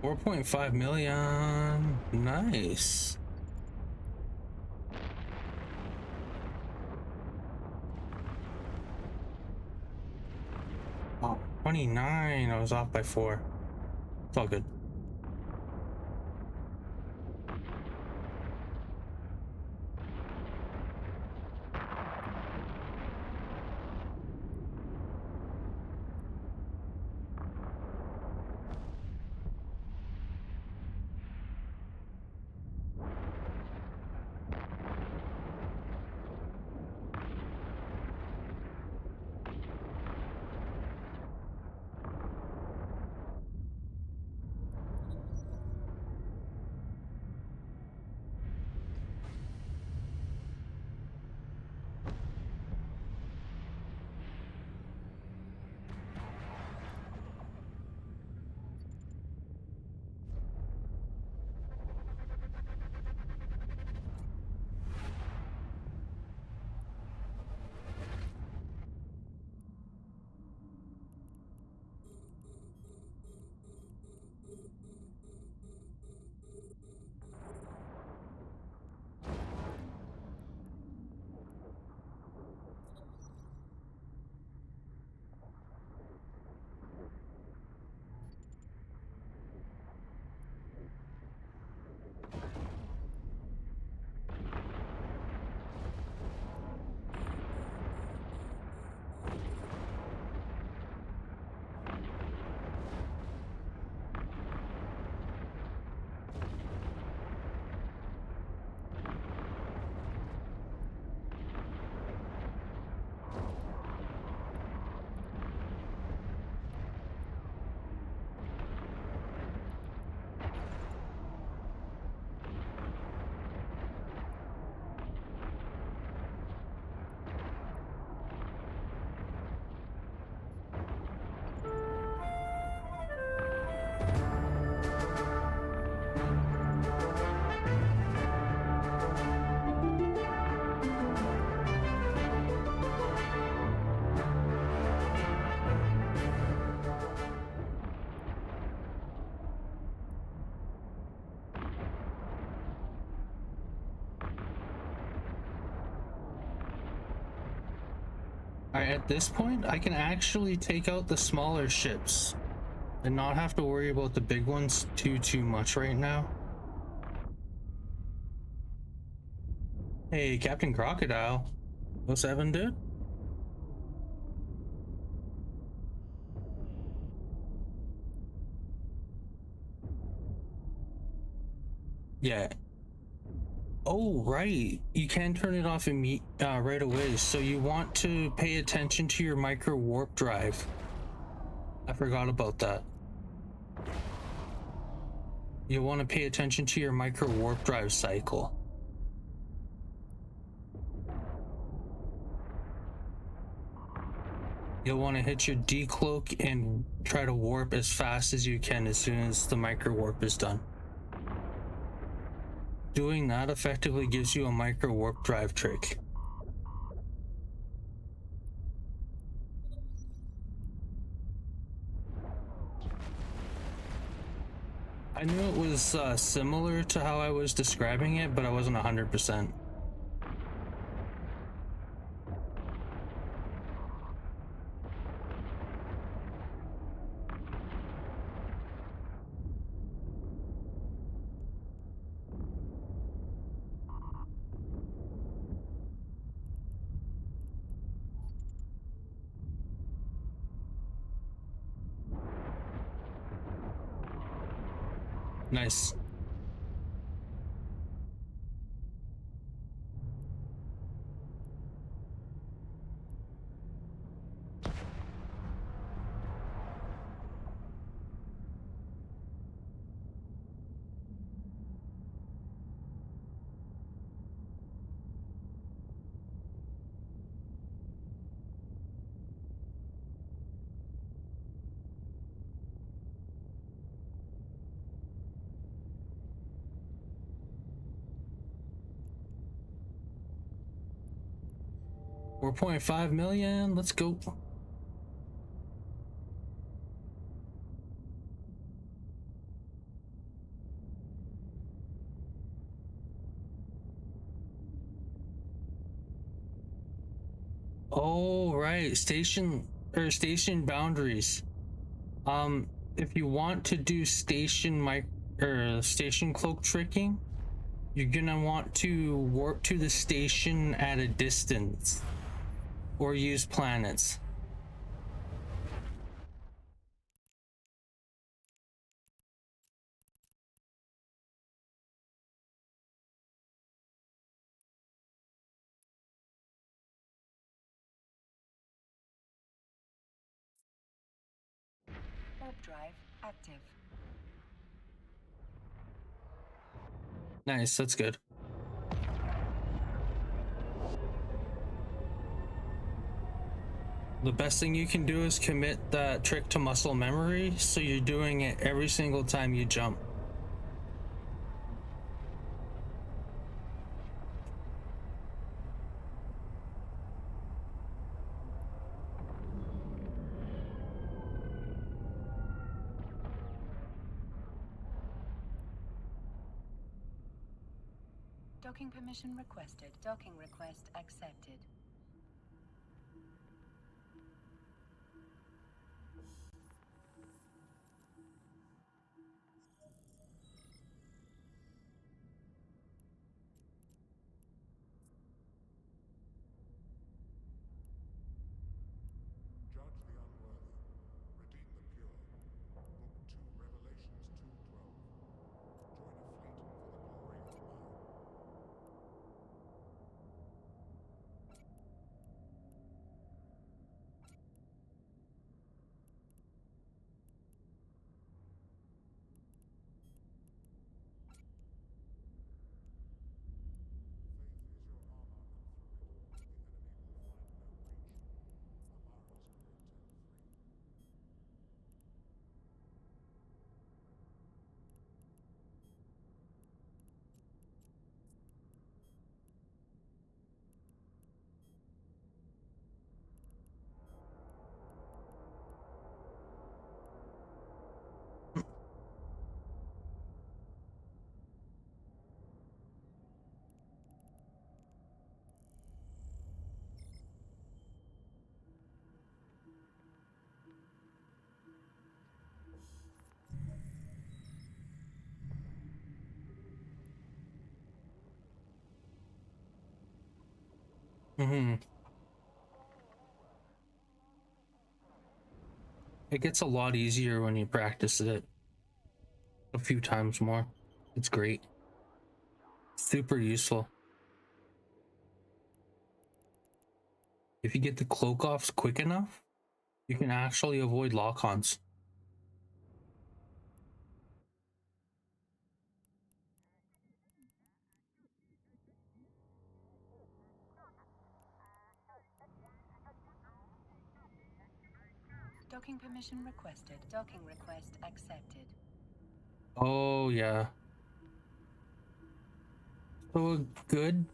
$4.5 million. Nice. Oh, 29. I was off by 4. It's all good. Alright, at this point, I can actually take out the smaller ships and not have to worry about the big ones too much right now. Hey, Captain Crocodile. What's Evan, dude? Yeah. Oh, right. You can turn it off right away. So you want to pay attention to your micro warp drive. I forgot about that. You want to pay attention to your micro warp drive cycle. You'll want to hit your decloak and try to warp as fast as you can as soon as the micro warp is done. Doing that effectively gives you a micro warp drive trick. I knew it was similar to how I was describing it, but I wasn't 100%. Nice. $4.5 million. Let's go. Oh, right. Station boundaries. If you want to do station cloak tricking, you're gonna want to warp to the station at a distance or use planets. Warp drive active. Nice, that's good. The best thing you can do is commit that trick to muscle memory, so you're doing it every single time you jump. Docking permission requested. Docking request accepted. Judge the unworthy, redeem the pure. Book 2, Revelations 2:12. Join a fleet for the glory of man. Mm-hmm. It gets a lot easier when you practice it a few times more. It's great. Super useful. If you get the cloak off quick enough, you can actually avoid lock-ons. Docking permission requested. Docking request accepted. Oh yeah. So a good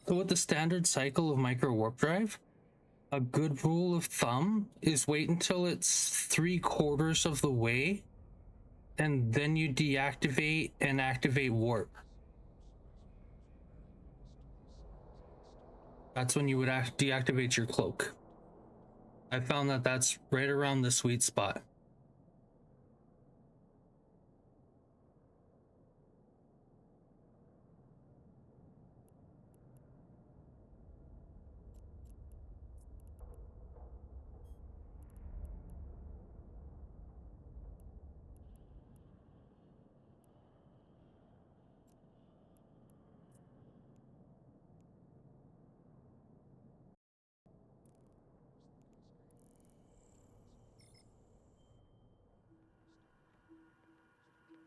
So with the standard cycle of micro warp drive, a good rule of thumb is wait until it's 3/4 of the way, and then you deactivate and activate warp. That's when you would deactivate your cloak. I found that that's right around the sweet spot.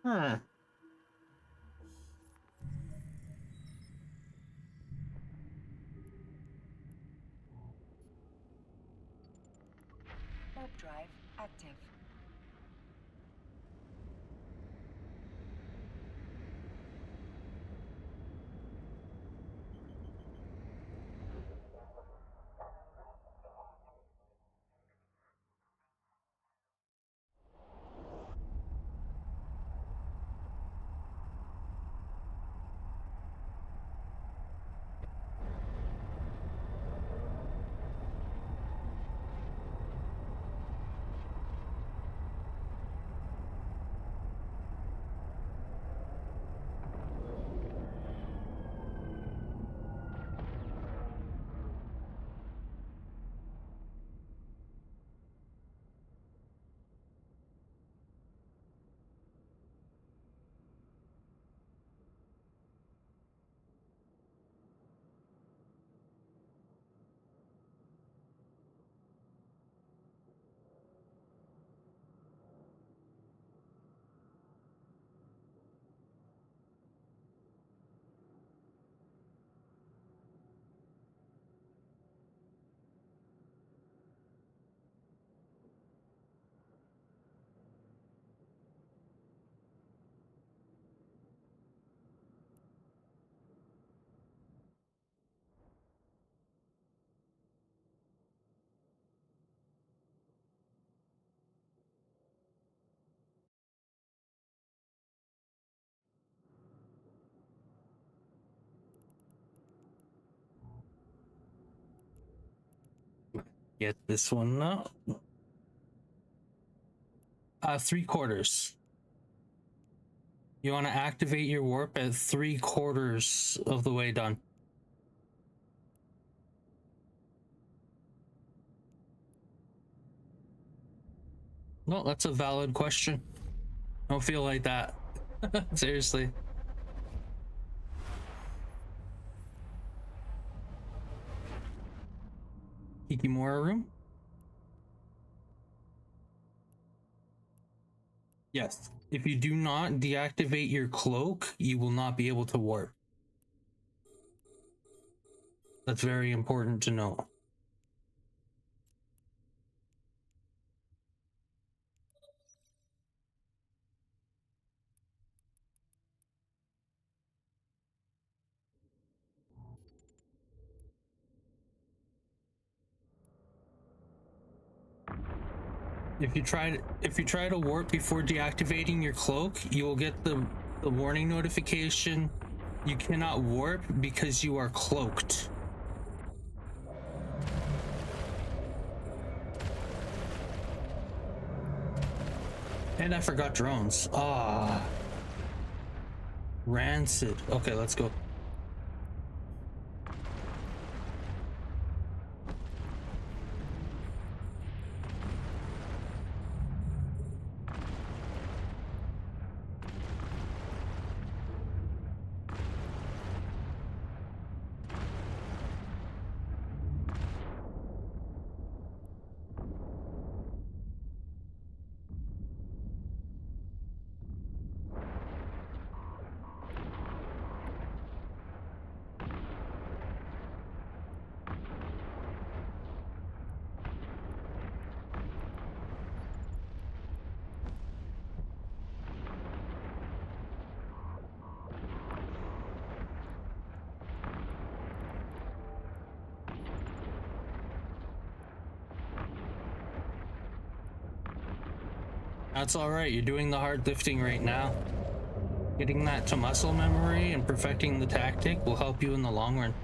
Huh. Warp drive active. Get this one up. 3/4. You want to activate your warp at 3/4 of the way done. No, that's a valid question. Don't feel like that. Seriously. Hikimura room? Yes. If you do not deactivate your cloak, you will not be able to warp. That's very important to know. If you try to warp before deactivating your cloak, you will get the warning notification. You cannot warp because you are cloaked. And I forgot drones. Ah. Rancid. Okay, let's go. That's all right. You're doing the hard lifting right now. Getting that to muscle memory and perfecting the tactic will help you in the long run.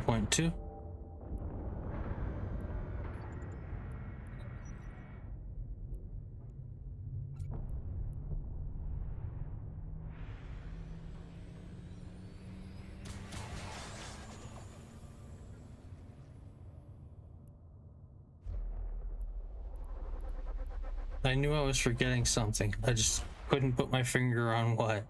Point two. I knew I was forgetting something. I just couldn't put my finger on what.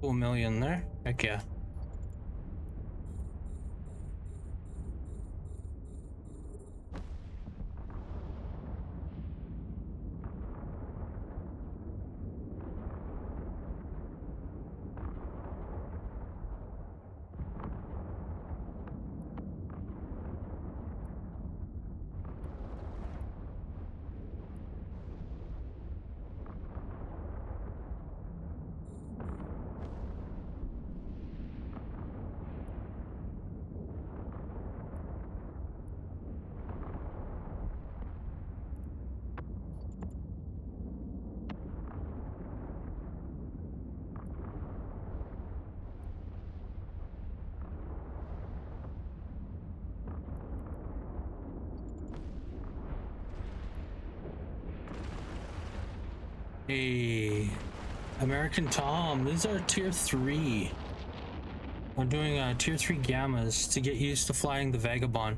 Cool million there. Heck yeah. Hey, American Tom, these are tier 3. I'm doing tier 3 gammas to get used to flying the Vagabond.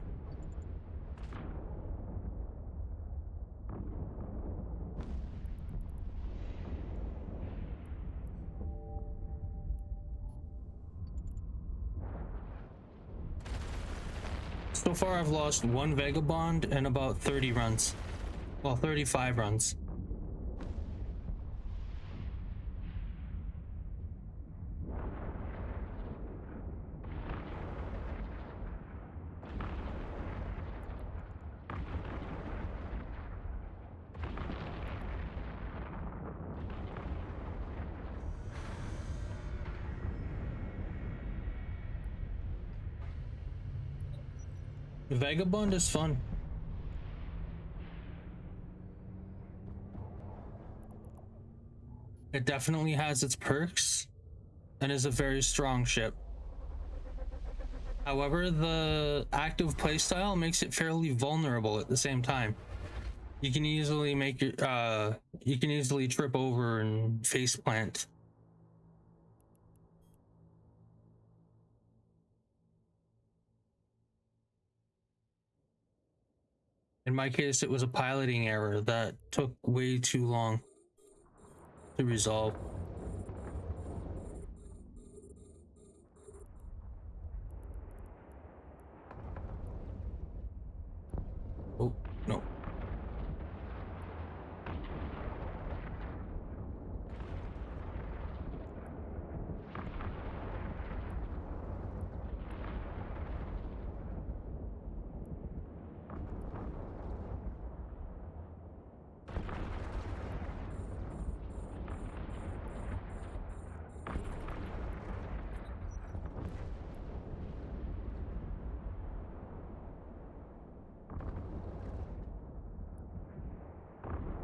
So far, I've lost one Vagabond and about 30 runs. Well, 35 runs. Vagabond is fun. It definitely has its perks and is a very strong ship. However, the active playstyle makes it fairly vulnerable at the same time. You can easily make your you can easily trip over and face plant. In my case, it was a piloting error that took way too long to resolve. Oh, no.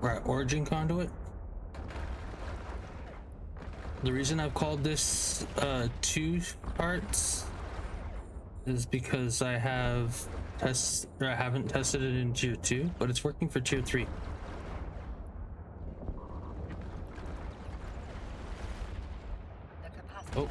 Right, origin conduit. The reason I've called this 2 parts is because I haven't tested it in tier 2, but it's working for tier 3. The capacitor Oh.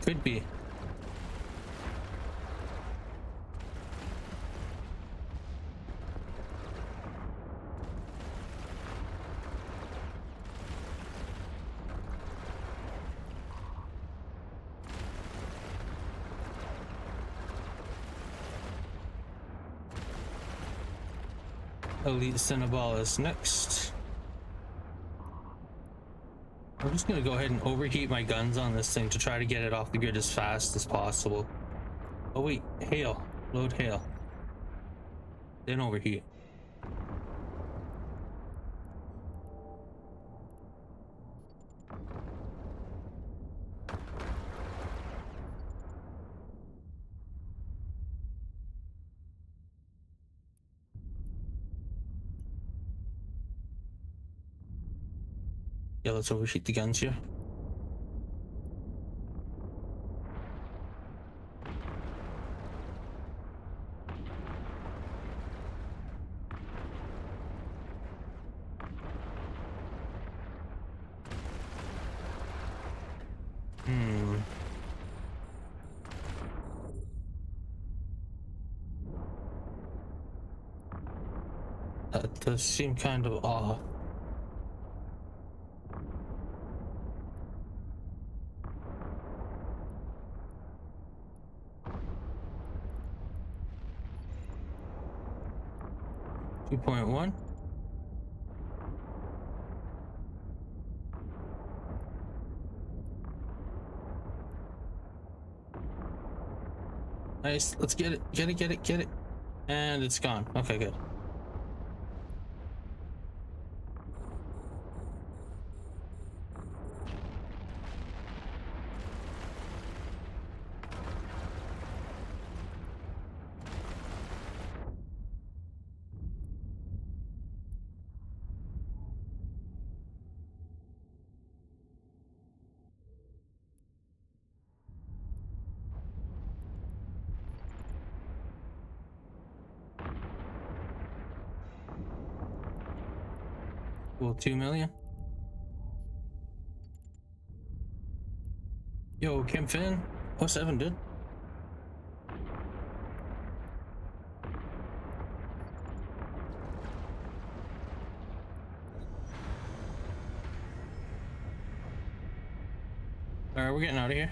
is empty. It could be. Elite Cinnaball is next. I'm just gonna go ahead and overheat my guns on this thing to try to get it off the grid as fast as possible. Oh wait, hail. Load hail. Then overheat. Yeah, let's overheat the guns here. That does seem kind of off. .1. Nice. Let's get it. Get it. Get it. Get it. And it's gone. Okay, good. Well, 2 million. Yo, Kim Finn. Oh, 7 did. Alright, we're getting out of here.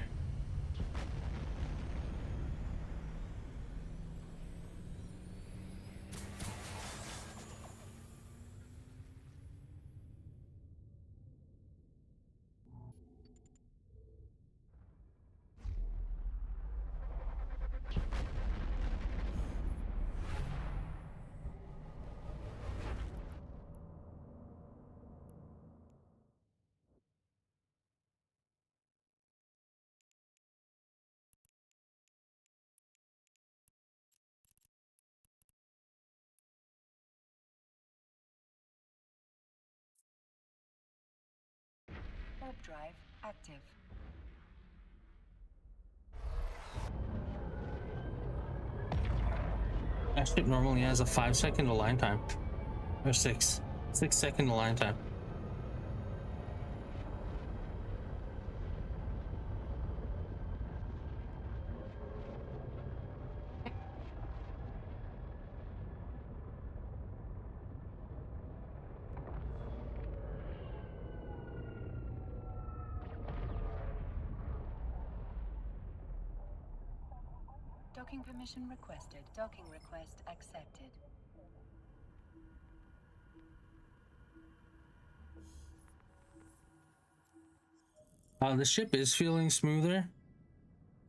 Warp drive active. That ship normally has a 5-second align time. Or 6-second align time. Docking permission requested. Docking request accepted. The ship is feeling smoother.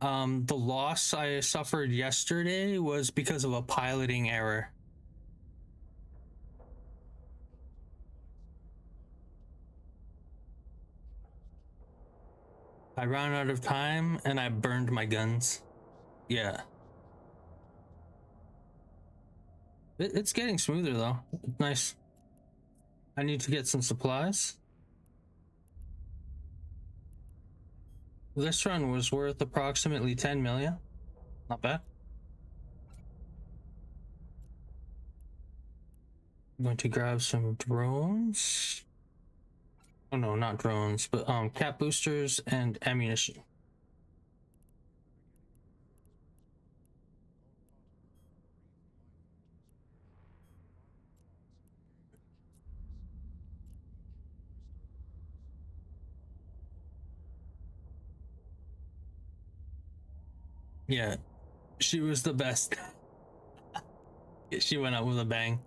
The loss I suffered yesterday was because of a piloting error. I ran out of time and I burned my guns. Yeah. It's getting smoother though. Nice. I need to get some supplies. This run was worth approximately 10 million. Not bad. I'm going to grab some drones. Oh no, not drones, but cap boosters and ammunition. Yeah, she was the best. She went out with a bang.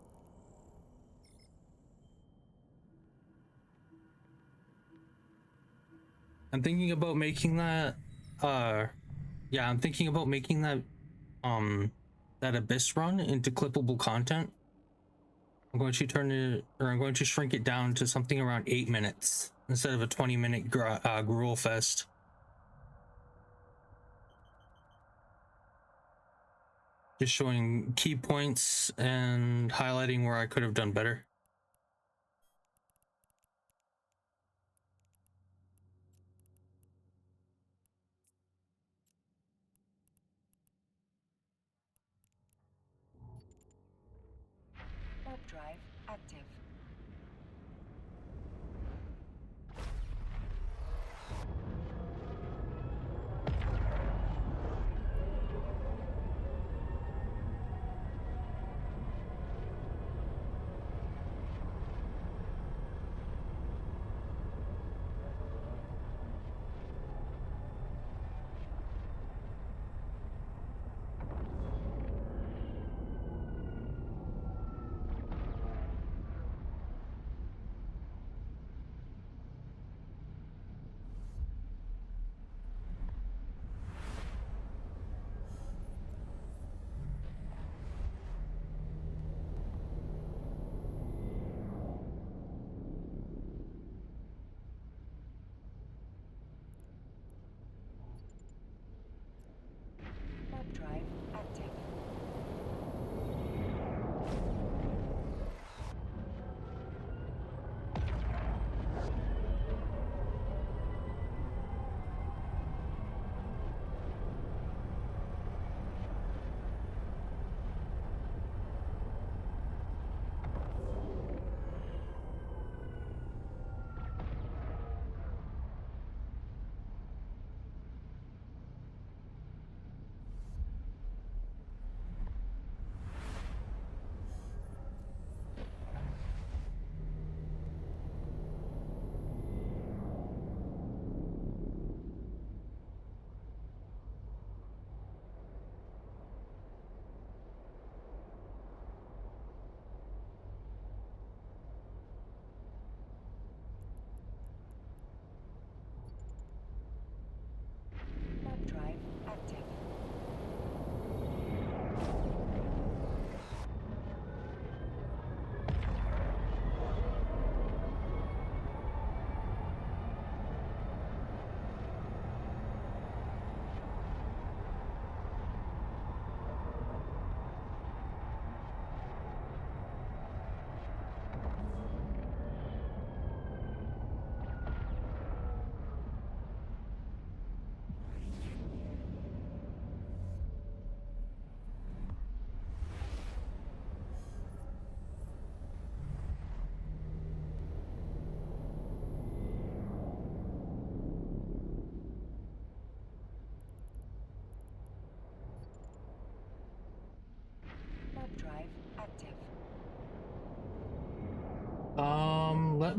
I'm thinking about making that yeah, I'm thinking about making that that abyss run into clippable content. I'm going to turn it, or I'm going to shrink it down to something around 8 minutes instead of a 20-minute gruel fest. Just showing key points and highlighting where I could have done better. Warp drive active.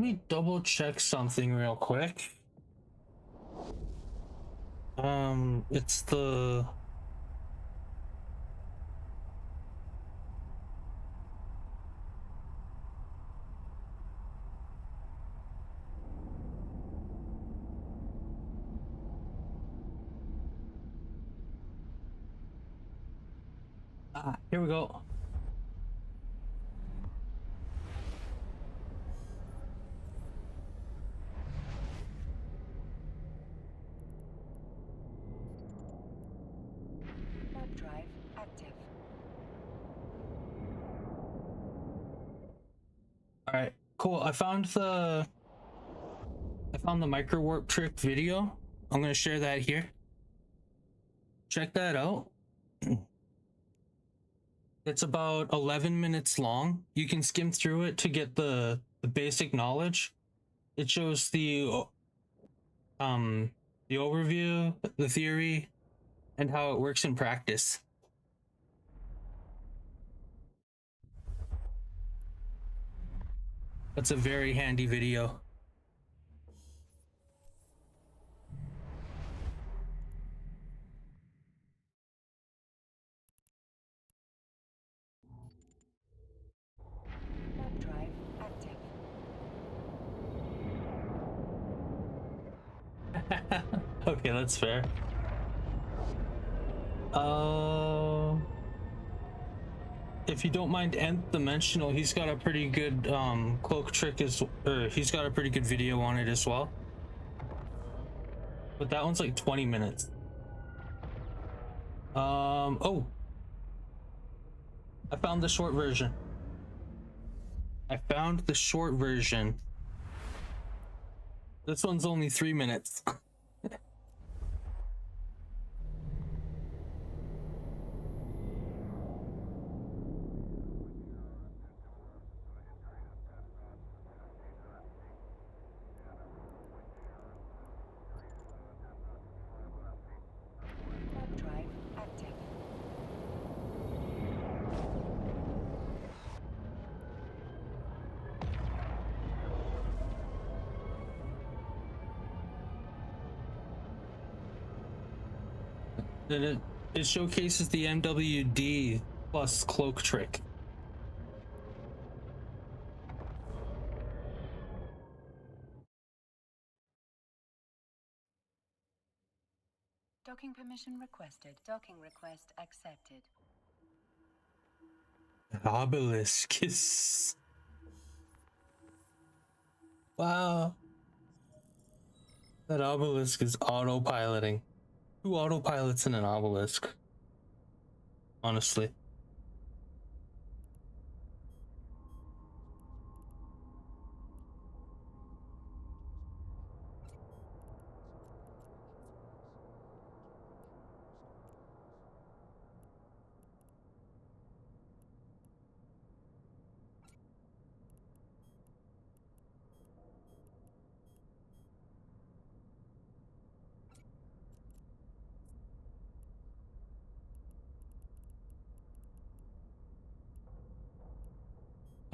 me double check something real quick. It's the here we go. Warp drive active. All right, cool. I found the micro warp trick video. I'm gonna share that here. Check that out. It's about 11 minutes long. You can skim through it to get the basic knowledge. It shows the overview, the theory, and how it works in practice. That's a very handy video. Warp drive active. Okay, that's fair. If you don't mind Nth Dimensional, he's got a pretty good cloak trick he's got a pretty good video on it as well. But that one's like 20 minutes. Oh. I found the short version. This one's only 3 minutes. Warp drive active. Then it showcases the MWD plus cloak trick. Docking permission requested. Docking request accepted. Obelisk is... Wow. That obelisk is autopiloting. Who autopilots in an obelisk? Honestly.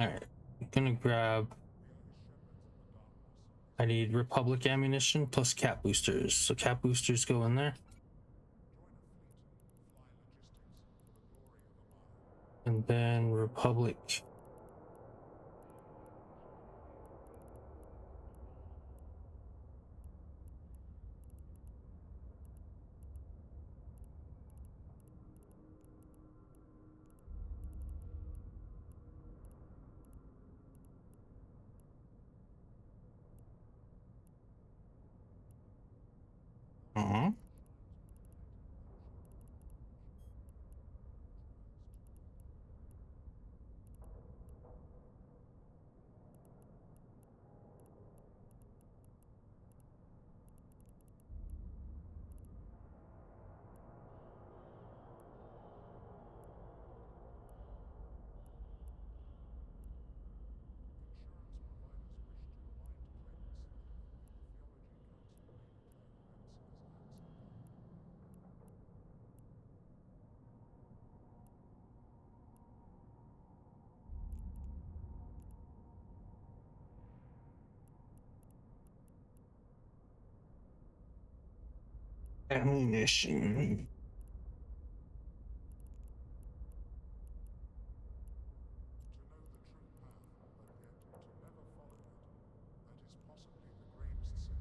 Alright, I'm gonna grab... I need Republic ammunition plus cap boosters. So cap boosters go in there. And then Republic. Uh-huh. Ammunition. To know the true path, but yet to never follow it, that is possibly the gravest sin.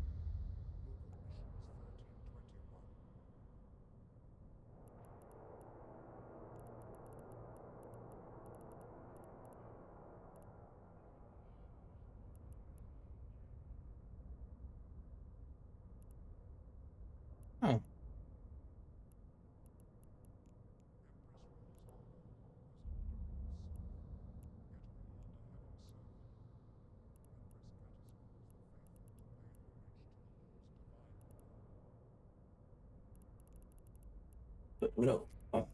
Book of Missions 1321. Oh. No. Oh.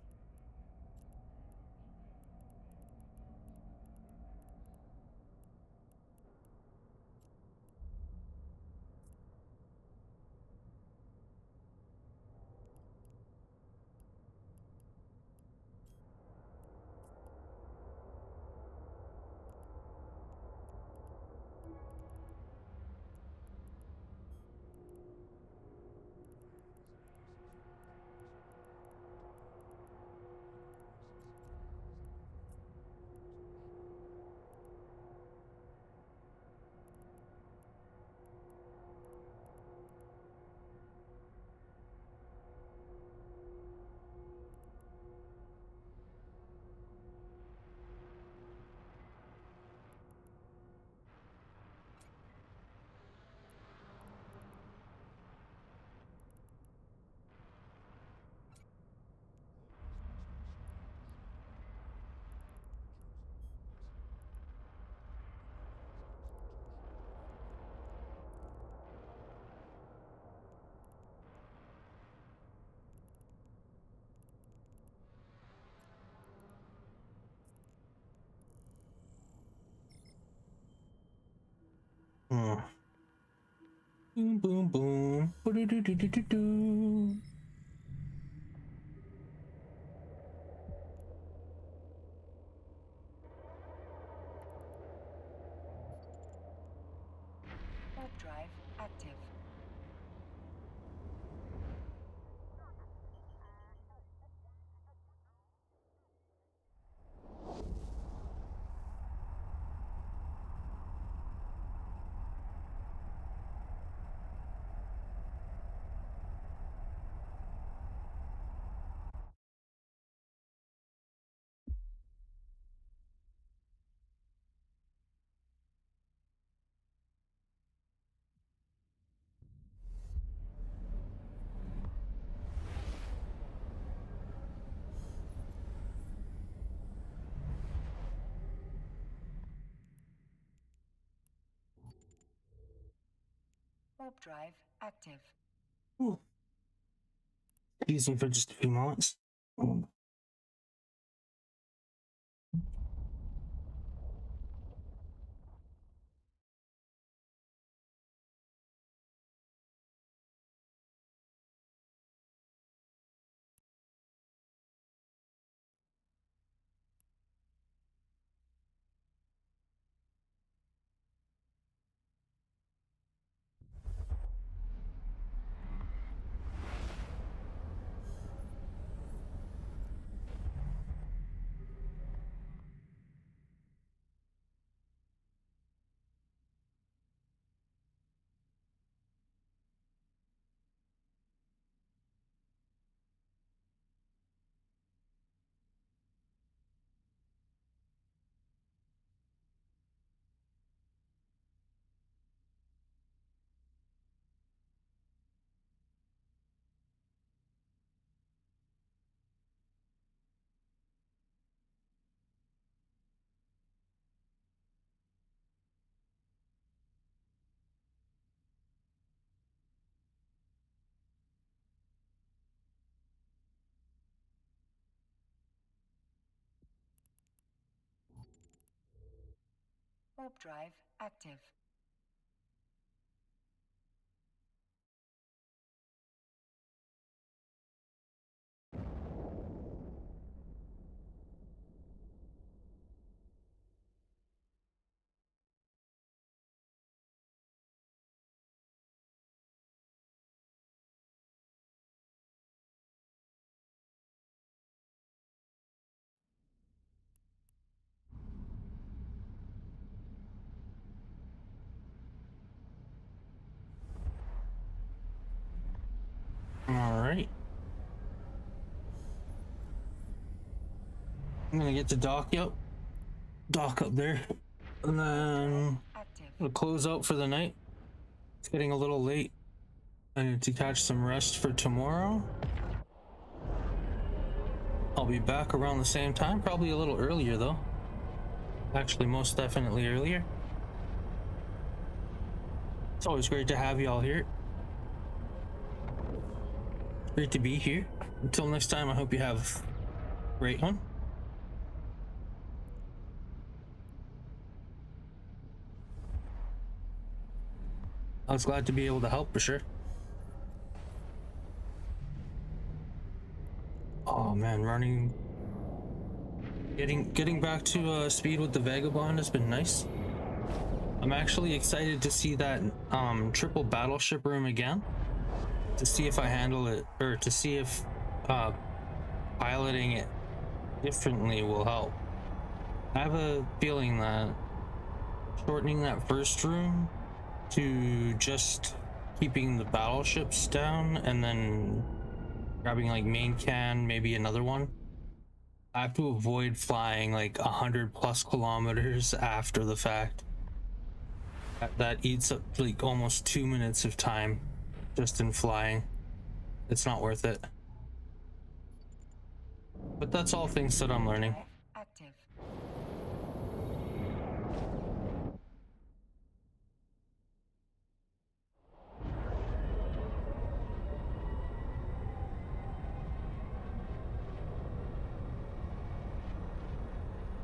Hmm. Boom, boom, boom. Ba-do-do-do-do-do-do. Warp drive active. Warp drive active. Ooh. Easy for just a few moments. Warp drive active. All right. I'm gonna get to dock up there, and then Active. we'll close out for the night. It's getting a little late. I need to catch some rest for tomorrow. I'll be back around the same time, probably a little earlier though. Actually, most definitely earlier. It's always great to have you all here. Great to be here. Until next time, I hope you have a great one. I was glad to be able to help for sure. Oh man, getting back to speed with the Vagabond has been nice. I'm actually excited to see that triple battleship room again, to see if I handle it, or to see if piloting it differently will help. I have a feeling that shortening that first room to just keeping the battleships down and then grabbing like main can, maybe another one. I have to avoid flying like 100+ kilometers after the fact. That eats up like almost 2 minutes of time just in flying. It's not worth it. But that's all things that I'm learning. Active.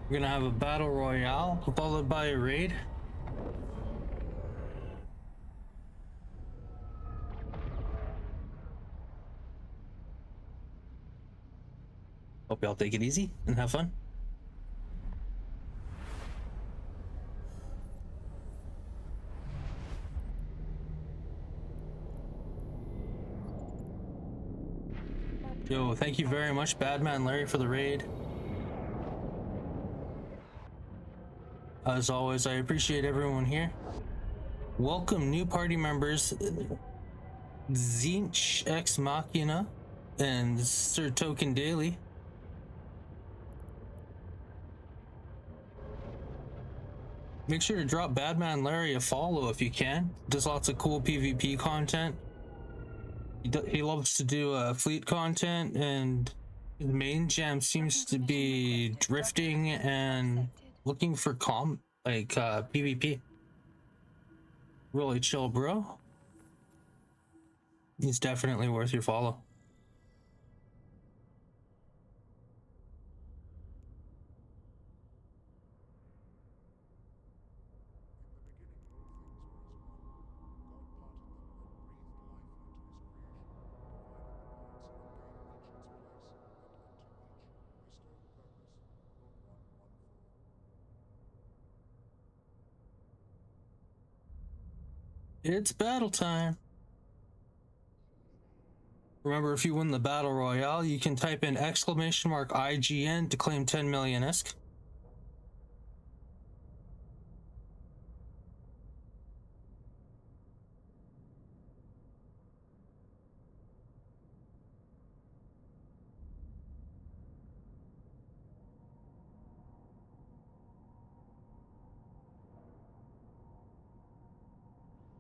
We're gonna have a battle royale followed by a raid. Hope y'all take it easy and have fun. Yo, thank you very much, Badman Larry, for the raid. As always, I appreciate everyone here. Welcome new party members, Zinch Ex Machina and Sir Token Daily. Make sure to drop Badman Larry a follow if you can. Does lots of cool PvP content. He loves to do fleet content, and his main jam seems to be drifting and looking for PvP. Really chill, bro. He's definitely worth your follow. It's battle time. Remember, if you win the battle royale, you can type in !IGN to claim 10 million ISK.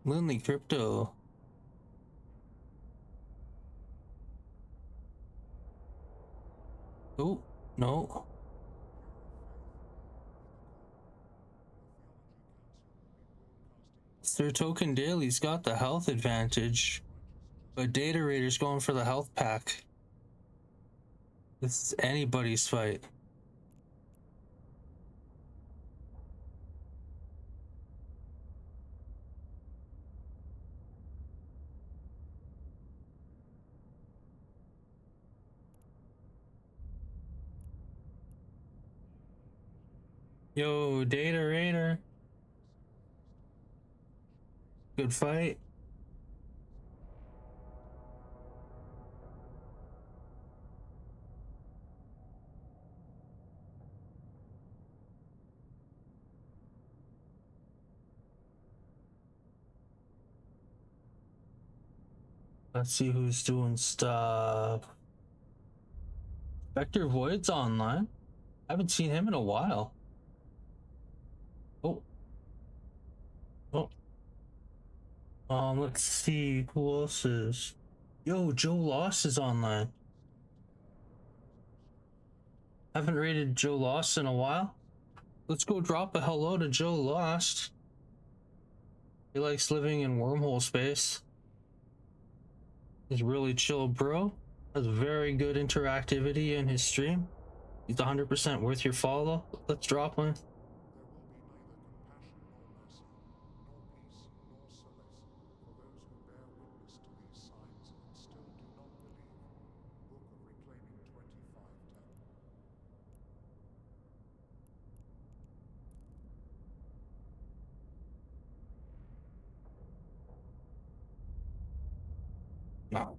Moonly Crypto. Oh, no. Sir Token Daily's got the health advantage, but Data Raider's going for the health pack. This is anybody's fight. Yo, Data Raider. Good fight. Let's see who's doing stuff. Vector Void's online. I haven't seen him in a while. Oh. Oh. Let's see who else is. Yo, Joe Lost is online. Haven't rated Joe Lost in a while. Let's go drop a hello to Joe Lost. He likes living in wormhole space. He's really chill, bro. Has very good interactivity in his stream. He's 100% worth your follow. Let's drop one. There will be neither compassion nor mercy for those who bear witness to these signs and still do not believe. Book of Reclaiming 2510. No.